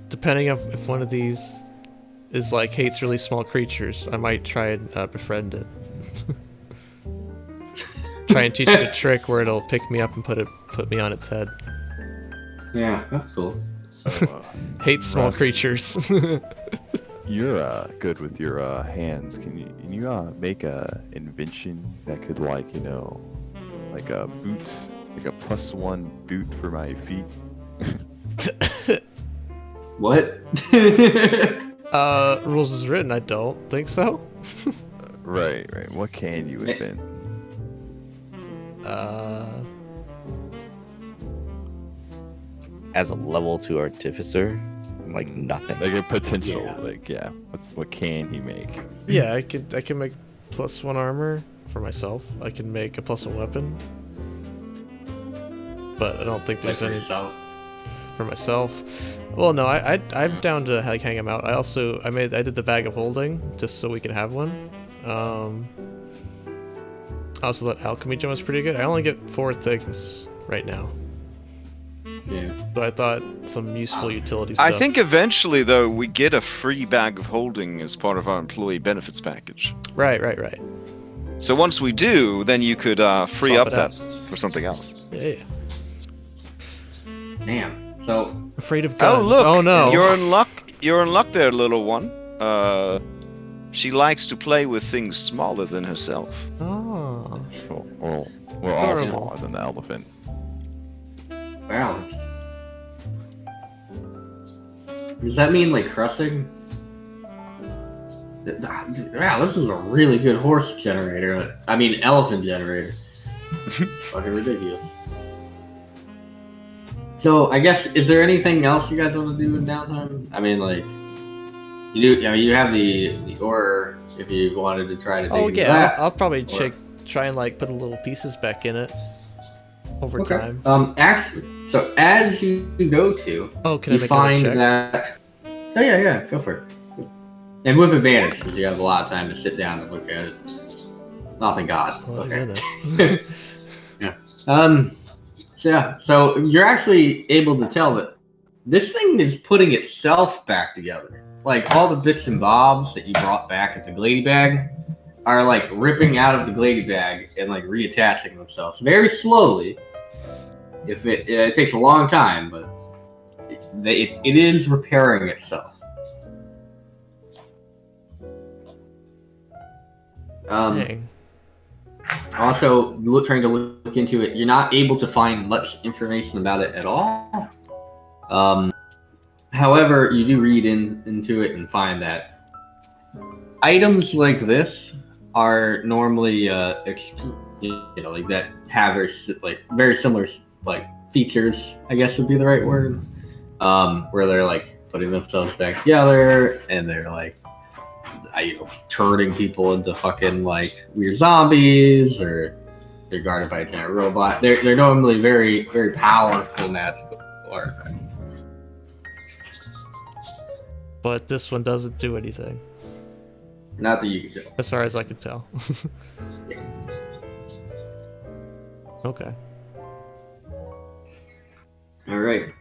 depending on if one of these is like hates really small creatures, I might try and befriend it. Try and teach it a trick where it'll pick me up and put me on its head. Yeah, that's cool. So, Hates small Russ, creatures. You're good with your hands. Can you make a invention that could like like a boot, like a +1 boot for my feet? What? Rules is written. I don't think so. Right. What can you invent? As a level 2 artificer, like nothing. Like a potential, Yeah. What can he make? Yeah, I can make +1 armor for myself. I can make a +1 weapon, but I don't think there's any for myself. Well, no, I'm down to like hang them out. I did the bag of holding just so we can have one. Also, that alchemy gem was pretty good. I only get 4 things right now. Yeah. So I thought some useful utility stuff. I think eventually, though, we get a free bag of holding as part of our employee benefits package. Right. So once we do, then you could free Swap up it out. that for something else. Yeah. Damn. So Afraid of guns. Oh look! Oh no! You're in luck. You're in luck there, little one. She likes to play with things smaller than herself. Oh. Well, we're all Adorable. smaller than the elephant. wow. Does that mean like crushing? Wow, this is a really good horse generator. I mean, elephant generator. Fucking ridiculous. So, I guess, is there anything else you guys want to do in downtime? I mean, like, you do. I mean, you have the ore if you wanted to try to. Oh dig yeah, that. I'll probably try and like put the little pieces back in it over time. Actually, so as you go to, Oh, can I you make another find check? that. So yeah, go for it. And with advantage, because you have a lot of time to sit down and look at it. Nothing God. Well, Okay. goodness. So you're actually able to tell that this thing is putting itself back together. Like all the bits and bobs that you brought back at the Glady bag are like ripping out of the Glady bag and like reattaching themselves very slowly. If it takes a long time, but it is repairing itself. Dang. Also, trying to look into it, you're not able to find much information about it at all. However, you do read into it and find that items like this are normally, like that have very similar features. I guess would be the right word. Where they're like putting themselves back together and they're like, turning people into fucking like weird zombies, or they're guarded by a giant robot. They're normally very, very powerful magical artifacts. But this one doesn't do anything, Not that you can tell. as far as I can tell. Okay. All right.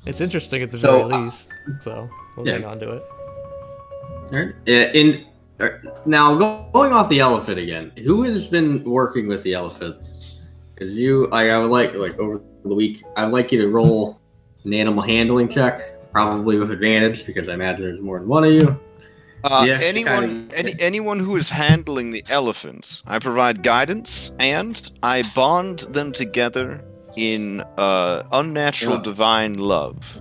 It's interesting at the So, very least, so we'll yeah. hang on to it. Now going off the elephant again. Who has been working with the elephant? Because I would like over the week, I'd like you to roll an animal handling check, probably with advantage because I imagine there's more than one of you. Yes, anyone who is handling the elephants, I provide guidance and I bond them together in unnatural divine love.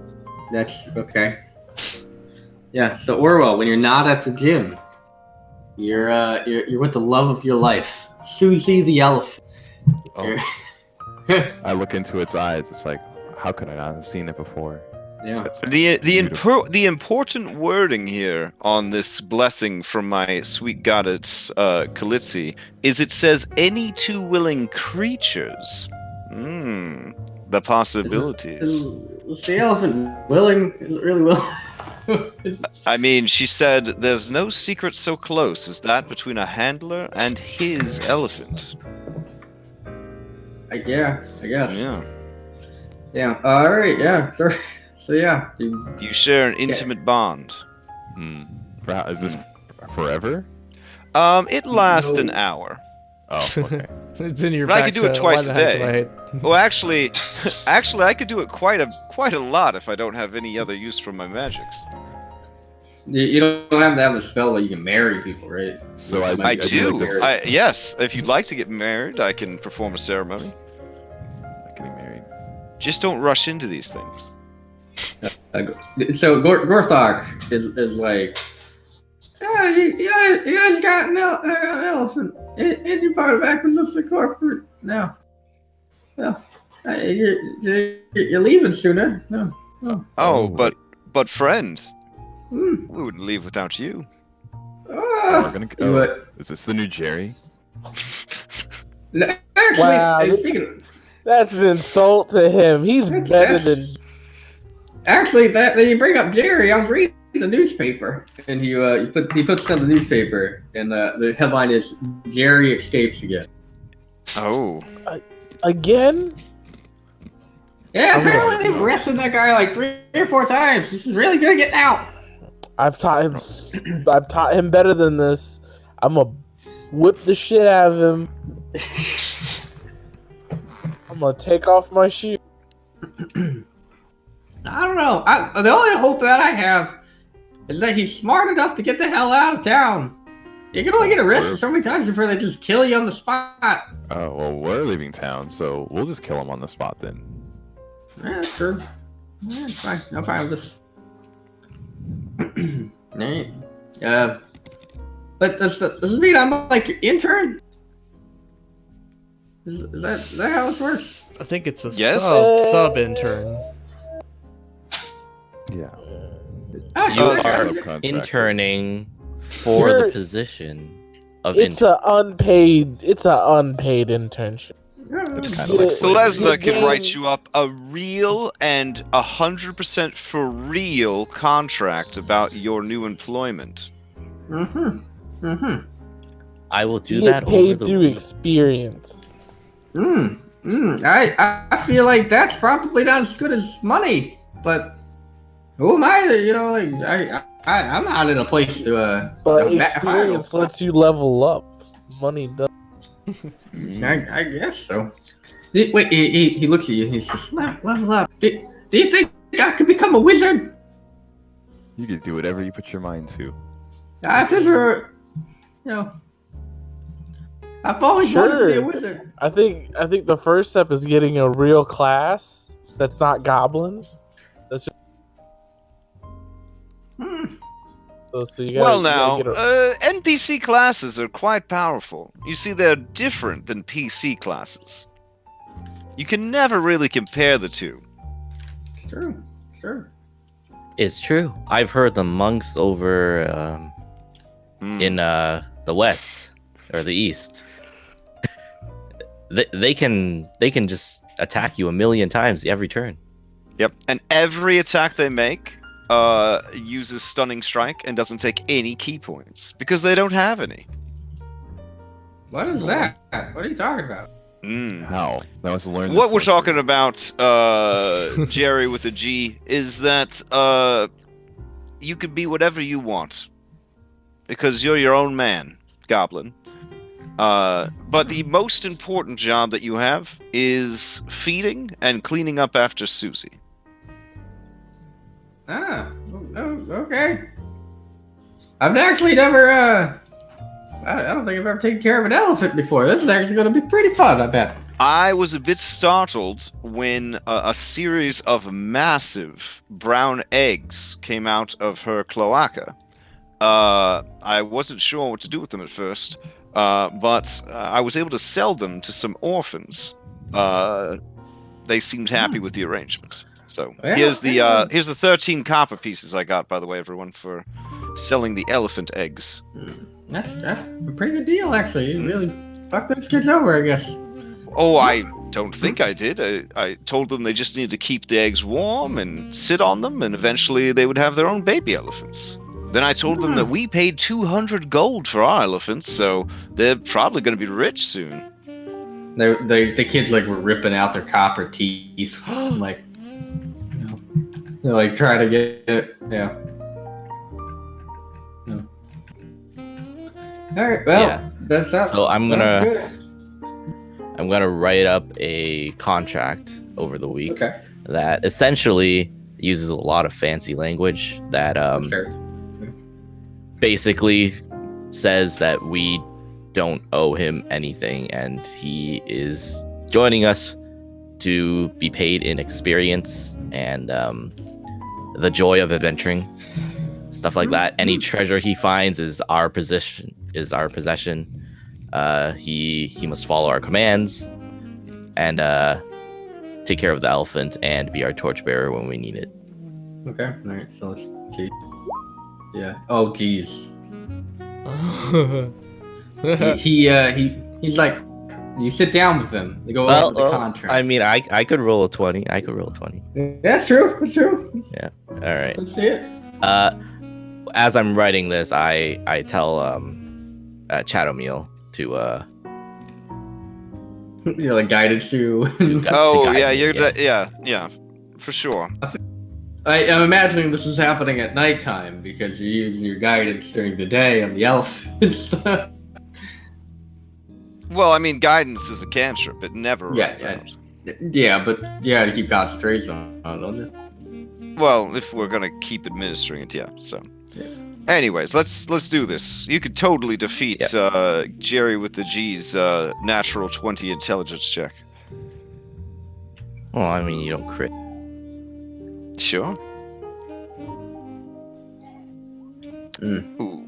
That's okay. Yeah. So Orwell, when you're not at the gym, you're with the love of your life, Susie the elephant. Oh. I look into its eyes. It's like, how could I not have seen it before? Yeah. That's The important wording here on this blessing from my sweet goddess Kalitsi is it says any two willing creatures. The possibilities. Is the elephant willing? Is it really willing? I mean, she said there's no secret so close as that between a handler and his elephant. I guess. Yeah. Yeah. All right. Yeah. So yeah. You share an intimate bond. Is this forever? It lasts an No. hour. Oh, okay. It's in your But I back could do it channel. twice Why a the heck do day. I hate- Well, actually, I could do it quite a lot if I don't have any other use for my magics. You don't have to have a spell that you can marry people, right? So I do do. like this- Yes, if you'd like to get married, I can perform a ceremony. Like getting married. Just don't rush into these things. So Gorthok is like, you guys got an elephant, and you brought it back with us to corporate. No, you're leaving sooner. No. Oh, but friend, Hmm. we wouldn't leave without you. We're gonna You go. what? Is this the new Jerry? No, actually, Wow. speaking. That's an insult to him. He's better than. Actually, that you bring up Jerry. I was reading the newspaper, and he puts down the newspaper, and the headline is "Jerry escapes again." Oh, Again? Yeah, Oh, apparently my they've God. arrested that guy like 3 or 4 times. This is really gonna get out. I've taught him better than this. I'm gonna whip the shit out of him. I'm gonna take off my shoe. I don't know. The only hope that I have is that he's smart enough to get the hell out of town. You can only get arrested so many times before they just kill you on the spot. Oh well, we're leaving town, so we'll just kill him on the spot then. Yeah, that's true. Yeah, it's fine. I'm fine with this. Alright. But does this mean I'm like your intern? Is that how this works? I think it's a Yes? sub intern. Yeah. Ah, You Oh, are subcontractor. interning for Sure. the position of It's intern. a unpaid internship. It's kinda like Selesna can Again- write you up a real and 100% for real contract about your new employment. I will do You that get over paid the through week. experience. I feel like that's probably not as good as money, but who am I? You know, like I'm not in a place to But to experience lets you level up. Money does. I guess so. Wait, he looks at you. He's just level up. Do you think I could become a wizard? You can do whatever you put your mind to. I've never, I've always wanted to be a Sure. wizard. I think the first step is getting a real class that's not goblin. That's just so you gotta, Well, you now, gotta get NPC classes are quite powerful. You see, they're different than PC classes. You can never really compare the two. Sure. It's true. I've heard the monks over in the west or the east. They can just attack you 1,000,000 times every turn. Yep, and every attack they make uses stunning strike and doesn't take any key points because they don't have any. What is that? What are you talking about? How? I must learn. What we're talking about, Jerry with a G, is that you could be whatever you want because you're your own man, Goblin. But the most important job that you have is feeding and cleaning up after Susie. Okay. I've actually never, I don't think I've ever taken care of an elephant before. This is actually going to be pretty fun, I bet. I was a bit startled when a series of massive brown eggs came out of her cloaca. I wasn't sure what to do with them at first, but I was able to sell them to some orphans. They seemed happy with the arrangement. So Yeah, here's yeah. the 13 copper pieces I got, by the way, everyone, for selling the elephant eggs. That's a pretty good deal, actually. You really fucked those kids over, I guess. Oh, I don't think I did. I told them they just needed to keep the eggs warm and sit on them, and eventually they would have their own baby elephants. Then I told them that we paid 200 gold for our elephants, so they're probably going to be rich soon. The kids like were ripping out their copper teeth, like they're like trying to get it. Yeah. All right. Well, Yeah. that's that. So I'm sounds gonna write up a contract over the week good. Okay. that essentially uses a lot of fancy language that Sure. basically says that we don't owe him anything, and he is joining us to be paid in experience and the joy of adventuring, stuff like that. Any treasure he finds is our possession. He must follow our commands and take care of the elephant and be our torchbearer when we need it. Okay. All right. So let's see. Yeah. Oh, geez. He's like, you sit down with him. They go over the contract. I mean, I could roll a 20. That's true. That's true. Yeah. All right. Let's see it. As I'm writing this, I tell Chatomil to You're like guided through. Oh, guide yeah, me, yeah, for sure. I'm imagining this is happening at nighttime because you're using your guidance during the day on the elephant stuff. Well, I mean, guidance is a cantrip. It never runs out. Yeah, but you gotta keep concentration on it, don't you? Well, if we're gonna keep administering it, yeah. So, Yeah. anyways, let's do this. You could totally defeat Jerry with the G's natural 20 intelligence check. well, I mean, you don't crit. Sure. Mm. Ooh.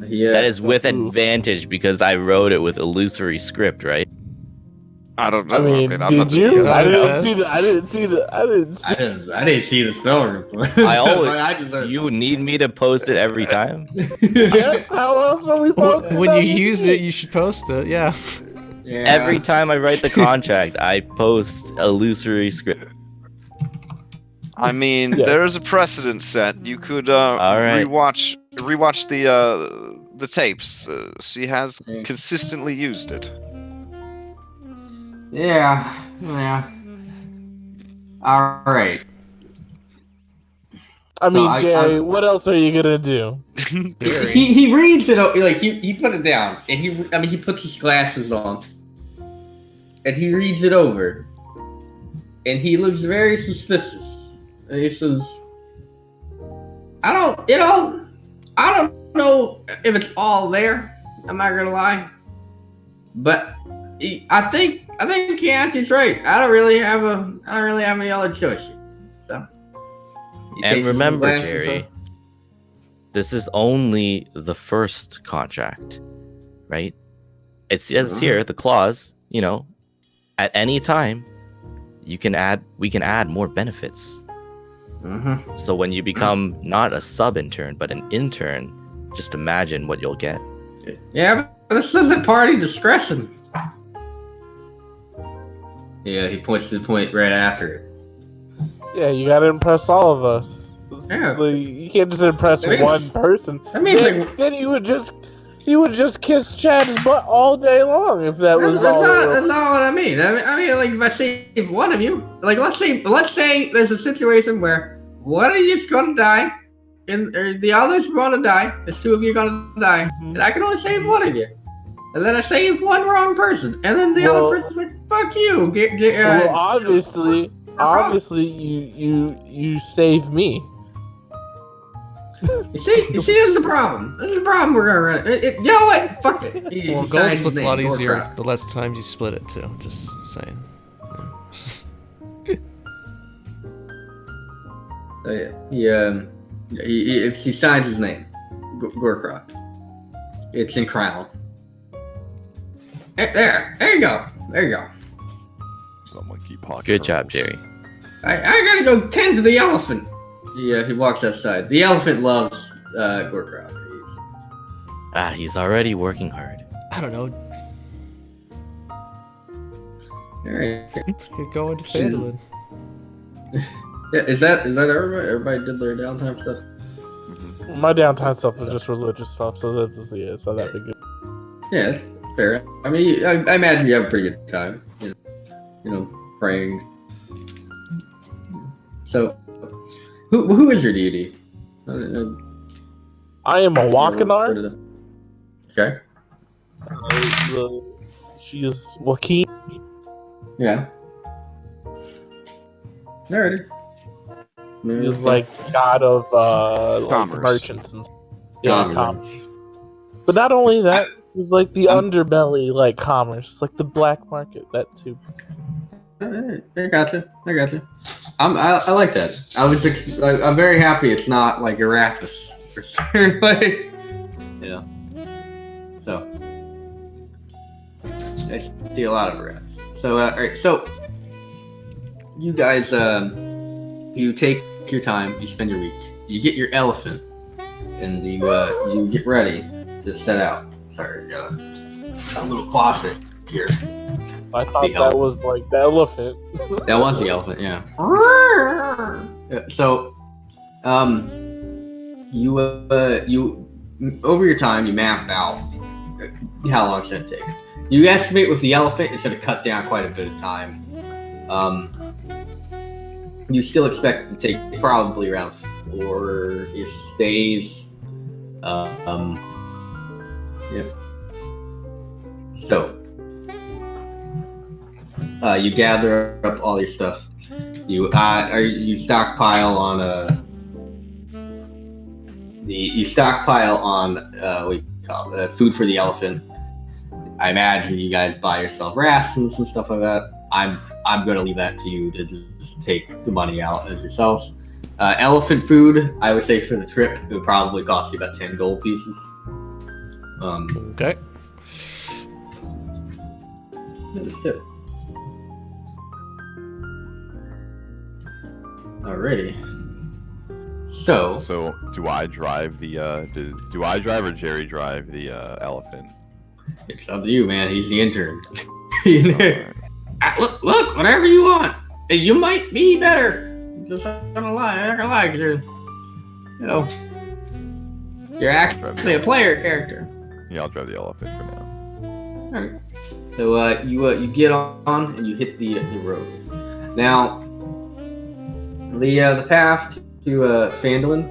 Yeah. That is with advantage because I wrote it with illusory script, right? I don't know. I mean, I'm not did the you? DM. I didn't Yes. see the. I didn't see the. I didn't see the spell report. I always. I just You need me to post it every time? Yes. How else are we posting? When that? you use it, you should post it. Yeah. Yeah. Every time I write the contract, I post illusory script. I mean, Yes. there is a precedent set. You could right. rewatch the tapes. She has Yeah. consistently used it. Yeah. All right. I mean, I- Jerry, what else are you gonna do? He reads it like he put it down and he puts his glasses on and he reads it over and he looks very suspicious and he says, I don't know if it's all there. I'm not gonna lie, but I think Keancey's right. I don't really have any other choice. So. He takes And his remember, glasses Jerry, off. this is only the first contract, right? It says here, the clause, at any time, we can add more benefits. Mm-hmm. So when you become not a sub-intern, but an intern, just imagine what you'll get. Yeah, but this isn't party discretion. Yeah, he points to the point right after it. Yeah, you gotta impress all of us. Yeah. Like, you can't just impress I mean, one person. I mean, Then you would just kiss Chad's butt all day long if that was all. that's not what I mean. I mean, like if I save one of you, like let's say there's a situation where one of you is gonna die, and the other's gonna die. There's two of you gonna die, and I can only save one of you. And then I save one wrong person, and then the other person's like, "Fuck you." Well, obviously, you save me. You see, this is the problem. This is the problem we're gonna run. You know what? Fuck it. Well, He gold signs split's his a lot name, easier Warcraft. the less times you split it too. Just saying. So yeah, he signs his name, Gorcroft. It's in crown. There you go. Someone keep talking. Good job, Jerry. I gotta go tend to the elephant. He walks outside. The elephant loves Gorkrok. He's already working hard. I don't know. Alright. Let's get going to Phandalin. Yeah, is that everybody? Everybody did their downtime stuff? My downtime stuff is just religious stuff, so that's just, it's not that big. Yeah, that's fair. I mean, I imagine you have a pretty good time. You know, praying. So, who is your deity? I am a Wakanar. Okay. She is Joaquin. Yeah. Alrighty. He's like god of Commerce. merchants and Commerce. commerce. But not only that, he's like the underbelly, like commerce, like the black market. That too. Alright, I gotcha. I like that. I'm very happy it's not like Arathis for sure. Like, yeah. So I see a lot of Arathis. So alright, so you guys you take your time, you spend your week, you get your elephant, and you get ready to set out. Sorry, got a little closet here. I thought that was like the elephant. That was the elephant, yeah. So, you over your time, you map out how long it's gonna take. You estimate with the elephant, it's gonna cut down quite a bit of time. You still expect it to take probably around 4-ish days. Yeah. So, you gather up all your stuff. You stockpile on what you call it, food for the elephant. I imagine you guys buy yourself rations and stuff like that. I'm gonna leave that to you to just take the money out as yourselves. Elephant food, I would say for the trip, it would probably cost you about 10 gold pieces. Okay. That's it. Alrighty. So do I drive the do I drive or Jerry drive the elephant? it's up to you, man. He's the intern. Alright. Look, whatever you want. You might be better. Just not gonna lie, because you're actually a player character. Yeah, I'll drive the elephant for now. Alright. So you get on and you hit the road. Now the path to Phandalin,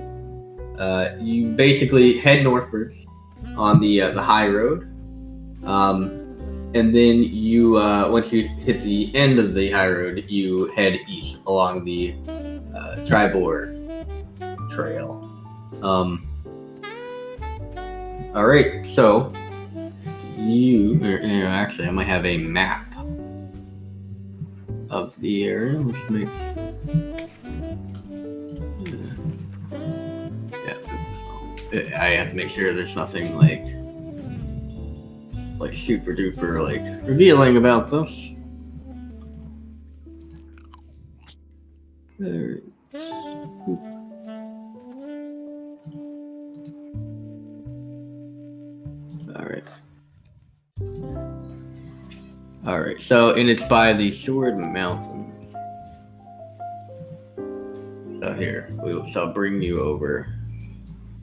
you basically head northwards on the high road. And then you once you hit the end of the high road, you head east along the Tribor Trail. All right, so actually I might have a map of the area, which makes I have to make sure there's nothing like super duper like revealing about this. All right. So, and it's by the Sword Mountains. So here, I'll bring you over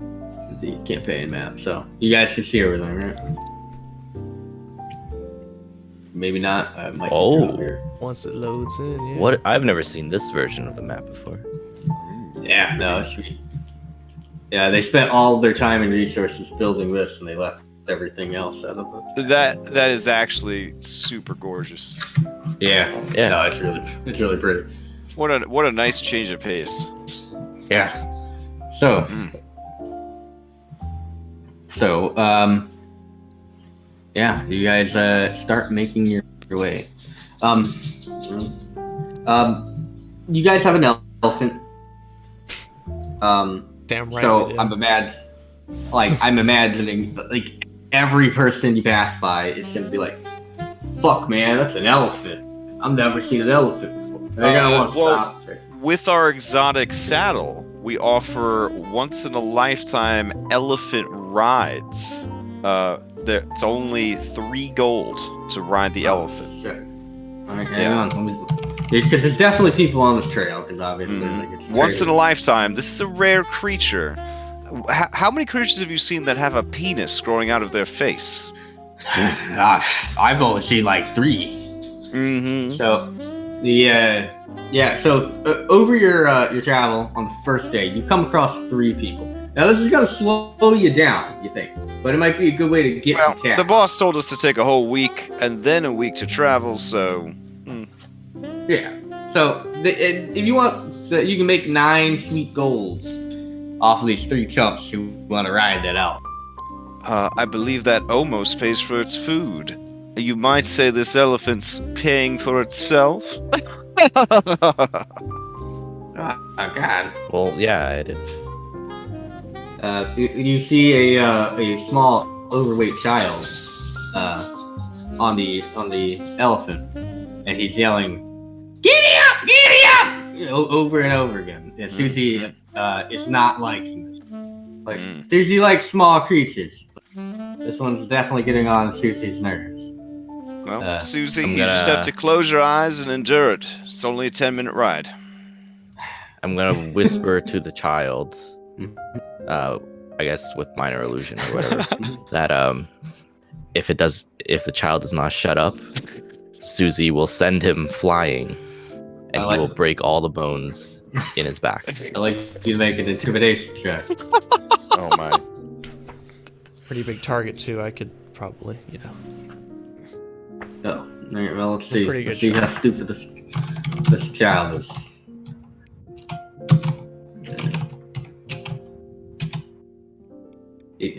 to the campaign map. So you guys can see everything, right? Maybe not. I might here. Once it loads in, yeah. What? I've never seen this version of the map before. Yeah, no, it's sweet. Yeah, they spent all their time and resources building this, and they left everything else out of it. That is actually super gorgeous. Yeah. No, it's really pretty. What a nice change of pace. Yeah. So. Yeah, you guys start making your way. You guys have an elephant. Damn right. So I'm imagining like every person you pass by is gonna be like, "Fuck, man, that's an elephant. I've never seen an elephant before." They're gonna want to well, stop. with our exotic saddle, we offer once in a lifetime elephant rides. It's only 3 gold to ride the elephant. Shit. Alright, hang Yeah. on. Because there's definitely people on this trail. Because obviously, like, it's Once in a trail. lifetime. This is a rare creature. How many creatures have you seen that have a penis growing out of their face? I've only seen like 3. Mm-hmm. So, over your travel on the first day, you come across 3 people. Now, this is gonna slow you down, you think, but it might be a good way to get some cash. The boss told us to take a whole week and then a week to travel, so. Yeah. So, if you want, you can make 9 sweet golds off of these 3 chumps who want to ride that out. I believe that almost pays for its food. You might say this elephant's paying for itself. Oh God. Well, yeah, it is. You see a small, overweight child on the elephant, and he's yelling, "Giddy up! Giddy up!" Over and over again. And Susie is not liking this. Like Susie likes small creatures. This one's definitely getting on Susie's nerves. Well, Susie, you just have to close your eyes and endure it. It's only a 10-minute ride. I'm gonna whisper to the child, I guess with minor illusion or whatever, that if the child does not shut up, Susie will send him flying, and he will break all the bones in his back. I like you to make an intimidation check. Oh my. Pretty big target too. I could probably, Oh, all right, well, let's see. Pretty good Let's see how stupid this child is.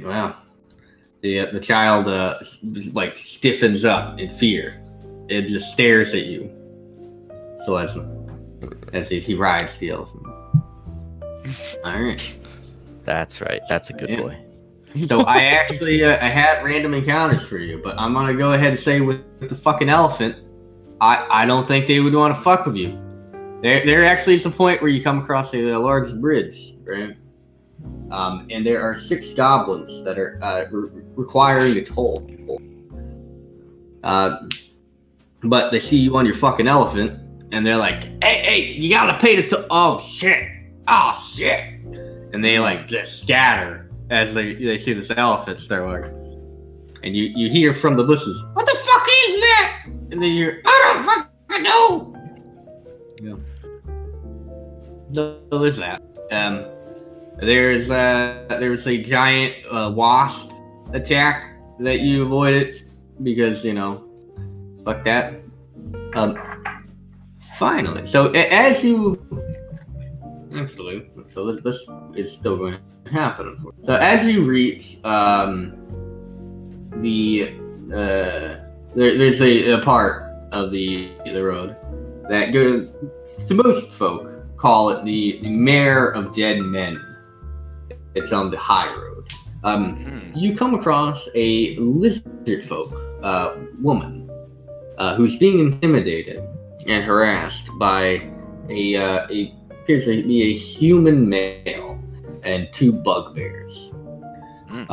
Wow. The child like stiffens up in fear. It just stares at you. So as he rides the elephant. All right. That's right. That's a good boy. So I actually I had random encounters for you, but I'm gonna go ahead and say with the fucking elephant, I don't think they would want to fuck with you. There actually is a point where you come across a large bridge, right? And there are 6 goblins that are requiring a toll. But they see you on your fucking elephant, and they're like, "Hey, you gotta pay the toll." Oh shit! And they like just scatter as they see this elephant start walking. And you hear from the bushes, "What the fuck is that?" And then you hear, "I don't fucking know." Yeah. So there's that. There's a giant wasp attack that you avoided because fuck that. Finally, so as you actually, so this is still going to happen. So as you reach there's a part of the road that goes to most folk call it the Mare of Dead Men. It's on the high road. You come across a lizard folk woman who's being intimidated and harassed by appears to be a human male and 2 bugbears. And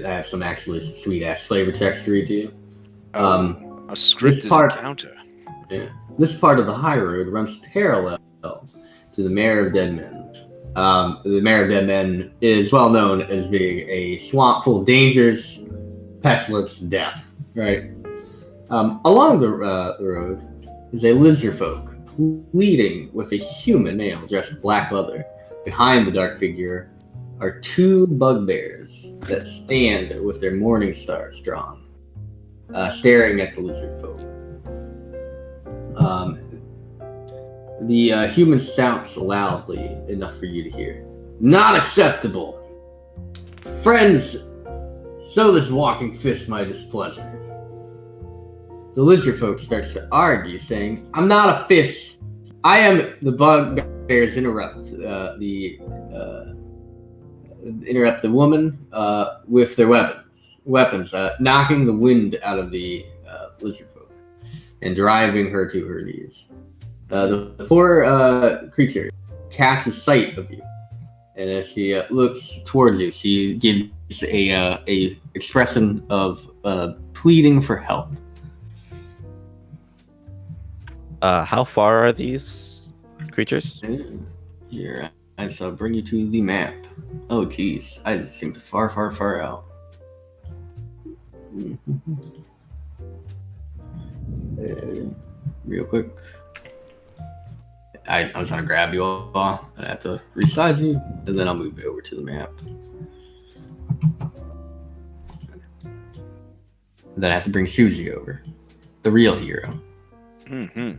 I have some actually sweet ass flavor text to read to you. A scripted encounter. Yeah. This part of the high road runs parallel to the Mare of Dead Men. The Mare of Dead Men is well known as being a swamp full of dangers, pestilence, and death. Right. Along the road is a lizard folk pleading with a human male dressed in black leather. Behind the dark figure are 2 bugbears that stand with their morning stars drawn, staring at the lizard folk. The human shouts loudly enough for you to hear. "Not acceptable! Friends, sow this walking fist my displeasure." The lizard folk starts to argue, saying, "I'm not a fist. I am." The bugbears interrupt the woman with their weapons, knocking the wind out of the lizard folk. and driving her to her knees. The poor creature catches sight of you, and as she looks towards you, she gives a expression of pleading for help. How far are these creatures? Here, I shall bring you to the map. Oh, geez, I seem far, far, far out. Real quick. I was trying to grab you all. I have to resize you, and then I'll move you over to the map. Then I have to bring Susie over, the real hero. Mm-hmm.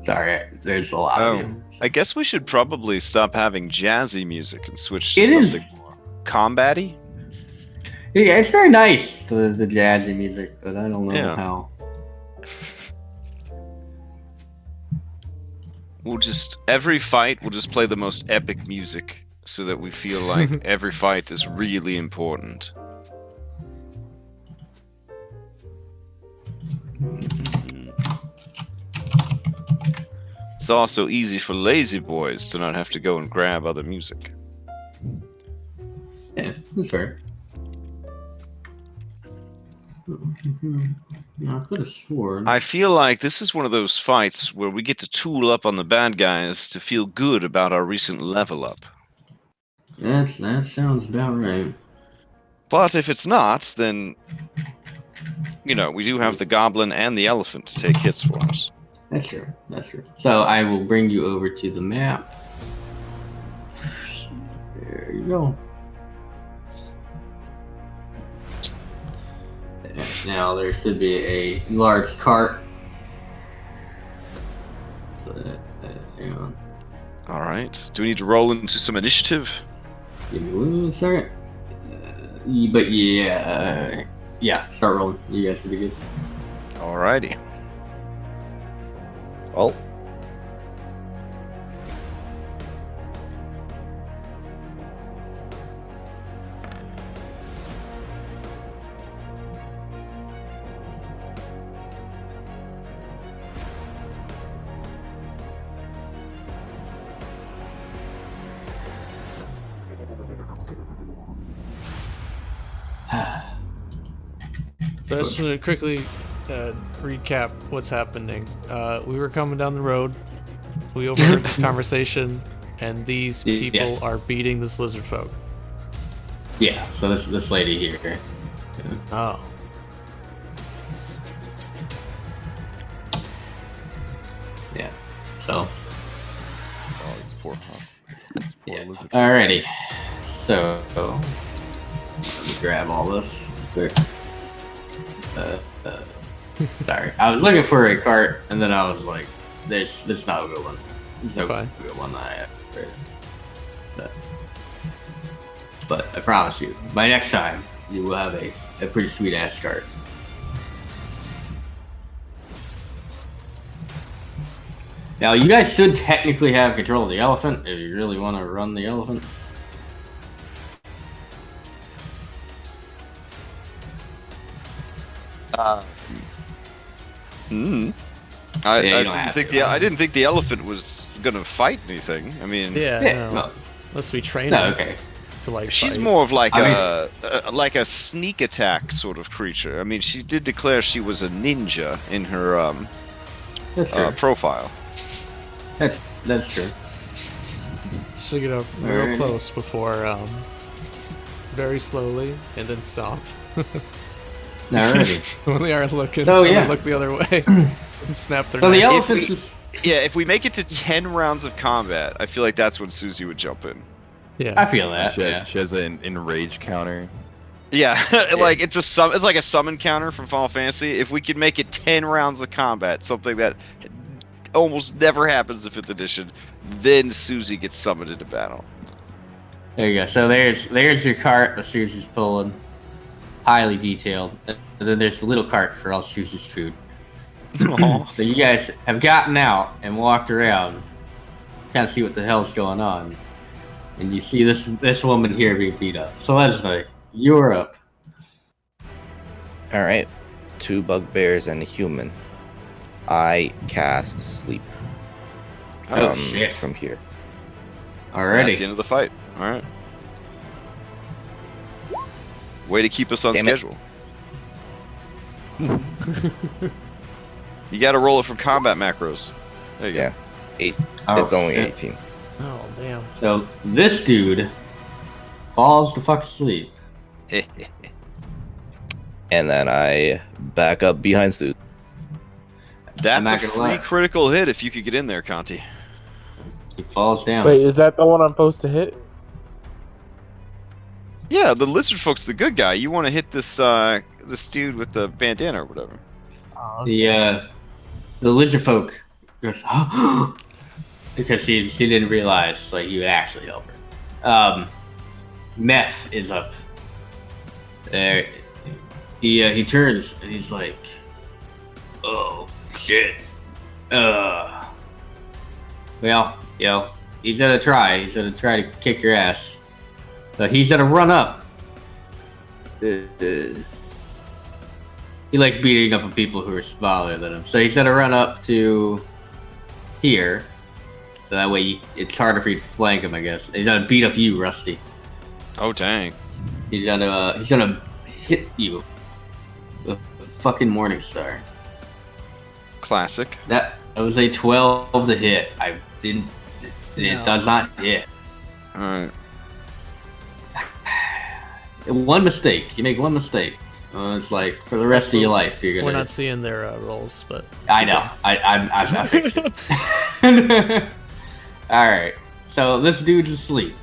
Sorry, there's a lot of you. I guess we should probably stop having jazzy music and switch to It is. something more combat-y. Yeah, it's very nice, the jazzy music, but I don't know how. Every fight, we'll just play the most epic music so that we feel like every fight is really important. It's also easy for lazy boys to not have to go and grab other music. Yeah, that's fair. I could have sworn. I feel like this is one of those fights where we get to tool up on the bad guys to feel good about our recent level up. That sounds about right. But if it's not, then, we do have the goblin and the elephant to take hits for us. That's true. That's true. So I will bring you over to the map. There you go. Now there should be a large cart. So, hang on. All right. Do we need to roll into some initiative? Give me 1 second. But yeah, start rolling. You guys should be good. Alrighty. Oh. So just to quickly recap what's happening. We were coming down the road. We overheard this conversation, and these people are beating this lizard folk. Yeah, so this lady here. Yeah. Oh. Yeah. So. Oh, it's poor Yeah. Alrighty. So let me grab all this quick. Sorry, I was looking for a cart, and then I was like, "This is not a good one. This is not a good one that I have." But I promise you, by next time, you will have a pretty sweet ass cart. Now, you guys should technically have control of the elephant if you really want to run the elephant. I didn't think the elephant was gonna fight anything. I mean, no. Unless we train her okay. to like. She's fight. more of like a sneak attack sort of creature. I mean, she did declare she was a ninja in her profile. That's true. She'll get up real close before, very slowly, and then stop. Alrighty. When they are looking, so, look the other way. Snap their So neck. the elephants. If we make it to 10 rounds of combat, I feel like that's when Susie would jump in. Yeah, I feel that. She has an enrage counter. Yeah, like it's like a summon counter from Final Fantasy. If we could make it 10 rounds of combat, something that almost never happens in 5th edition, then Susie gets summoned into battle. There you go. So there's your cart that Susie's pulling. Highly detailed. And then there's the little cart for all Susie's food. So you guys have gotten out and walked around kind of see what the hell's going on. And you see this woman here being beat up. So Leslie, you're up. All right, 2 bugbears and a human. I cast sleep. Oh, shit. From here. Alrighty. That's the end of the fight. All right. Way to keep us on Damn it. schedule. You got to roll it from combat macros. There you Yeah, 8. Oh, it's only shit. 18. Oh damn. So this dude falls the fuck asleep. go. And then I back up behind Stu. That's not a gonna free lie. critical hit if you could get in there, Conti. He falls down. Wait, is that the one I'm supposed to hit? Yeah, the lizard folk's the good guy. You want to hit this this dude with the bandana or whatever. The lizard folk goes because she didn't realize like you would actually help her. Meth is up. He turns and he's like, "Oh shit. Well, he's gonna try. He's gonna try to kick your ass. So he's gonna run up. He likes beating up on people who are smaller than him. So he's gonna run up to here. So that way it's harder for you to flank him, I guess. He's gonna beat up you, Rusty. Oh dang. He's gonna hit you with a fucking Morning Star. Classic. That was a 12 to hit. It No. does not hit. Alright. One mistake. You make one mistake. It's like for the rest of your life you're gonna. We're not seeing their rolls, but I know. I'm fixing it. All right. So this dude's asleep.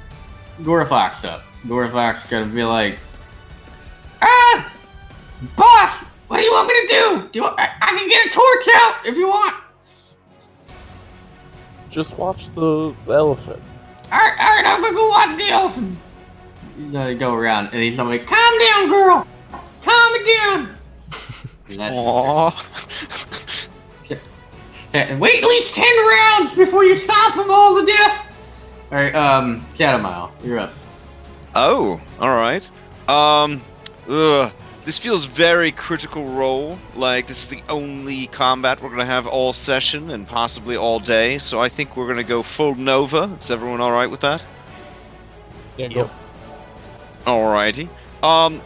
Gorfox up. Gorfox gonna be like, boss, what do you want me to do? I can get a torch out if you want. Just watch the elephant. All right, I'm gonna go watch the elephant. He's gonna go around and he's gonna be like, calm down, girl. Calm it down. And that's Aww. and wait at least 10 rounds before you stomp them all to death. All right, Shadowmile, you're up. Oh, alright. This feels very critical role. Like, this is the only combat we're gonna have all session and possibly all day, so I think we're gonna go full Nova. Is everyone alright with that? Yeah, go. Alrighty.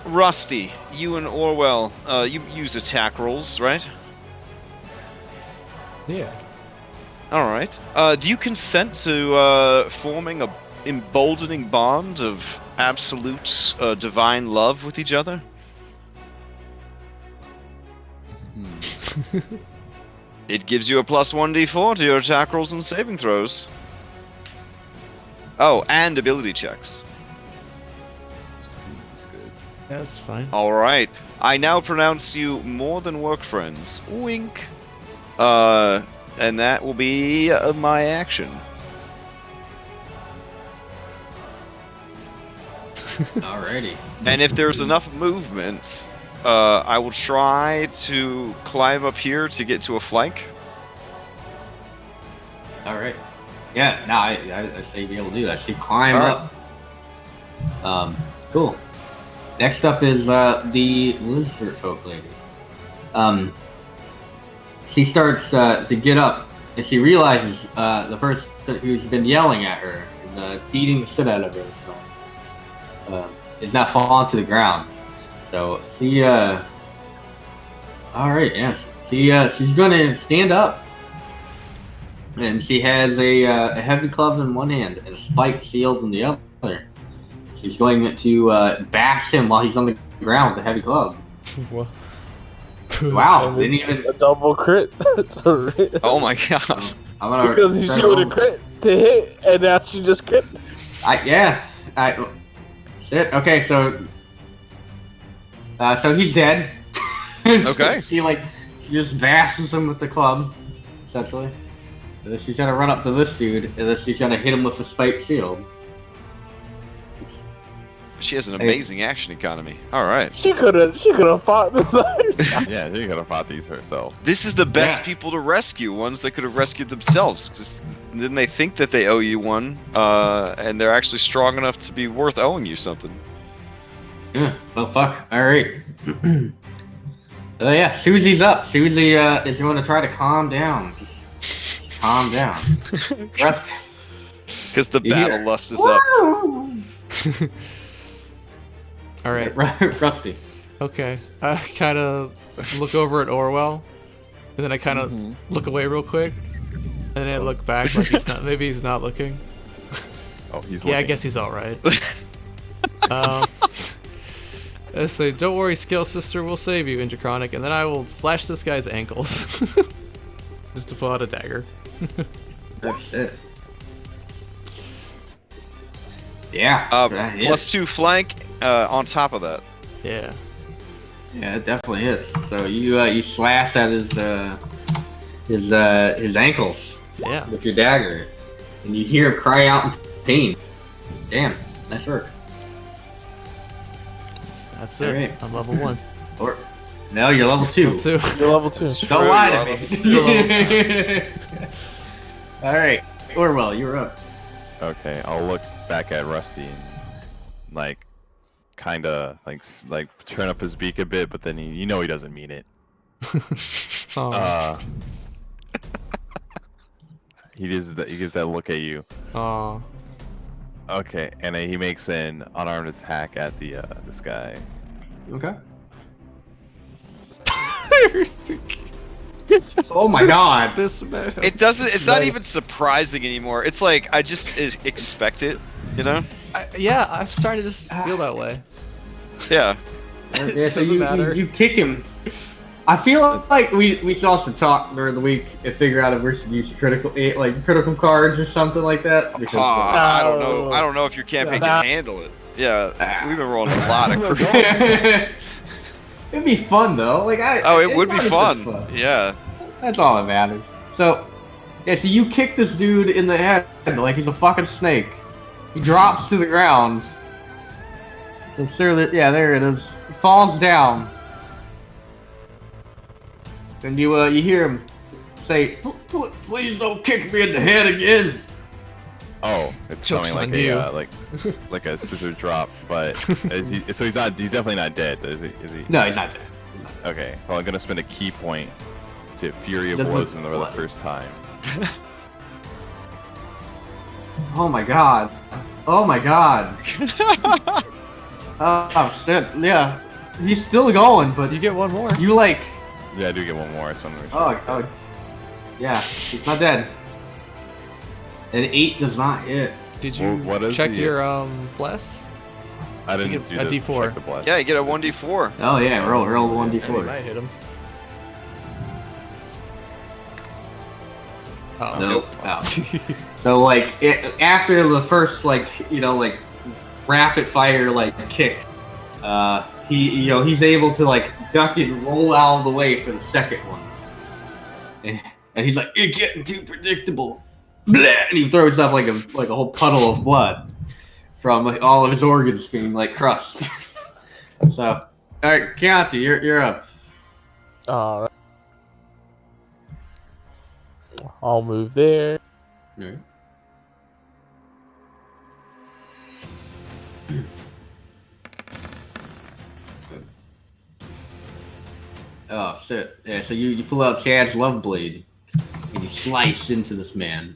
Rusty, you and Orwell, you use attack rolls, right? yeah. Alright. Do you consent to forming a emboldening bond of absolute divine love with each other? It gives you a plus 1d4 to your attack rolls and saving throws. Oh, and ability checks. Seems good. That's fine. Alright. I now pronounce you more than work friends. Wink. And that will be my action. Alrighty. And if there's enough movement, I will try to climb up here to get to a flank. All right. Yeah. No, I say be able to do that. She climb All up. Cool. Next up is the lizard folk lady. She starts to get up, and she realizes the person who's been yelling at her and beating the shit out of her is now falling to the ground. So she, all right, yes, she's gonna stand up, and she has a heavy club in one hand and a spike shield in the other. She's going to bash him while he's on the ground with the heavy club. What? Wow, And didn't it's even. a double crit. That's a Oh my god. I'm gonna because start she would have rolling. crit to hit, and now she just crit. Shit. Okay, so he's dead. Okay. She just bashes him with the club, essentially. And then she's gonna run up to this dude, and then she's gonna hit him with a spiked shield. She has an amazing action economy. Alright. She could have fought the fight yourself. Yeah, she could have fought these herself. This is the best Yeah. people to rescue, ones that could have rescued themselves. Because then they think that they owe you one, and they're actually strong enough to be worth owing you something. Yeah. Well, fuck. All right. Yeah, Susie's up. Susie is going to try to calm down. Just calm down. Rest. Because the You hear battle it. lust is up. All right. Rusty. Okay. I kind of look over at Orwell, and then I kind of look away real quick, and then I look back like he's not. Maybe he's not looking. Oh, he's Yeah, I looking. guess he's all right. I say, don't worry, Scale Sister will save you, Indrachronic, and then I will slash this guy's ankles. Just to pull out a dagger. Oh, shit. Yeah. that hits. +2 flank on top of that. Yeah. Yeah, it definitely is. So you slash at his ankles Yeah. with your dagger, and you hear him cry out in pain. Damn, nice work. That's it. Alright. I'm level 1. Or no, you're level 2. Level 2. You're level 2. Don't lie to me. Still level All right, Orwell, you're up. Okay, I'll look back at Rusty and like, kind of like turn up his beak a bit, but then he doesn't mean it. Oh. He gives that look at you. Oh. Okay, and then he makes an unarmed attack at the this guy. Okay. Oh my god. This man. It doesn't. It's not Nice. even surprising anymore. It's like I just expect it. You know? Yeah, I'm starting to just feel that way. Yeah. Yeah, so Doesn't matter. you kick him. I feel like we should also talk during the week and figure out if we should use critical cards or something like that. Because, I don't know. I don't know if your campaign can handle it. Yeah, we've been rolling a lot of critical. it'd be fun though. It would be it's fun. fun. Yeah. That's all that matters. So, yeah, so you kick this dude in the head like he's a fucking snake. He drops to the ground. So, yeah, there it is. He falls down. And you hear him say, "Please don't kick me in the head again." Oh, it's Joke's showing on you. like a scissor drop, but he's definitely not dead, is he? No, he's not dead. Okay, well, I'm gonna spend a key point to Fury of Doesn't Blows him for the what? first time. Oh my god. Oh my god. Oh shit. Yeah, he's still going, but You get one more. you like. Yeah, I do get one more. I just want to make sure. Oh, yeah, he's not dead. An 8 does not hit. Did you Well, what is check the- your bless? I didn't you do get a the D4. check the blast. Yeah, you get a 1d4. Oh yeah, roll You 1d4. might hit him. Oh. Nope. Oh. So after the first rapid fire kick, he's able to duck and roll out of the way for the second one, and he's like, "You're getting too predictable," Blah! And he throws up like a whole puddle of blood from all of his organs being crushed. So, all right, Chianti, you're up. All right. I'll move there. All right. Oh shit! Yeah, so you pull out Chad's love blade and you slice into this man.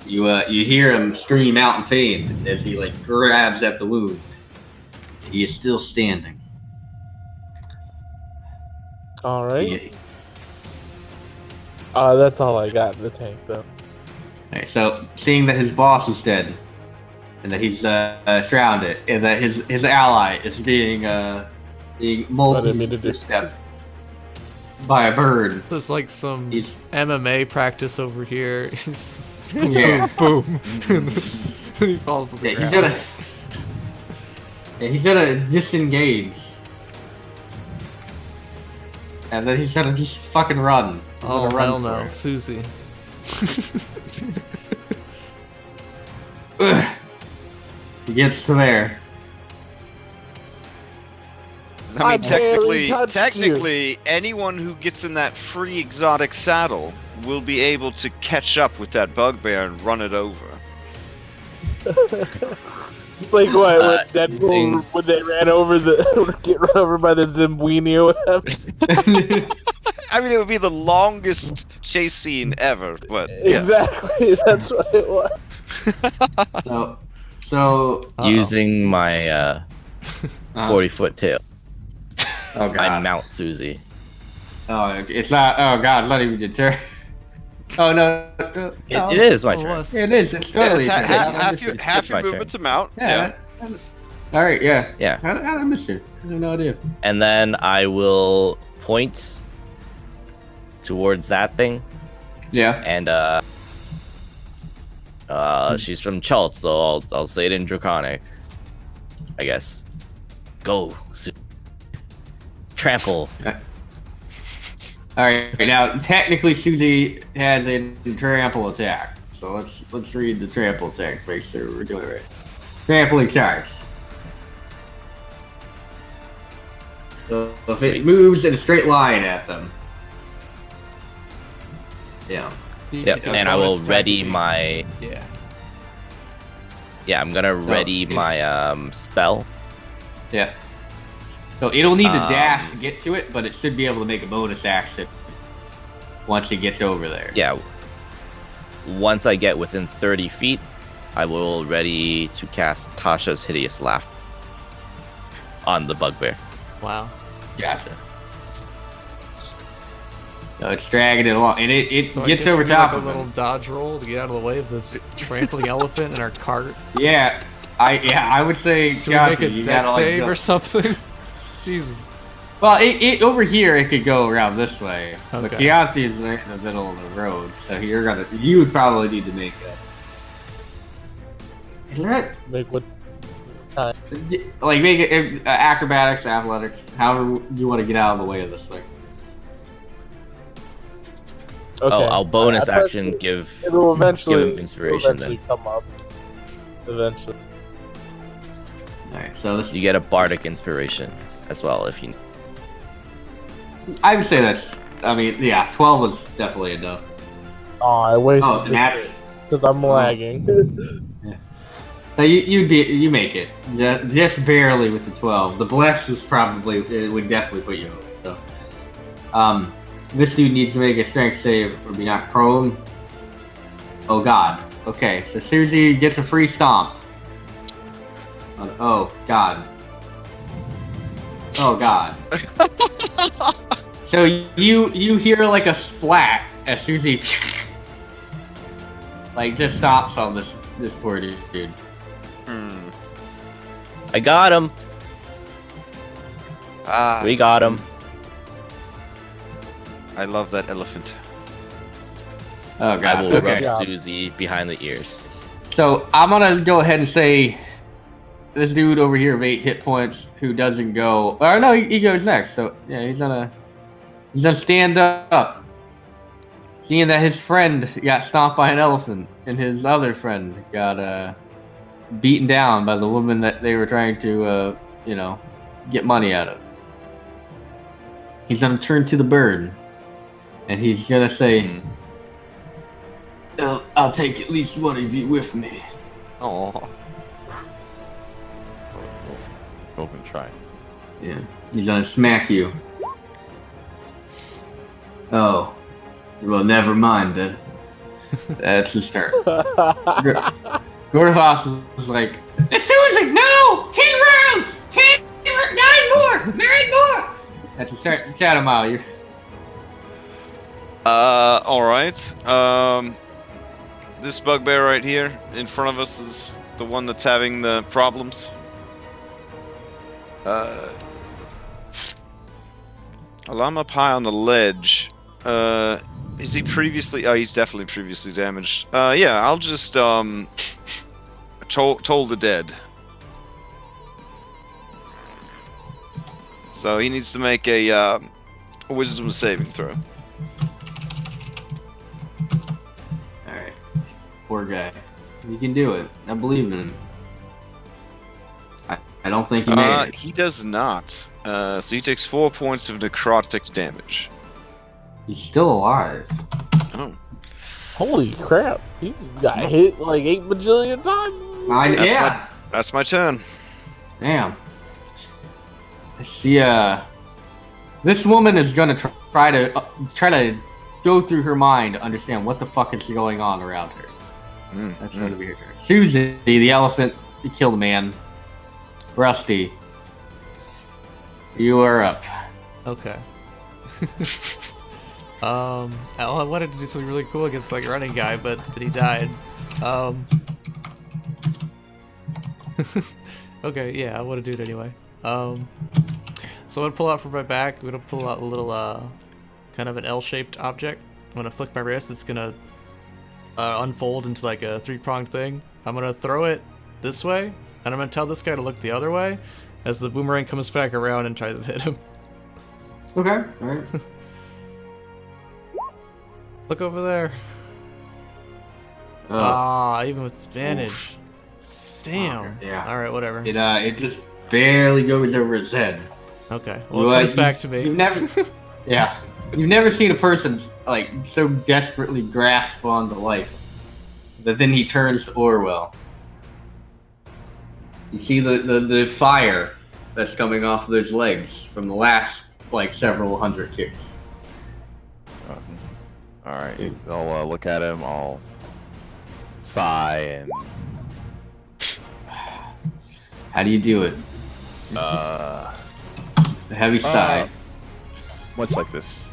You hear him scream out in pain as he grabs at the wound. He is still standing. All right. He- That's all I got in the tank, though. Alright, so seeing that his boss is dead, and that he's shrouded, and that his ally is being didn't mean to do- multi-stepped by a bird. There's some He's MMA practice over here. It's boom, Yeah. boom, boom. And he falls to the yeah, ground. he's gonna disengage, and then he's gonna just fucking run. He's Oh gonna run hell for no, it. Susie. He gets to there. I mean, barely touched you. technically, anyone who gets in that free exotic saddle will be able to catch up with that bugbear and run it over. It's like what when using- Deadpool when they ran over get run over by the Zimbuini or whatever. I mean, it would be the longest chase scene ever, but yeah. Exactly, that's what it was. So Using my 40-foot tail, oh I god, mount Susie. oh it's not. Oh god, it's not even your turn. Oh no, It is my Oh, turn. was. It is. It's Yeah, totally. it's your turn. half your Skip my movement turn. to mount. Yeah. All right. Yeah. Yeah. How did I miss you? I have no idea. And then I will point towards that thing, Yeah. and she's from Chult, so I'll say it in Draconic, I guess. Go, trample. All right. Now, technically, Susie has a trample attack. So let's read the trample attack. Make sure we're doing it right. Trampling charge. So if Sweet. it moves in a straight line at them. Yeah. Yep. A And I will bonus attack ready would be- my. Yeah. Yeah, I'm gonna ready it's- my spell. Yeah. So it'll need to Um, dash to get to it, but it should be able to make a bonus action once it gets over there. Yeah. Once I get within 30 feet, I will ready to cast Tasha's Hideous Laugh on the bugbear. Wow. Gotcha. So it's dragging it along, and it So I gets guess over we do, top like of a little him. dodge roll to get out of the way of this trampling elephant in our cart. Yeah, I would say. Should we Gotcha, make a you deck gotta, like, save go- or something? Jesus. Well, it over here it could go around this way. But Okay. Chianti is right in the middle of the road, so you would probably need to make a. Is that Like what? like make it acrobatics, athletics, however you want to get out of the way of this thing. Okay. Oh, I'll bonus I pressed action it. give It'll eventually, give him inspiration, it'll eventually come up. Eventually. All right, so this You get a bardic inspiration as well if you. I would say that's. I mean, yeah, 12 was definitely enough. Oh, I wasted Oh, nat. because I'm lagging. So you make it just barely with the 12. The bless is probably it would definitely put you over. So, this dude needs to make a strength save or be knocked prone. Oh god. Okay, so Susie gets a free stomp. Oh god. Oh god. So you hear like a splat as Susie like just stops on this poor dude. Hmm. I got him. Ah, We got him. I love that elephant. Oh I god. will Okay. rub Susie behind the ears. So I'm gonna go ahead and say this dude over here of 8 hit points who doesn't go. Or no, he goes next. So yeah, he's gonna stand up, seeing that his friend got stomped by an elephant and his other friend got beaten down by the woman that they were trying to get money out of. He's gonna turn to the bird, and he's gonna say, "I'll take at least one of you with me." Oh, Hope and try. Yeah, he's gonna smack you. Oh, well, never mind then. That's his turn. Gorthos was like, Susan, no! 10 rounds! 9 more! 9 more! That's his turn. Chatamile, you. all right. This bugbear right here in front of us is the one that's having the problems. Well, I'm up high on the ledge. Is he previously? Oh, he's definitely previously damaged. Yeah, I'll just toll the dead. So he needs to make a wisdom saving throw. Alright. Poor guy. He can do it. I believe in him. I I don't think he made it. He does not. So he takes 4 points of necrotic damage. He's still alive. Oh. Holy crap! He got hit like 8 bajillion times. That's my turn. Damn. She this woman is gonna try to go through her mind to understand what the fuck is going on around her. That's gonna be her turn. Susie, the elephant, you killed a man. Rusty, you are up. Okay. I wanted to do something really cool against like a running guy, but then he died. Okay, yeah, I want to do it anyway. So I'm gonna pull out from my back. I'm gonna pull out a little kind of an L-shaped object. I'm gonna flick my wrist. It's gonna unfold into like a 3-pronged thing. I'm gonna throw it this way, and I'm gonna tell this guy to look the other way as the boomerang comes back around and tries to hit him. Okay, alright. Look over there. Even with advantage. Oof. Damn. Okay, yeah. Alright, whatever. It just barely goes over his head. Okay. Well, it comes back to me. You've never seen a person like so desperately grasp onto life that then he turns to Orwell. You see the fire that's coming off of those legs from the last like several hundred kicks. All right, I'll look at him. I'll sigh and. How do you do it? A heavy sigh. Much like this.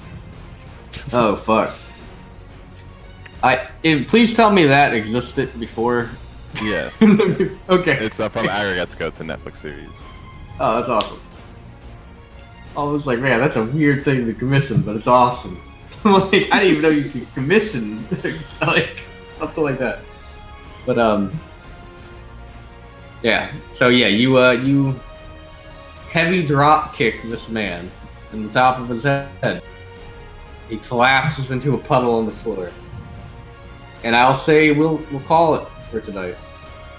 Oh fuck! Please tell me that existed before. Yes. Okay. It's from Aggregates Go. It's a Netflix series. Oh, that's awesome. I was like, man, that's a weird thing to commission, but it's awesome. Like, I didn't even know you could commission like something like that. But yeah. So yeah, you heavy drop kick this man in the top of his head. He collapses into a puddle on the floor. And I'll say we'll call it for tonight,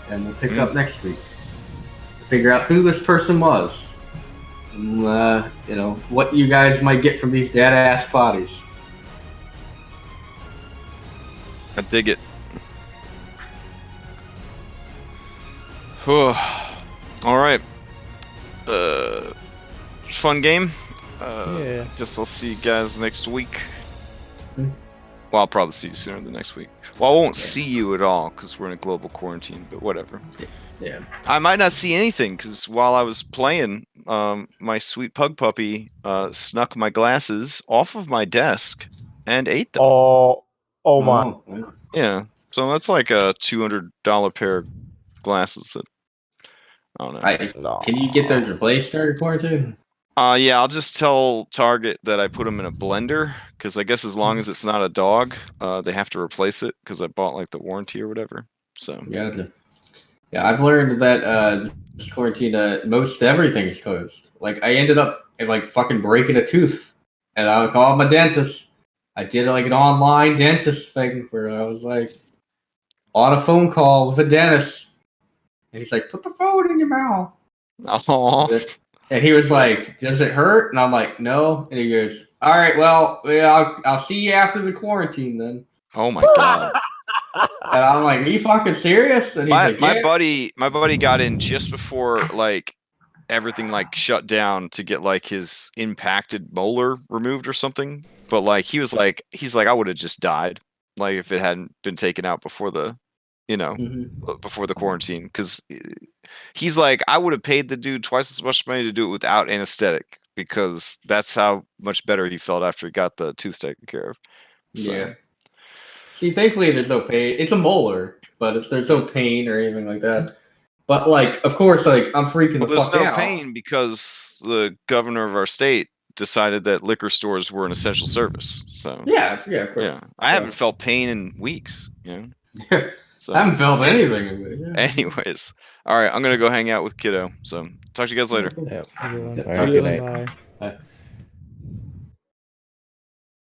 and we'll pick up next week to figure out who this person was, and what you guys might get from these dead ass bodies. I dig it. All right. Fun game. Yeah. Guess I'll see you guys next week. Well, I'll probably see you sooner than next week. Well, I won't see you at all because we're in a global quarantine, but whatever. Yeah. I might not see anything because while I was playing, my sweet pug puppy snuck my glasses off of my desk and ate them. Oh my. Yeah. So that's like a $200 pair of glasses that I don't know. Can you get those replaced during quarantine? Yeah, I'll just tell Target that I put them in a blender because I guess as long as it's not a dog, they have to replace it because I bought like the warranty or whatever. So yeah, I've learned that this quarantine, most everything's closed. Like I ended up like fucking breaking a tooth, and I called my dentist. I did like an online dentist thing where I was like on a phone call with a dentist, and he's like, "Put the phone in your mouth." Oh. And he was like, "Does it hurt?" And I'm like, "No." And he goes, "All right, well, I'll see you after the quarantine then." Oh my god! And I'm like, "Are you fucking serious?" And he's like, my buddy got in just before like everything like shut down to get like his impacted molar removed or something. But like he's like, I would have just died like if it hadn't been taken out before the, before the quarantine because. He's like, I would have paid the dude twice as much money to do it without anesthetic because that's how much better he felt after he got the tooth taken care of. So. Yeah. See, thankfully there's no pain. It's a molar, but there's no pain or anything like that. But like, of course, like I'm freaking the fuck out. There's no pain because the governor of our state decided that liquor stores were an essential service. So yeah, of course. Yeah, I haven't felt pain in weeks. So, I haven't felt anything. Yeah. Anyways, all right, I'm gonna go hang out with Kiddo. So talk to you guys later. Yep. Everyone. All right, good night. Bye.